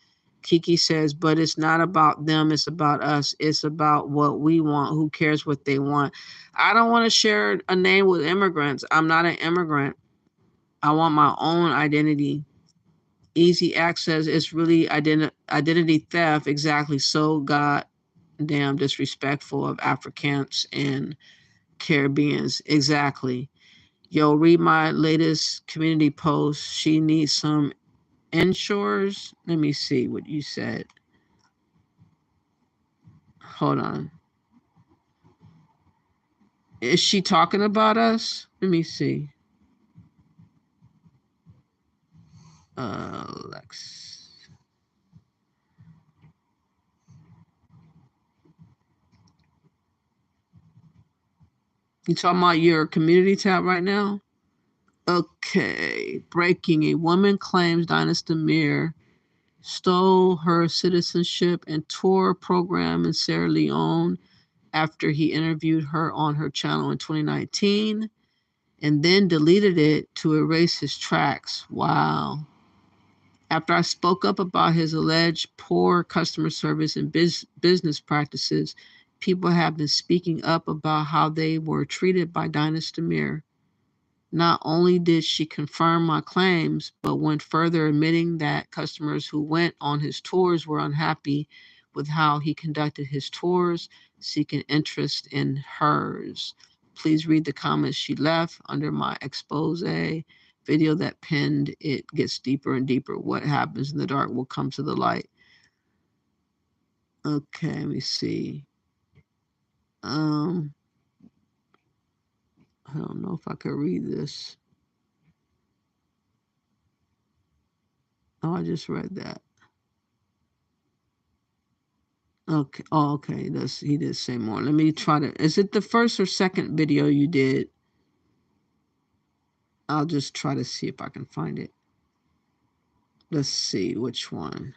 Kiki says, but it's not about them. It's about us. It's about what we want. Who cares what they want? I don't want to share a name with immigrants. I'm not an immigrant. I want my own identity. Easy access is really identity theft. Exactly. So goddamn disrespectful of Africans and Caribbeans. Exactly. Yo, read my latest community post. She needs some insurers. Let me see what you said. Hold on. Is she talking about us? Let me see. Lex. You talking about your community tab right now? Okay. Breaking. A woman claims Dynasty Mir stole her citizenship and tore a program in Sierra Leone after he interviewed her on her channel in 2019 and then deleted it to erase his tracks. Wow. After I spoke up about his alleged poor customer service and business practices, people have been speaking up about how they were treated by Dynasty Mir. Not only did she confirm my claims, but went further, admitting that customers who went on his tours were unhappy with how he conducted his tours, seeking interest in hers. Please read the comments she left under my expose video that pinned. It gets deeper and deeper. What happens in the dark will come to the light. Okay, let me see. I don't know if I could read this. Oh, I just read that. Okay. Oh, okay. He did say more. Let me try to. Is it the first or second video you did? I'll just try to see if I can find it. Let's see which one.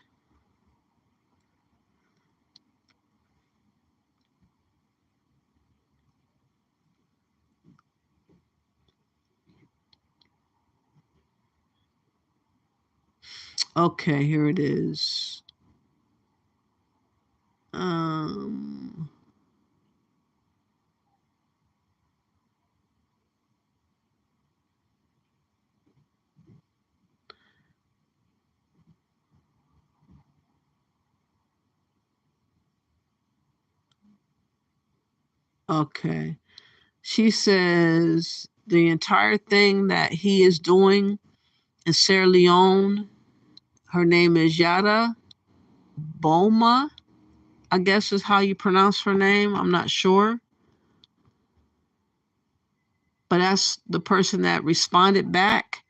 Okay, here it is. Okay. She says the entire thing that he is doing in Sierra Leone, her name is Yada Boma, I guess is how you pronounce her name. I'm not sure. But that's the person that responded back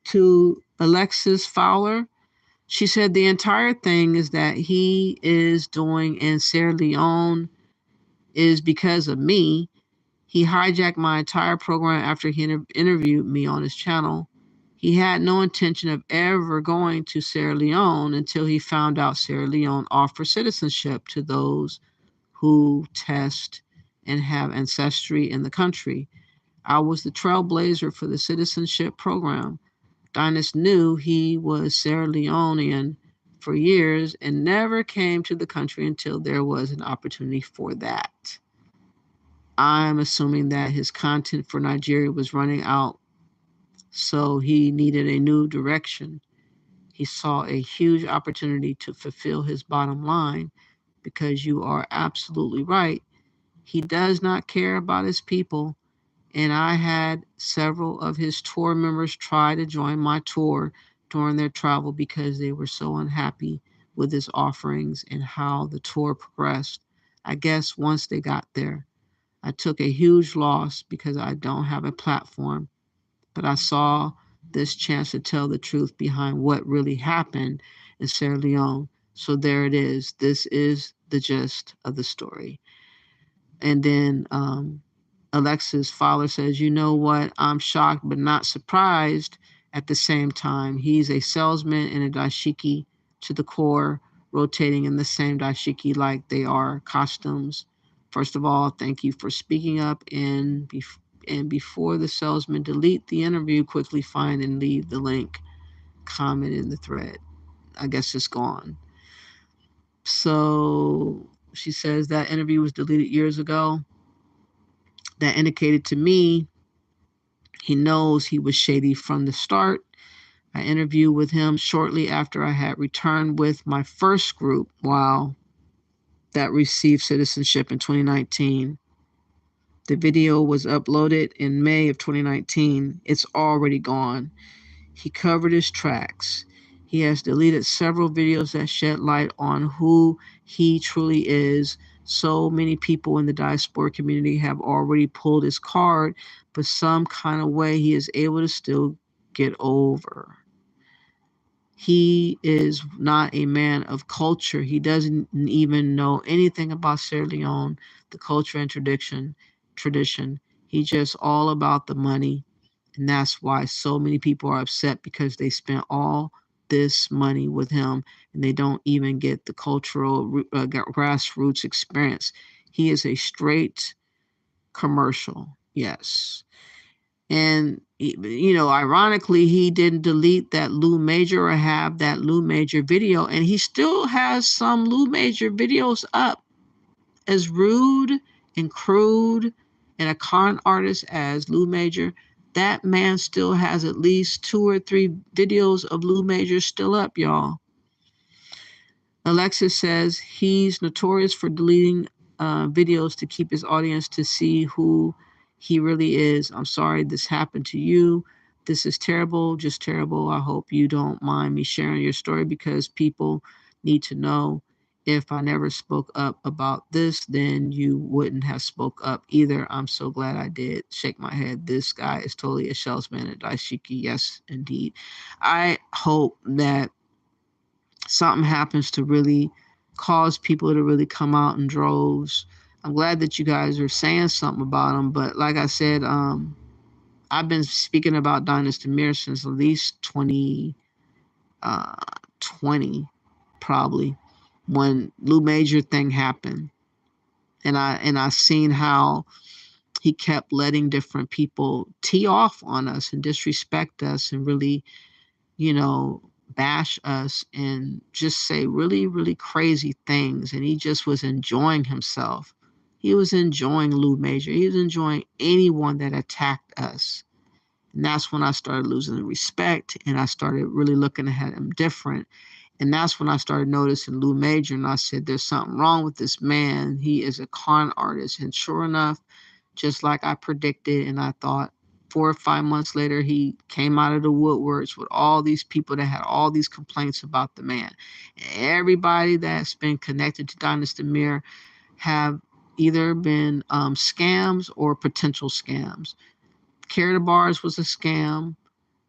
to Alexis Fowler. She said the entire thing is that he is doing in Sierra Leone is because of me. He hijacked my entire program after he interviewed me on his channel. He had no intention of ever going to Sierra Leone until he found out Sierra Leone offers citizenship to those who test and have ancestry in the country. I was the trailblazer for the citizenship program. Dynas knew he was Sierra Leonean for years and never came to the country until there was an opportunity for that. I'm assuming that his content for Nigeria was running out, so he needed a new direction. He saw a huge opportunity to fulfill his bottom line because you are absolutely right. He does not care about his people, and I had several of his tour members try to join my tour during their travel because they were so unhappy with his offerings and how the tour progressed. I guess once they got there, I took a huge loss because I don't have a platform, but I saw this chance to tell the truth behind what really happened in Sierra Leone. So there it is. This is the gist of the story. And then Alexis Fowler says, you know what? I'm shocked but not surprised at the same time. He's a salesman in a dashiki to the core, rotating in the same dashiki like they are costumes. First of all, thank you for speaking up. And before the salesman delete the interview, quickly find and leave the link, comment in the thread. I guess it's gone. So she says that interview was deleted years ago. That indicated to me he knows he was shady from the start. I interviewed with him shortly after I had returned with my first group, that received citizenship in 2019. The video was uploaded in May of 2019. It's already gone. He covered his tracks. He has deleted several videos that shed light on who he truly is. So many people in the diaspora community have already pulled his card, but some kind of way he is able to still get over. He is not a man of culture. He doesn't even know anything about Sierra Leone, the culture and tradition. He's just all about the money. And that's why so many people are upset, because they spent all this money with him and they don't even get the cultural grassroots experience. He is a straight commercial. Yes. And, ironically, he didn't delete that Lou Major or have that Lou Major video. And he still has some Lou Major videos up. As rude and crude and a con artist as Lou Major, that man still has at least 2 or 3 videos of Lou Major still up, y'all. Alexis says he's notorious for deleting videos to keep his audience to see who he really is. I'm sorry this happened to you. This is terrible, just terrible. I hope you don't mind me sharing your story, because people need to know. If I never spoke up about this, then you wouldn't have spoke up either. I'm so glad I did. Shake my head. This guy is totally a salesman at Daishiki. Yes, indeed. I hope that something happens to really cause people to really come out in droves. I'm glad that you guys are saying something about him, but like I said, I've been speaking about Dynas Demir since at least 20, 20 probably, when Lou Major thing happened. And I seen how he kept letting different people tee off on us and disrespect us and really, bash us and just say really, really crazy things. And he just was enjoying himself. He was enjoying Lou Major. He was enjoying anyone that attacked us. And that's when I started losing the respect, and I started really looking at him different. And that's when I started noticing Lou Major, and I said, there's something wrong with this man. He is a con artist. And sure enough, just like I predicted, and I thought 4 or 5 months later, he came out of the woodworks with all these people that had all these complaints about the man. And everybody that's been connected to Dynasty Mir have either been scams or potential scams. Carry the Bars was a scam.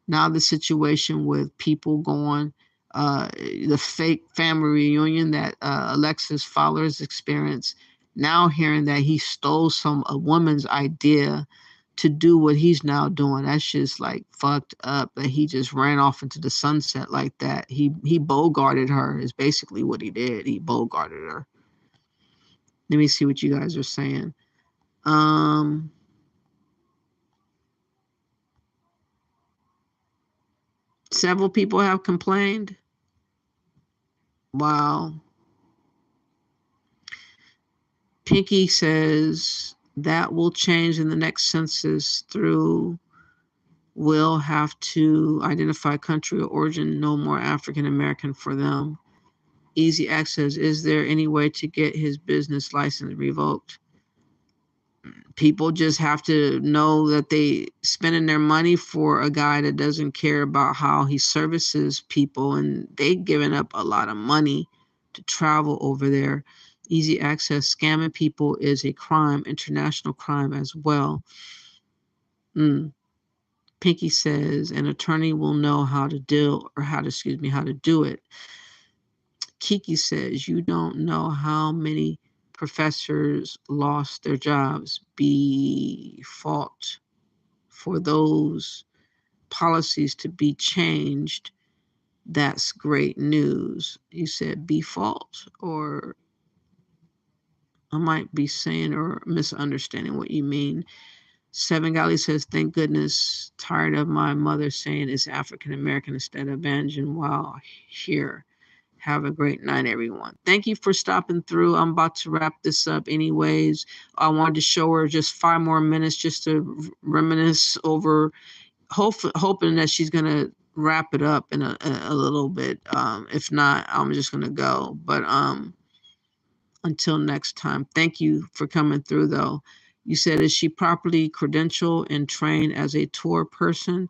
Now the situation with people going, the fake family reunion that Alexis followers experienced, now hearing that he stole a woman's idea to do what he's now doing. That's just like fucked up that he just ran off into the sunset like that. He bogarted her is basically what he did. He bogarted her. Let me see what you guys are saying. Several people have complained. Wow. Pinky says that will change in the next census through will have to identify country of origin, no more African American for them. Easy access. Is there any way to get his business license revoked? People just have to know that they spending their money for a guy that doesn't care about how he services people, and they giving up a lot of money to travel over there. Easy access. Scamming people is a crime, international crime as well. Pinky says an attorney will know how to do it. Kiki says you don't know how many professors lost their jobs. Be fault for those policies to be changed. That's great news. You said be fault, or I might be saying or misunderstanding what you mean. Seven Galley says, thank goodness, tired of my mother saying it's African American instead of Banjan while here. Have a great night, everyone. Thank you for stopping through. I'm about to wrap this up anyways. I wanted to show her just 5 more minutes just to reminisce over, hoping that she's going to wrap it up in a little bit. If not, I'm just going to go. But until next time, thank you for coming through, though. You said, is she properly credentialed and trained as a tour person?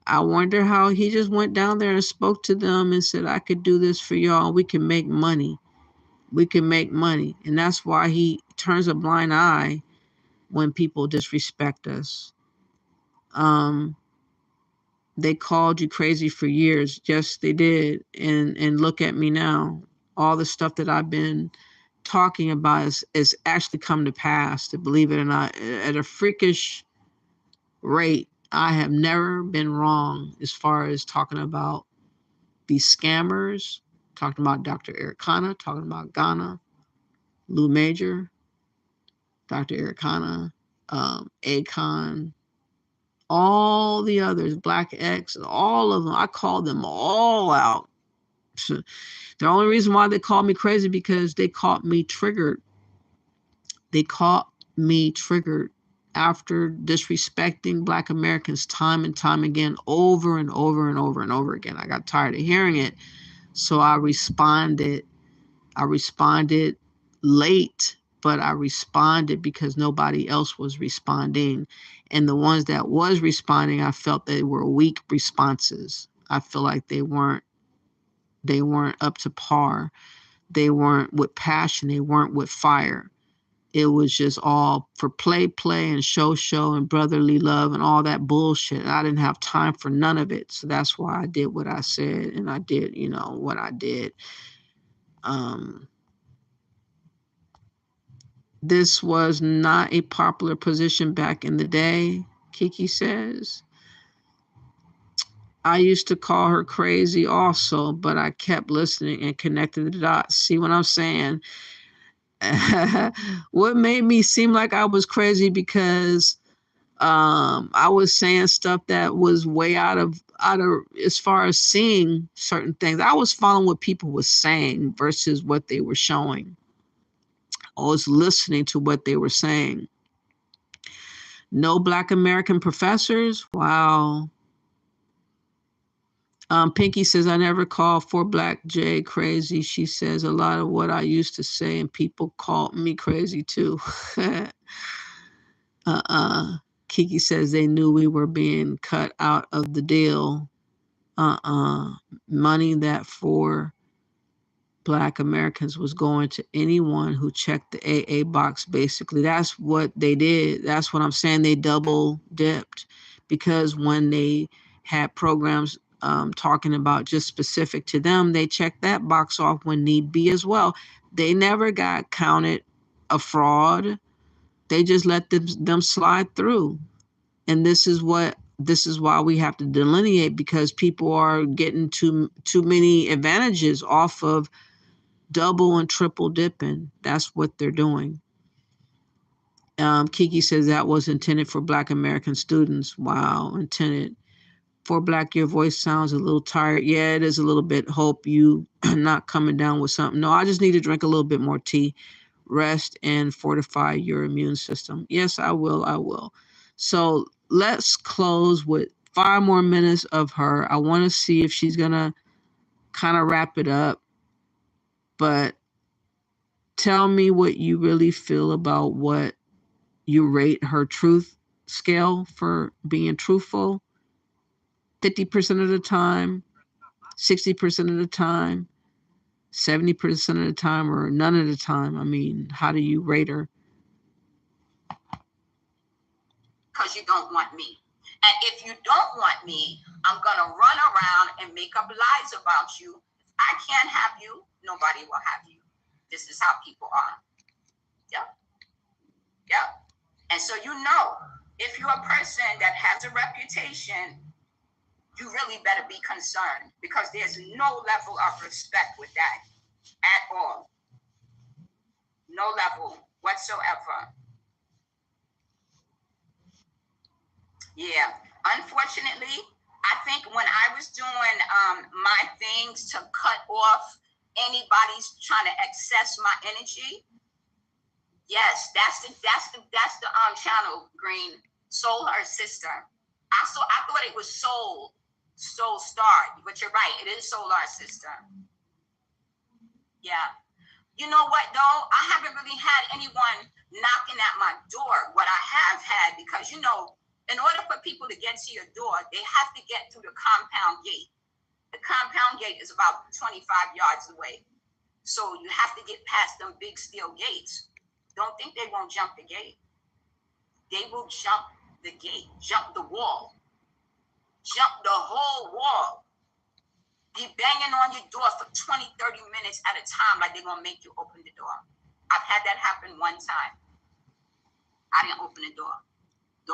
I wonder how he just went down there and spoke to them and said, I could do this for y'all. We can make money. We can make money. And that's why he turns a blind eye when people disrespect us. They called you crazy for years. Yes, they did. And look at me now. All the stuff that I've been talking about is actually come to pass, to believe it or not, at a freakish rate. I have never been wrong as far as talking about these scammers, talking about Dr. Eric Kana, talking about Ghana, Lou Major, Dr. Eric Kana, Akon, all the others, Black X, all of them. I called them all out. The only reason why they called me crazy because they caught me triggered. They caught me triggered after disrespecting Black Americans time and time again, over and over and over and over again. I got tired of hearing it. So I responded late, but I responded because nobody else was responding. And the ones that was responding, I felt they were weak responses. I feel like they weren't up to par. They weren't with passion. They weren't with fire. It was just all for play, and show, and brotherly love and all that bullshit. I didn't have time for none of it. So that's why I did what I said, and I did, what I did. This was not a popular position back in the day, Kiki says. I used to call her crazy also, but I kept listening and connecting the dots. See what I'm saying? What made me seem like I was crazy because I was saying stuff that was way out of as far as seeing certain things. I was following what people were saying versus what they were showing. I was listening to what they were saying. No Black American professors? Wow. Pinky says, I never called For Black J crazy. She says a lot of what I used to say and people called me crazy too. Kiki says they knew we were being cut out of the deal. Money that for Black Americans was going to anyone who checked the AA box, basically. That's what they did. That's what I'm saying. They double dipped because when they had programs talking about just specific to them, they checked that box off when need be as well. They never got counted a fraud. They just let them slide through. And this is why we have to delineate, because people are getting too many advantages off of double and triple dipping. That's what they're doing. Kiki says that was intended for Black American students. Wow, intended for Black. Your voice sounds a little tired. Yeah, it is a little bit. Hope you not coming down with something. No, I just need to drink a little bit more tea, rest, and fortify your immune system. Yes, I will. So let's close with 5 more minutes of her. I want to see if she's gonna kind of wrap it up, but tell me what you really feel about what you rate her truth scale for being truthful. 50% of the time, 60% of the time, 70% of the time, or none of the time. I mean, how do you rate her? Because you don't want me. And if you don't want me, I'm going to run around and make up lies about you. If I can't have you, nobody will have you. This is how people are. Yep. And so if you're a person that has a reputation, you really better be concerned, because there's no level of respect with that at all. No level whatsoever. Yeah. Unfortunately, I think when I was doing my things to cut off anybody's trying to access my energy, yes, that's the channel, Green, Soul Her Sister. I thought it was Soul Star, but you're right, it is Soul Our Sister. Yeah. You know what though? I haven't really had anyone knocking at my door. What I have had, because in order for people to get to your door, they have to get through the compound gate. The compound gate is about 25 yards away. So you have to get past them big steel gates. Don't think they won't jump the gate. They will jump the gate, jump the wall, jump the whole wall. Be banging on your door for 20, 30 minutes at a time, like they're going to make you open the door. I've had that happen one time. I didn't open the door.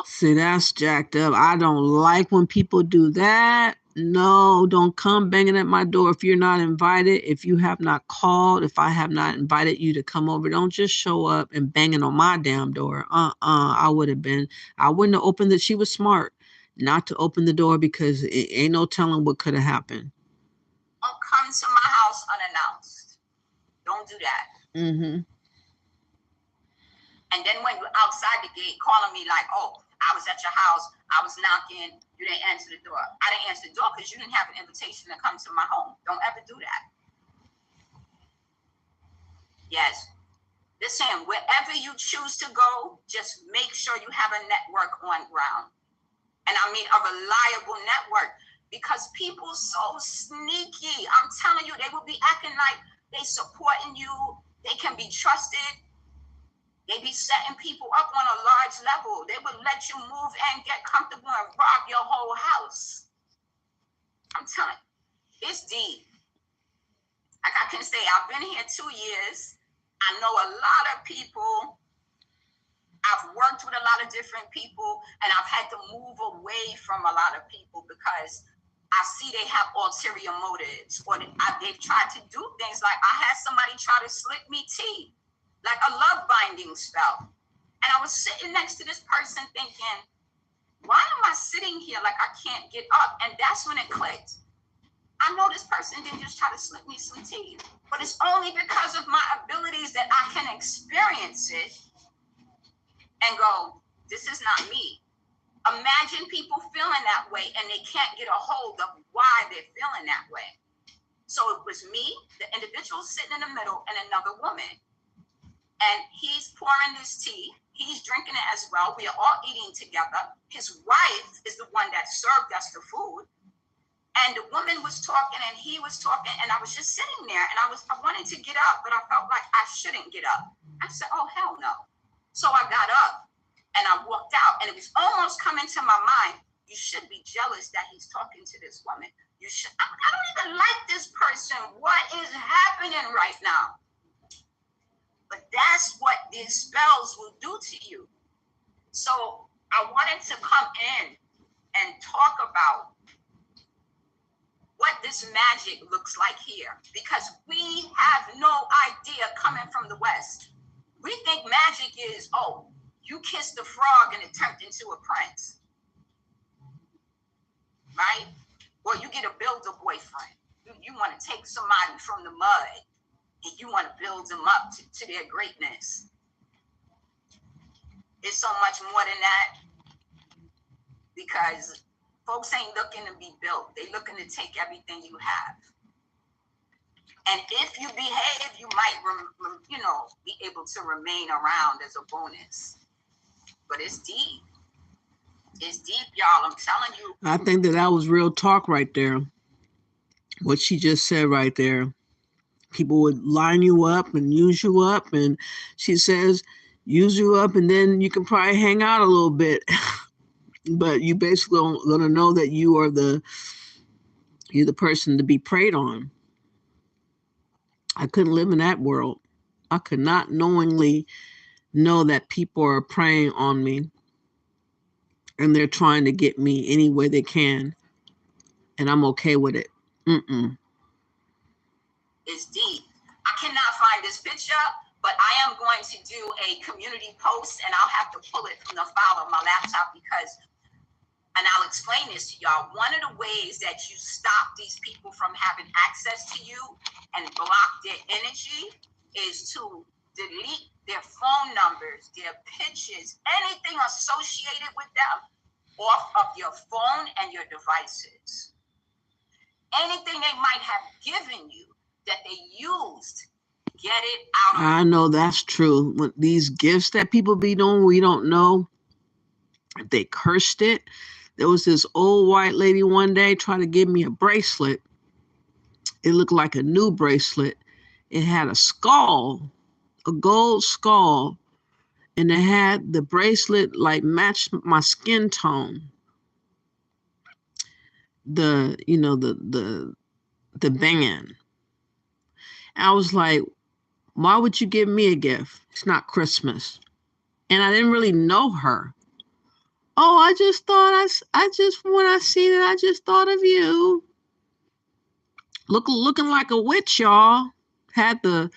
See, that's jacked up. I don't like when people do that. No, don't come banging at my door if you're not invited. If you have not called, if I have not invited you to come over, don't just show up and banging on my damn door. I wouldn't have opened it. She was smart not to open the door, because it ain't no telling what could have happened. Don't come to my house unannounced. Don't do that. Mm-hmm. And then when you're outside the gate calling me like, oh, I was at your house, I was knocking, you didn't answer the door. I didn't answer the door because you didn't have an invitation to come to my home. Don't ever do that. Yes. Listen, wherever you choose to go, just make sure you have a network on ground. And I mean a reliable network, because people so sneaky. I'm telling you, they will be acting like they supporting you. They can be trusted. They be setting people up on a large level. They would let you move and get comfortable and rob your whole house. I'm telling you, it's deep. Like I can say, I've been here 2 years. I know a lot of people. I've worked with a lot of different people, and I've had to move away from a lot of people because I see they have ulterior motives, or they've tried to do things like I had somebody try to slip me tea, like a love binding spell. And I was sitting next to this person thinking, why am I sitting here like I can't get up? And that's when it clicked. I know this person didn't just try to slip me some tea, but it's only because of my abilities that I can experience it and go, this is not me. Imagine people feeling that way and they can't get a hold of why they're feeling that way. So it was me, the individual sitting in the middle, and another woman. And he's pouring this tea. He's drinking it as well. We are all eating together. His wife is the one that served us the food. And the woman was talking and he was talking, and I was just sitting there, and I wanted to get up, but I felt like I shouldn't get up. I said, oh, hell no. So I got up and I walked out, and it was almost coming to my mind, you should be jealous that he's talking to this woman. You should. I don't even like this person. What is happening right now? But that's what these spells will do to you. So I wanted to come in and talk about what this magic looks like here, because we have no idea coming from the West. We think magic is, oh, you kissed the frog and it turned into a prince, right? Or you get a builder boyfriend. You want to take somebody from the mud and you want to build them up to their greatness. It's so much more than that, because folks ain't looking to be built. They looking to take everything you have. And if you behave, you might, be able to remain around as a bonus. But it's deep. It's deep, y'all. I'm telling you. I think that was real talk right there. What she just said right there. People would line you up and use you up. And she says, use you up, and then you can probably hang out a little bit. But you basically going to know that you're the person to be preyed on. I couldn't live in that world. I could not knowingly know that people are preying on me and they're trying to get me any way they can, and I'm okay with it. It's deep. I cannot find this picture, but I am going to do a community post, and I'll have to pull it from the file on my laptop and I'll explain this to y'all. One of the ways that you stop these people from having access to you and block their energy is to delete their phone numbers, their pictures, anything associated with them off of your phone and your devices. Anything they might have given you that they used, get it out of I know that's true. When these gifts that people be doing, we don't know if they cursed it. There was this old white lady one day trying to give me a bracelet. It looked like a new bracelet. It had a skull, a gold skull, and it had the bracelet like matched my skin tone. The band. I was like, why would you give me a gift? It's not Christmas. And I didn't really know her. Oh, I just thought when I seen it, I just thought of you. Looking like a witch, y'all. Had the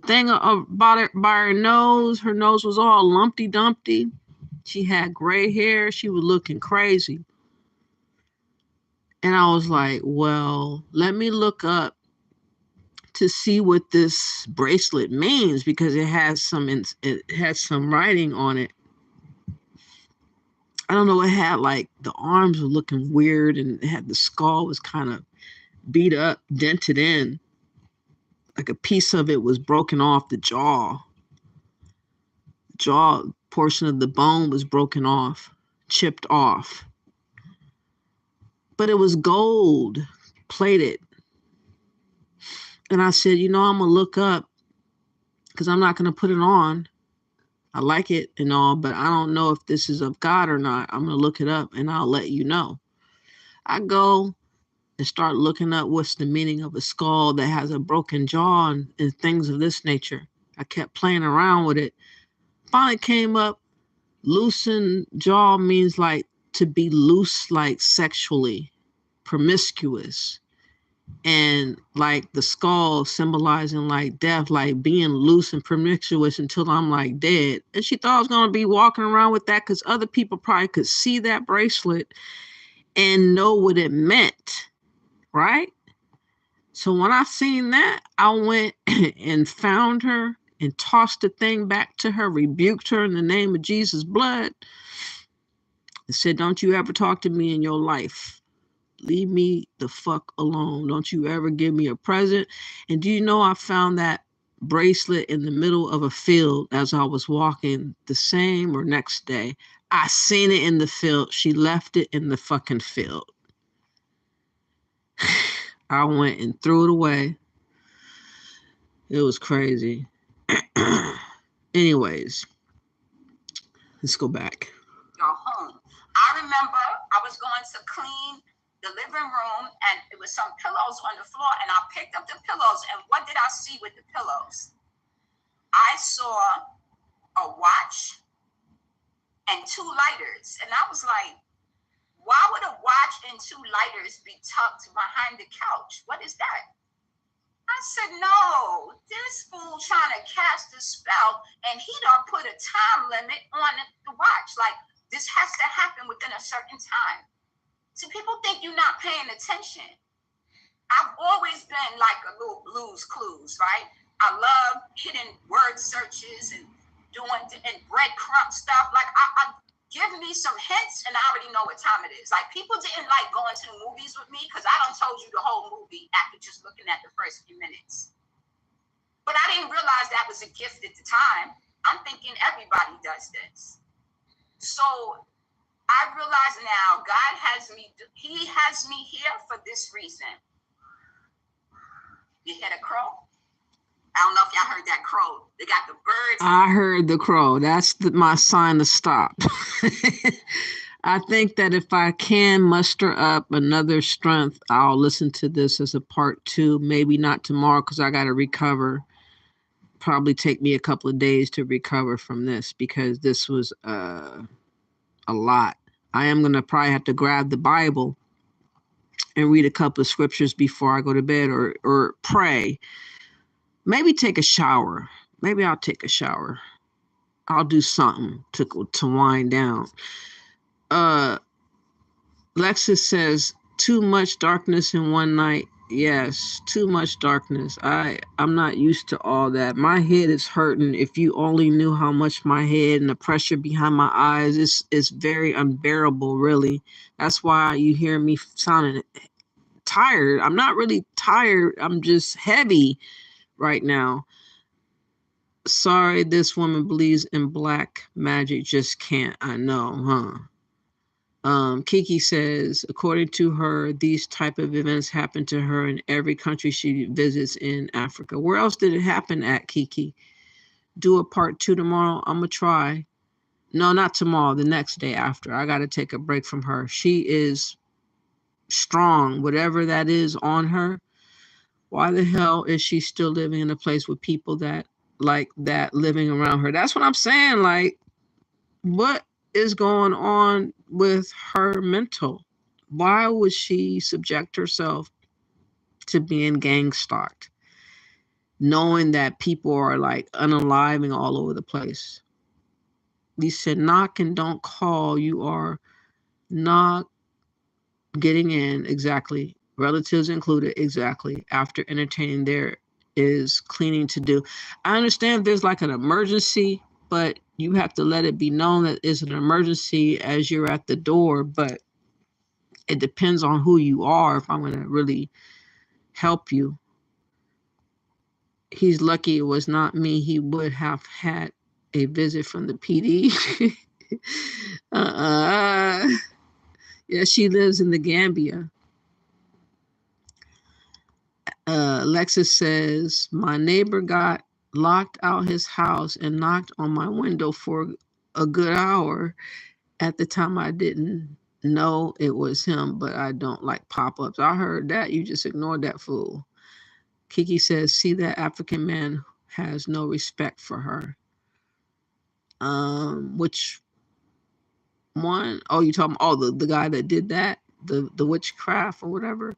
thing about it by her nose. Her nose was all lumpy dumpty. She had gray hair. She was looking crazy. And I was like, well, let me look up to see what this bracelet means, because it has some writing on it. I don't know, it had like the arms were looking weird, and it had the skull was kind of beat up, dented in. Like a piece of it was broken off the jaw. Jaw portion of the bone was broken off, chipped off. But it was gold plated. And I said, I'm going to look up, because I'm not going to put it on. I like it and all, but I don't know if this is of God or not. I'm going to look it up and I'll let you know. I go and start looking up what's the meaning of a skull that has a broken jaw and things of this nature. I kept playing around with it. Finally came up, loosened jaw means like to be loose, like sexually, promiscuous, and like the skull symbolizing like death, like being loose and promiscuous until I'm like dead. And she thought I was going to be walking around with that because other people probably could see that bracelet and know what it meant, right? So when I seen that, I went and found her and tossed the thing back to her, rebuked her in the name of Jesus' blood, and said, don't you ever talk to me in your life. Leave me the fuck alone. Don't you ever give me a present. And do you know I found that bracelet in the middle of a field as I was walking the same or next day? I seen it in the field. She left it in the fucking field. I went and threw it away. It was crazy. Anyways, let's go back. Your home. I remember I was going to clean the living room and it was some pillows on the floor and I picked up the pillows and what did I see with the pillows? I saw a watch and 2 lighters. And I was like, why would a watch and 2 lighters be tucked behind the couch? What is that? I said, no, this fool trying to cast a spell and he done put a time limit on the watch. Like, this has to happen within a certain time. So people think you're not paying attention. I've always been like a little Blue's Clues, right? I love hidden word searches and doing and breadcrumb stuff. Like, I give me some hints and I already know what time it is. Like, people didn't like going to the movies with me because I done told you the whole movie after just looking at the first few minutes. But I didn't realize that was a gift at the time. I'm thinking everybody does this. So I realize now God has me, he has me here for this reason. You hear the crow? I don't know if y'all heard that crow. They got the birds. I heard the crow. That's my sign to stop. I think that if I can muster up another strength, I'll listen to this as a part 2. Maybe not tomorrow because I got to recover. Probably take me a couple of days to recover from this because this was a lot. I am going to probably have to grab the Bible and read a couple of scriptures before I go to bed or pray. Maybe take a shower. Maybe I'll take a shower. I'll do something to wind down. Lexus says, too much darkness in one night. Yes, too much darkness. I'm not used to all that. My head is hurting. If you only knew how much my head and the pressure behind my eyes is very unbearable, really. That's why you hear me sounding tired. I'm not really tired. I'm just heavy right now. Sorry, this woman believes in black magic. Just can't. I know, huh? Kiki says, according to her, these type of events happen to her in every country she visits in Africa. Where else did it happen at, Kiki? Do a part 2 tomorrow. I'm going to try. No, not tomorrow. The next day after. I got to take a break from her. She is strong. Whatever that is on her. Why the hell is she still living in a place with people that like that living around her? That's what I'm saying. Like, what is going on with her mental? Why would she subject herself to being gang stalked, knowing that people are like unaliving all over the place? He said, knock and don't call. You are not getting in. Exactly. Relatives included. Exactly. After entertaining, there is cleaning to do. I understand there's like an emergency, but you have to let it be known that it's an emergency as you're at the door. But it depends on who you are if I'm going to really help you. He's lucky it was not me. He would have had a visit from the PD. Yeah, she lives in the Gambia. Lexus says, my neighbor got locked out his house and knocked on my window for a good hour. At the time, I didn't know it was him, but I don't like pop-ups. I heard that. You just ignored that fool. Kiki says, see, that African man has no respect for her. Which one? Oh, you talking? Oh, the guy that did that? the witchcraft or whatever.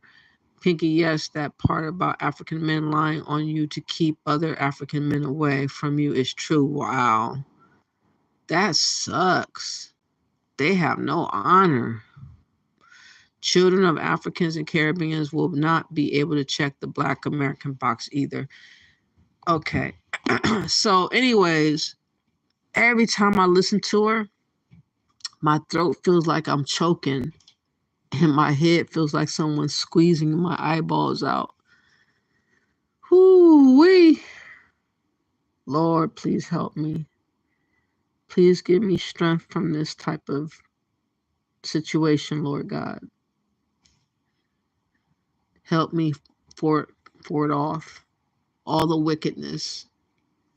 Pinky, yes, that part about African men lying on you to keep other African men away from you is true. Wow. That sucks. They have no honor. Children of Africans and Caribbeans will not be able to check the Black American box either. Okay. So anyways, every time I listen to her, my throat feels like I'm choking and my head feels like someone's squeezing my eyeballs out. Whoo-wee. Lord, please help me. Please give me strength from this type of situation, Lord God. Help me for it off. All the wickedness,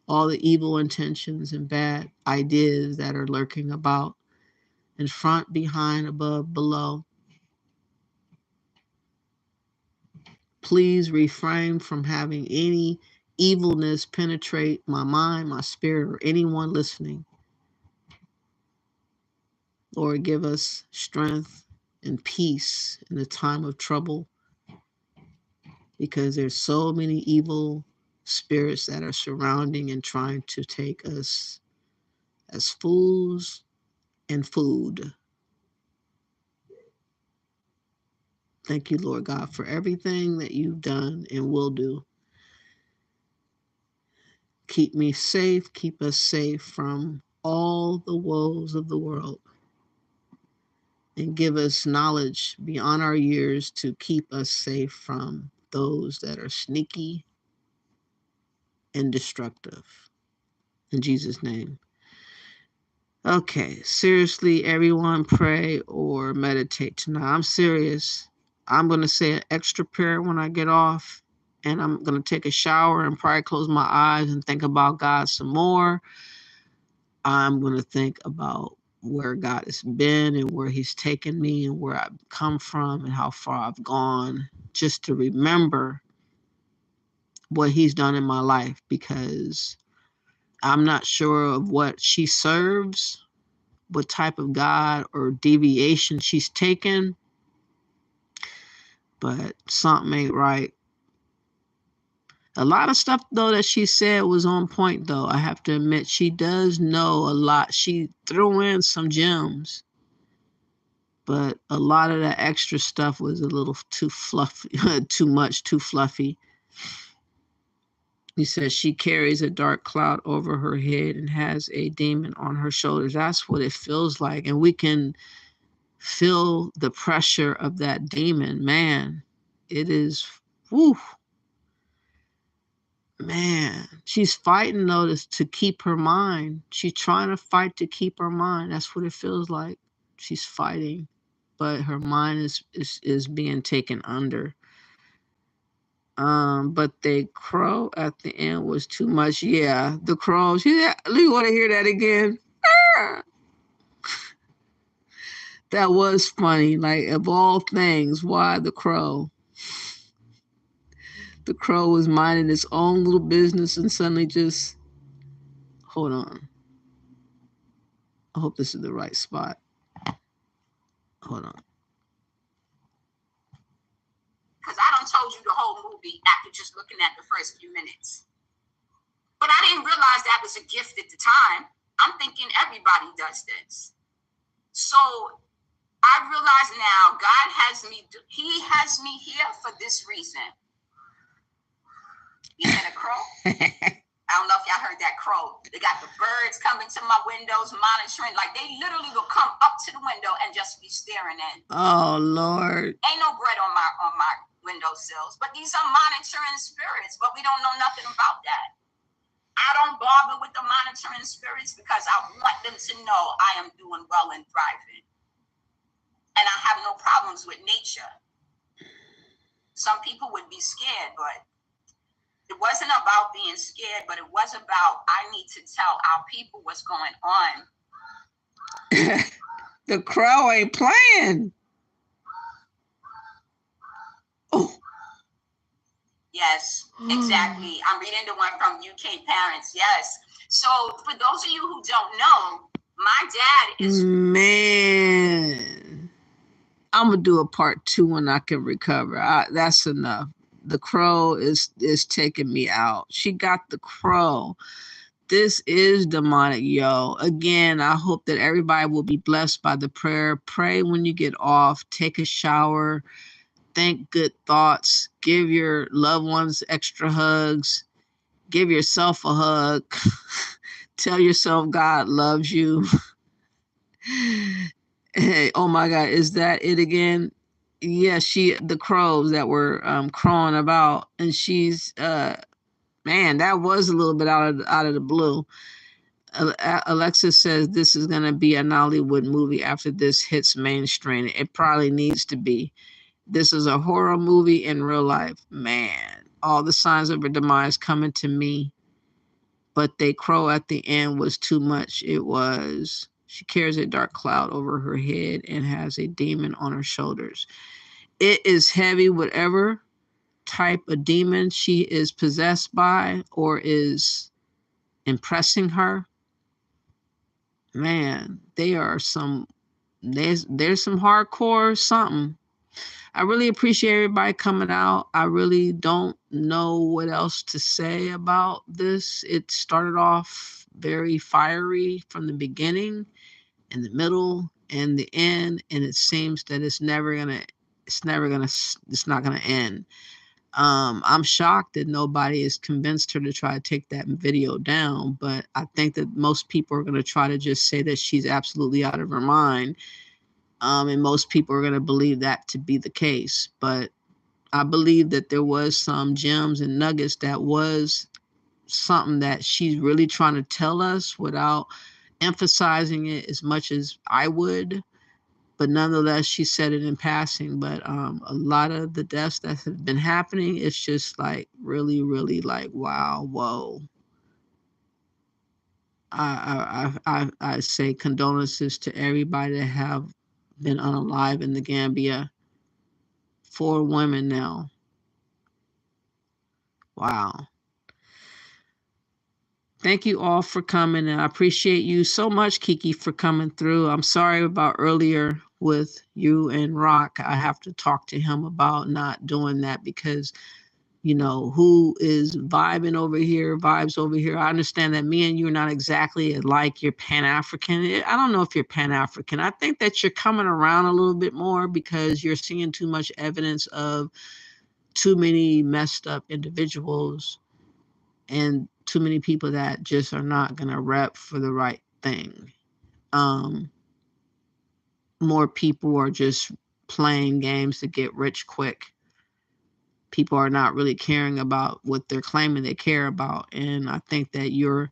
all the evil intentions and bad ideas that are lurking about in front, behind, above, below. Please refrain from having any evilness penetrate my mind, my spirit, or anyone listening. Lord, give us strength and peace in the time of trouble, because there's so many evil spirits that are surrounding and trying to take us as fools and food. Thank you, Lord God, for everything that you've done and will do. Keep me safe, keep us safe from all the woes of the world, and give us knowledge beyond our years to keep us safe from those that are sneaky and destructive. In Jesus' name. Okay, seriously, everyone pray or meditate tonight. I'm serious. I'm going to say an extra prayer when I get off, and I'm going to take a shower and probably close my eyes and think about God some more. I'm going to think about where God has been and where he's taken me and where I've come from and how far I've gone, just to remember what he's done in my life, because I'm not sure of what she serves, what type of God or deviation she's taken, but something ain't right. A lot of stuff, though, that she said was on point, though. I have to admit, she does know a lot. She threw in some gems, but a lot of that extra stuff was a little too fluffy, too much, too fluffy. He says she carries a dark cloud over her head and has a demon on her shoulders. That's what it feels like. And we can feel the pressure of that demon. Man, it is, whew. Man, she's fighting, though, to keep her mind. She's trying to fight to keep her mind. That's what it feels like. She's fighting, but her mind is being taken under. But the crow at the end was too much. Yeah, the crow. You want to hear that again? That was funny. Like, of all things, why the crow? The crow was minding its own little business and suddenly just, hold on. I hope this is the right spot. Hold on. Because I done told you the whole movie after just looking at the first few minutes. But I didn't realize that was a gift at the time. I'm thinking everybody does this. So I realize now God has me, he has me here for this reason. You hear the crow? I don't know if y'all heard that crow. They got the birds coming to my windows, monitoring. Like, they literally will come up to the window and just be staring in. Oh, Lord. Ain't no bread on my windowsills, but these are monitoring spirits, but we don't know nothing about that. I don't bother with the monitoring spirits because I want them to know I am doing well and thriving. And I have no problems with nature. Some people would be scared, but it wasn't about being scared, but it was about, I need to tell our people what's going on. The crow ain't playing. Oh. Yes, exactly. I'm reading the one from UK Parents. Yes. So for those of you who don't know, my dad is... Man. I'm gonna do a part 2 when I can recover. That's enough. The crow is taking me out. She got the crow. This is demonic, yo. Again, I hope that everybody will be blessed by the prayer. Pray when you get off. Take a shower. Think good thoughts. Give your loved ones extra hugs. Give yourself a hug. Tell yourself God loves you. Hey, oh my God, is that it again? Yeah, the crows that were crowing about, and she's man, that was a little bit out of the blue. Alexis says this is gonna be a Nollywood movie after this hits mainstream. It probably needs to be. This is a horror movie in real life. Man, all the signs of her demise coming to me. But they crow at the end was too much. It was. She carries a dark cloud over her head and has a demon on her shoulders. It is heavy, whatever type of demon she is possessed by or is impressing her. Man, there's some hardcore something. I really appreciate everybody coming out. I really don't know what else to say about this. It started off very fiery from the beginning, in the middle, and the end, and it seems that it's not gonna end. I'm shocked that nobody has convinced her to try to take that video down, but I think that most people are going to try to just say that she's absolutely out of her mind. And most people are going to believe that to be the case. But I believe that there was some gems and nuggets that was something that she's really trying to tell us without emphasizing it as much as I would. But nonetheless, she said it in passing. But a lot of the deaths that have been happening, it's just like really, really like, wow, whoa. I say condolences to everybody that have been unalive in the Gambia. 4 women now. Wow. Thank you all for coming, and I appreciate you so much, Kiki, for coming through. I'm sorry about earlier with you and Rock. I have to talk to him about not doing that because, you know, who is vibes over here. I understand that me and you are not exactly alike. You're Pan-African. I don't know if you're Pan-African. I think that you're coming around a little bit more because you're seeing too much evidence of too many messed up individuals and too many people that just are not going to rep for the right thing. More people are just playing games to get rich quick. People are not really caring about what they're claiming they care about. And I think that you're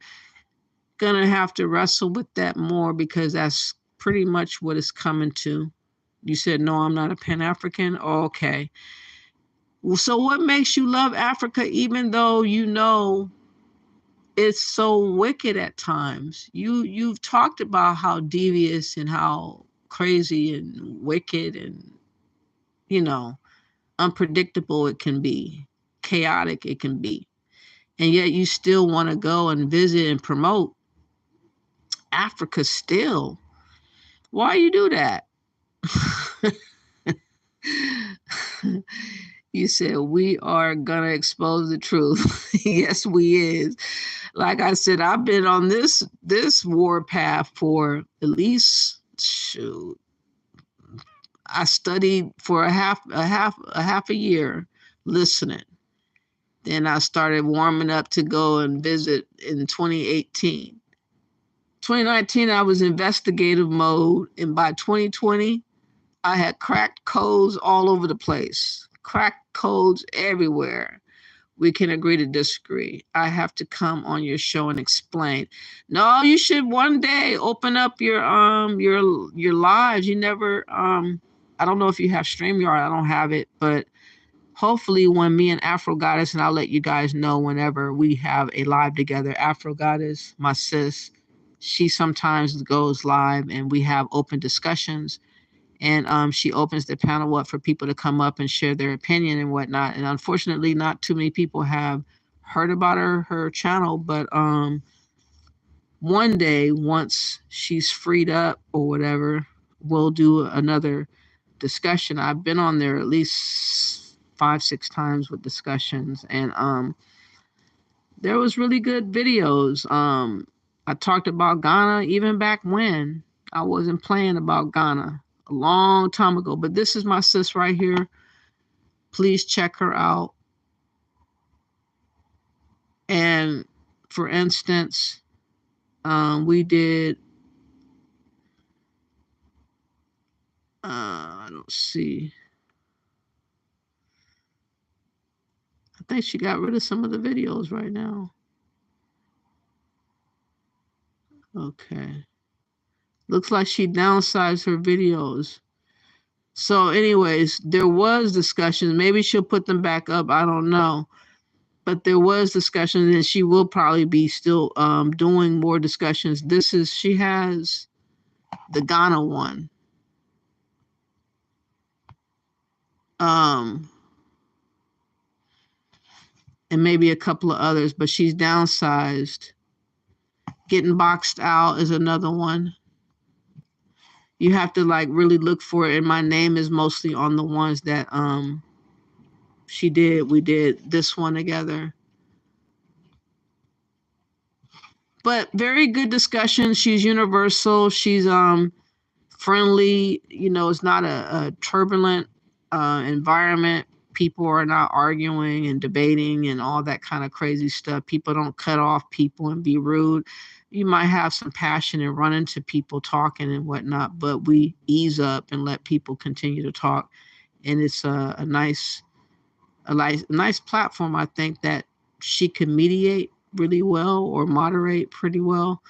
going to have to wrestle with that more because that's pretty much what it's coming to. You said, no, I'm not a Pan-African. Oh, okay. So what makes you love Africa even though you know it's so wicked at times? You've talked about how devious and how crazy and wicked and, you know, unpredictable it can be, chaotic it can be. And yet you still want to go and visit and promote Africa still. Why you do that? You said we are gonna expose the truth. Yes, we is. Like I said, I've been on this war path for at least I studied for a half a year listening. Then I started warming up to go and visit in 2018. 2019, I was investigative mode, and by 2020, I had cracked codes all over the place. Cracked codes everywhere. We can agree to disagree. I have to come on your show and explain. No, you should one day open up your lives. You never I don't know if you have StreamYard. I don't have it, but hopefully when me and Afro Goddess, and I'll let you guys know whenever we have a live together. Afro Goddess, my sis, she sometimes goes live and we have open discussions. And she opens the panel up for people to come up and share their opinion and whatnot. And unfortunately, not too many people have heard about her channel. But one day, once she's freed up or whatever, we'll do another discussion. I've been on there at least 5-6 times with discussions, and there was really good videos. I talked about Ghana even back when I wasn't playing about Ghana a long time ago. But this is my sis right here. Please check her out. And for instance, we did, I don't see. I think she got rid of some of the videos right now. Okay. Looks like she downsized her videos. So anyways, there was discussions. Maybe she'll put them back up. I don't know. But there was discussions, and she will probably be still doing more discussions. She has the Ghana one. And maybe a couple of others, but she's downsized. Getting Boxed Out is another one. You have to like really look for it, and my name is mostly on the ones that she did. We did this one together. But very good discussion. She's universal. She's friendly. You know, it's not a turbulent environment. People are not arguing and debating and all that kind of crazy stuff. People don't cut off people and be rude. You might have some passion and run into people talking and whatnot, but we ease up and let people continue to talk. And it's a nice platform, I think, that she can mediate really well or moderate pretty well.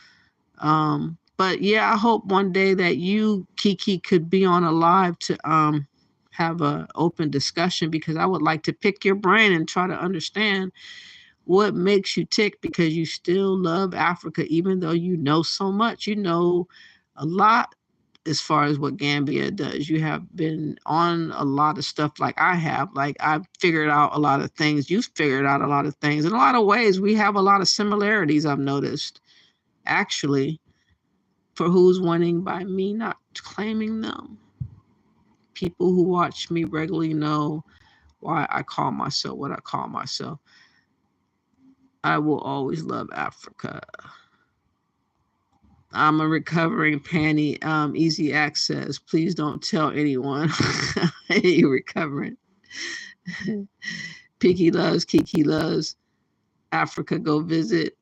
But yeah, I hope one day that you, Kiki, could be on a live to have an open discussion, because I would like to pick your brain and try to understand what makes you tick, because you still love Africa, even though you know so much. You know a lot as far as what Gambia does. You have been on a lot of stuff like I have. Like, I've figured out a lot of things. You've figured out a lot of things. In a lot of ways, we have a lot of similarities, I've noticed, actually, for who's winning by me not claiming them. People who watch me regularly know why I call myself what I call myself. I will always love Africa. I'm a recovering panty, easy access. Please don't tell anyone. Hey, recovering. Kiki loves Africa. Go visit.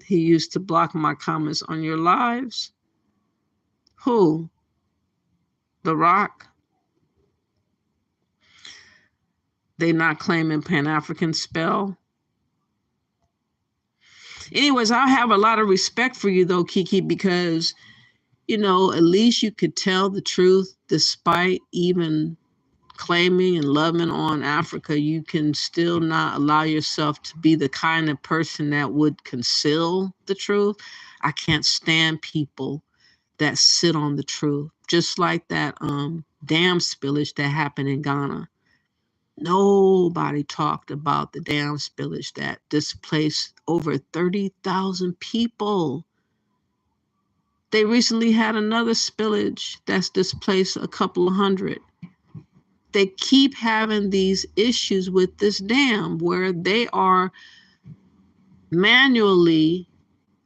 He used to block my comments on your lives. Who? The Rock? They not claiming Pan-African spell. Anyways, I have a lot of respect for you, though, Kiki, because, you know, at least you could tell the truth despite even claiming and loving on Africa. You can still not allow yourself to be the kind of person that would conceal the truth. I can't stand people that sit on the truth, just like that dam spillage that happened in Ghana. Nobody talked about the dam spillage that displaced over 30,000 people. They recently had another spillage that's displaced a couple of hundred. They keep having these issues with this dam where they are manually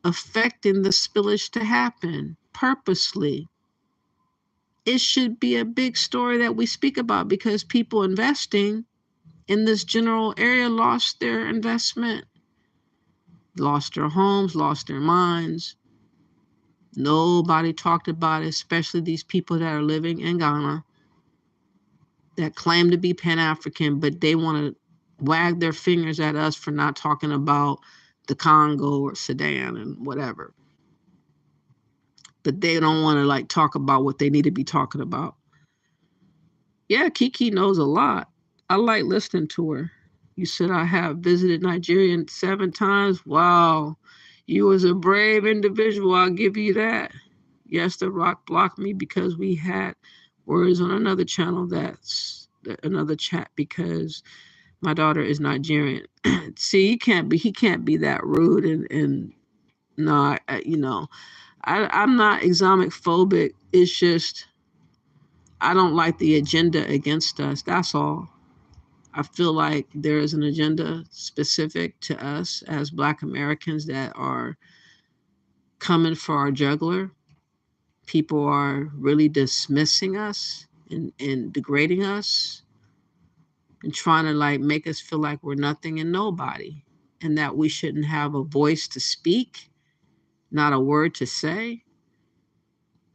affecting the spillage to happen purposely. It should be a big story that we speak about, because people investing in this general area lost their investment, lost their homes, lost their minds. Nobody talked about it, especially these people that are living in Ghana that claim to be Pan-African, but they want to wag their fingers at us for not talking about the Congo or Sudan and whatever. But they don't want to like talk about what they need to be talking about. Yeah, Kiki knows a lot. I like listening to her. You said I have visited Nigeria 7 times. Wow. You was a brave individual. I'll give you that. Yes, The Rock blocked me because we had words on another channel, that's another chat, because my daughter is Nigerian. See, he can't be that rude and no, you know, I'm not Islamophobic. It's just I don't like the agenda against us. That's all. I feel like there is an agenda specific to us as Black Americans that are coming for our jugular. People are really dismissing us and degrading us and trying to like make us feel like we're nothing and nobody and that we shouldn't have a voice to speak, not a word to say.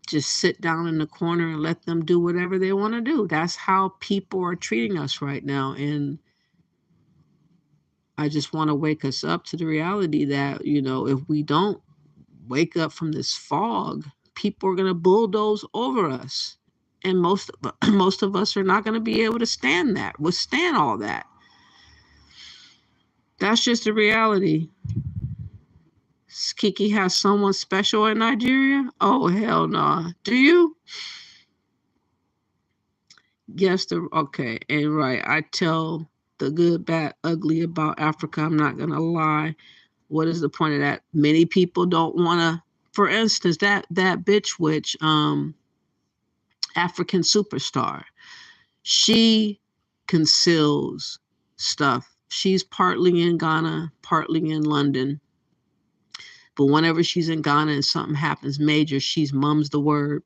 Just sit down in the corner and let them do whatever they want to do. That's how people are treating us right now. And I just want to wake us up to the reality that, you know, if we don't wake up from this fog, people are going to bulldoze over us. And most of us are not going to be able to withstand all that. That's just the reality. Kiki has someone special in Nigeria? Oh, hell no. Nah. Do you? Yes, okay. And right. I tell the good, bad, ugly about Africa. I'm not going to lie. What is the point of that? Many people don't want to, for instance, that bitch witch, African superstar. She conceals stuff. She's partly in Ghana, partly in London. But whenever she's in Ghana and something happens major, she's mums the word.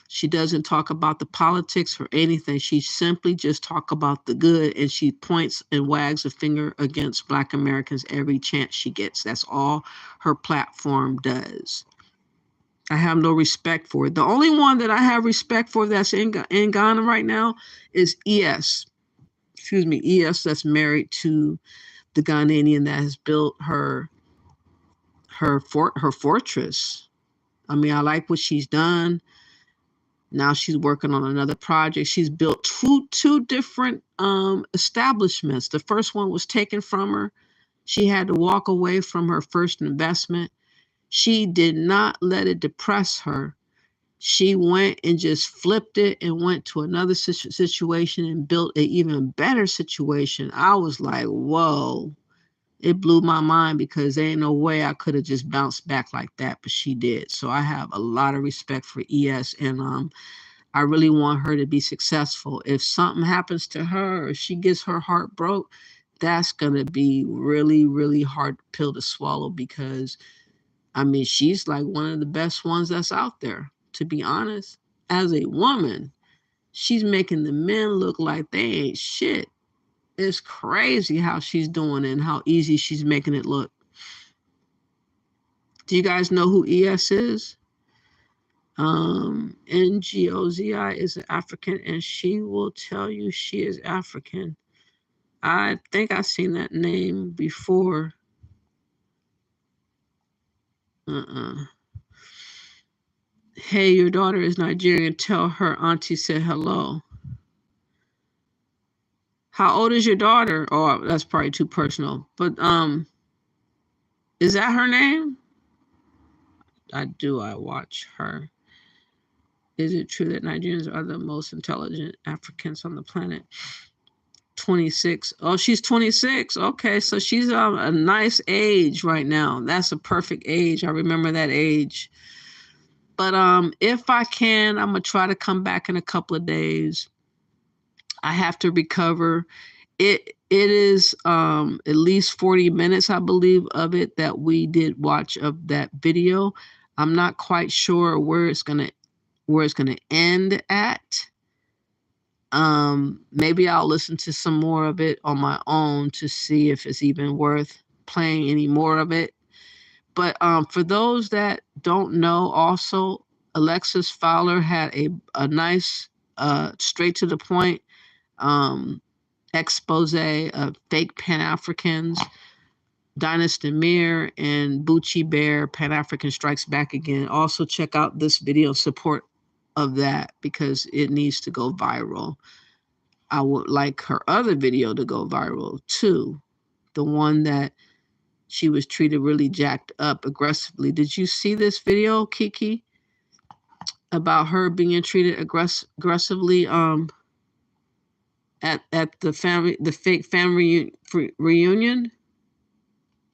She doesn't talk about the politics or anything. She simply just talk about the good, and she points and wags a finger against Black Americans every chance she gets. That's all her platform does. I have no respect for it. The only one that I have respect for that's in Ghana right now is ES. Excuse me, ES that's married to the Ghanaian that has built her fortress. I mean, I like what she's done. Now she's working on another project. She's built two different establishments. The first one was taken from her. She had to walk away from her first investment. She did not let it depress her. She went and just flipped it and went to another situation and built an even better situation. I was like, whoa. It blew my mind because there ain't no way I could have just bounced back like that, but she did. So I have a lot of respect for ES, and I really want her to be successful. If something happens to her or she gets her heart broke, that's going to be really, really hard pill to swallow because, I mean, she's like one of the best ones that's out there, to be honest. As a woman, she's making the men look like they ain't shit. It's crazy how she's doing it and how easy she's making it look. Do you guys know who ES is? Ngozi is an African, and she will tell you she is African. I think I've seen that name before. Hey, your daughter is Nigerian. Tell her auntie said hello. How old is your daughter? Oh, that's probably too personal. But is that her name? I watch her. Is it true that Nigerians are the most intelligent Africans on the planet? 26. Oh, she's 26. Okay, so she's a nice age right now. That's a perfect age. I remember that age. But if I can, I'm going to try to come back in a couple of days. I have to recover. It is at least 40 minutes, I believe, of it that we did watch of that video. I'm not quite sure where it's gonna end at. Maybe I'll listen to some more of it on my own to see if it's even worth playing any more of it. But for those that don't know, also Alexis Fowler had a nice straight to the point expose of fake Pan-Africans, Dynasty Mir and Bucci Bear, Pan-African Strikes Back Again. Also check out this video in support of that because it needs to go viral. I would like her other video to go viral too. The one that she was treated really jacked up aggressively. Did you see this video, Kiki? About her being treated aggressively at the fake family reunion?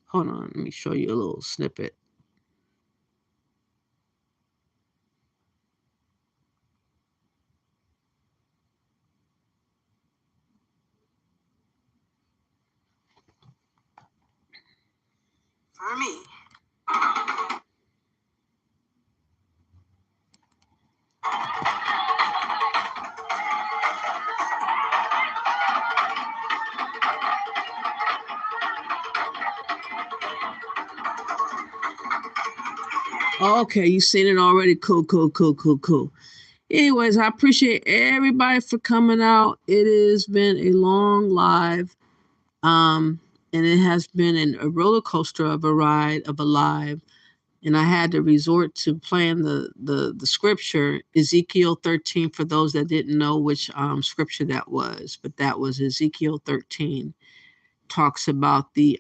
Hold on, let me show you a little snippet. for me. Okay, you seen it already. Cool, cool, cool, cool, cool. Anyways, I appreciate everybody for coming out. It has been a long live, and it has been a roller coaster of a ride of a live. And I had to resort to playing the scripture, Ezekiel 13, for those that didn't know which scripture that was, but that was Ezekiel 13. Talks about the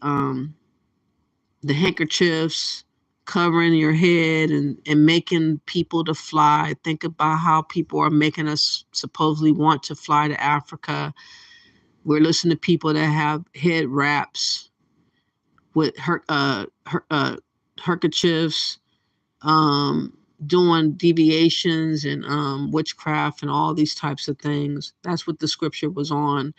handkerchiefs covering your head and making people to fly. Think about how people are making us supposedly want to fly to Africa. We're listening to people that have head wraps with handkerchiefs, doing deviations and witchcraft and all these types of things. That's what the scripture was on.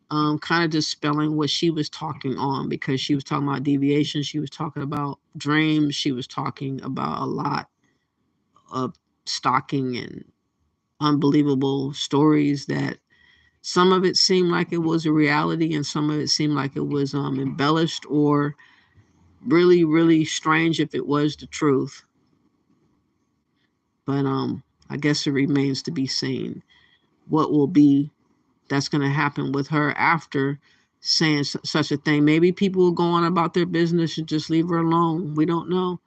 Kind of dispelling what she was talking on, because she was talking about deviation. She was talking about dreams. She was talking about a lot of stalking and unbelievable stories that some of it seemed like it was a reality and some of it seemed like it was embellished or really, really strange if it was the truth. But I guess it remains to be seen what will be that's going to happen with her after saying such a thing. Maybe people will go on about their business and just leave her alone. We don't know.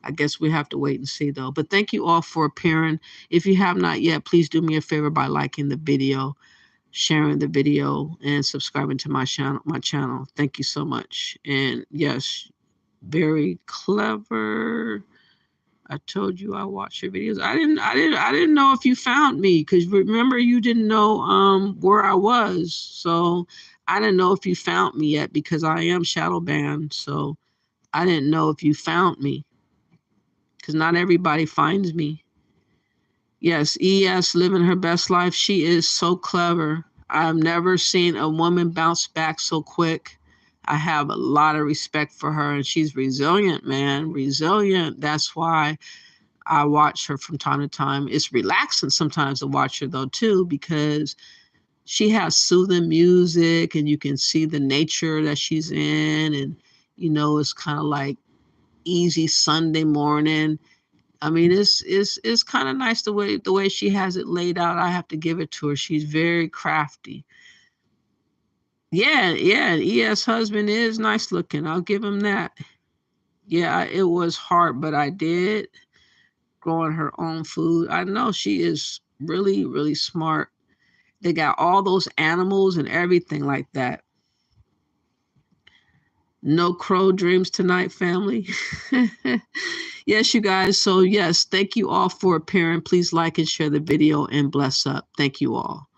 I guess we have to wait and see, though. But thank you all for appearing. If you have not yet, please do me a favor by liking the video, sharing the video, and subscribing to my channel. Thank you so much. And yes, very clever. I told you I watch your videos. I didn't know if you found me, because remember, you didn't know where I was. So I didn't know if you found me yet, because I am shadow banned. So I didn't know if you found me, because not everybody finds me. Yes, ES living her best life. She is so clever. I've never seen a woman bounce back so quick. I have a lot of respect for her, and she's resilient, man. Resilient. That's why I watch her from time to time. It's relaxing sometimes to watch her, though, too, because she has soothing music and you can see the nature that she's in. And, it's kind of like easy Sunday morning. I mean, it's kind of nice the way she has it laid out. I have to give it to her. She's very crafty. Yeah. And ES husband is nice looking. I'll give him that. Yeah, it was hard, but I did. Growing her own food. I know she is really, really smart. They got all those animals and everything like that. No crow dreams tonight, family. Yes, you guys. So yes, thank you all for appearing. Please like and share the video and bless up. Thank you all.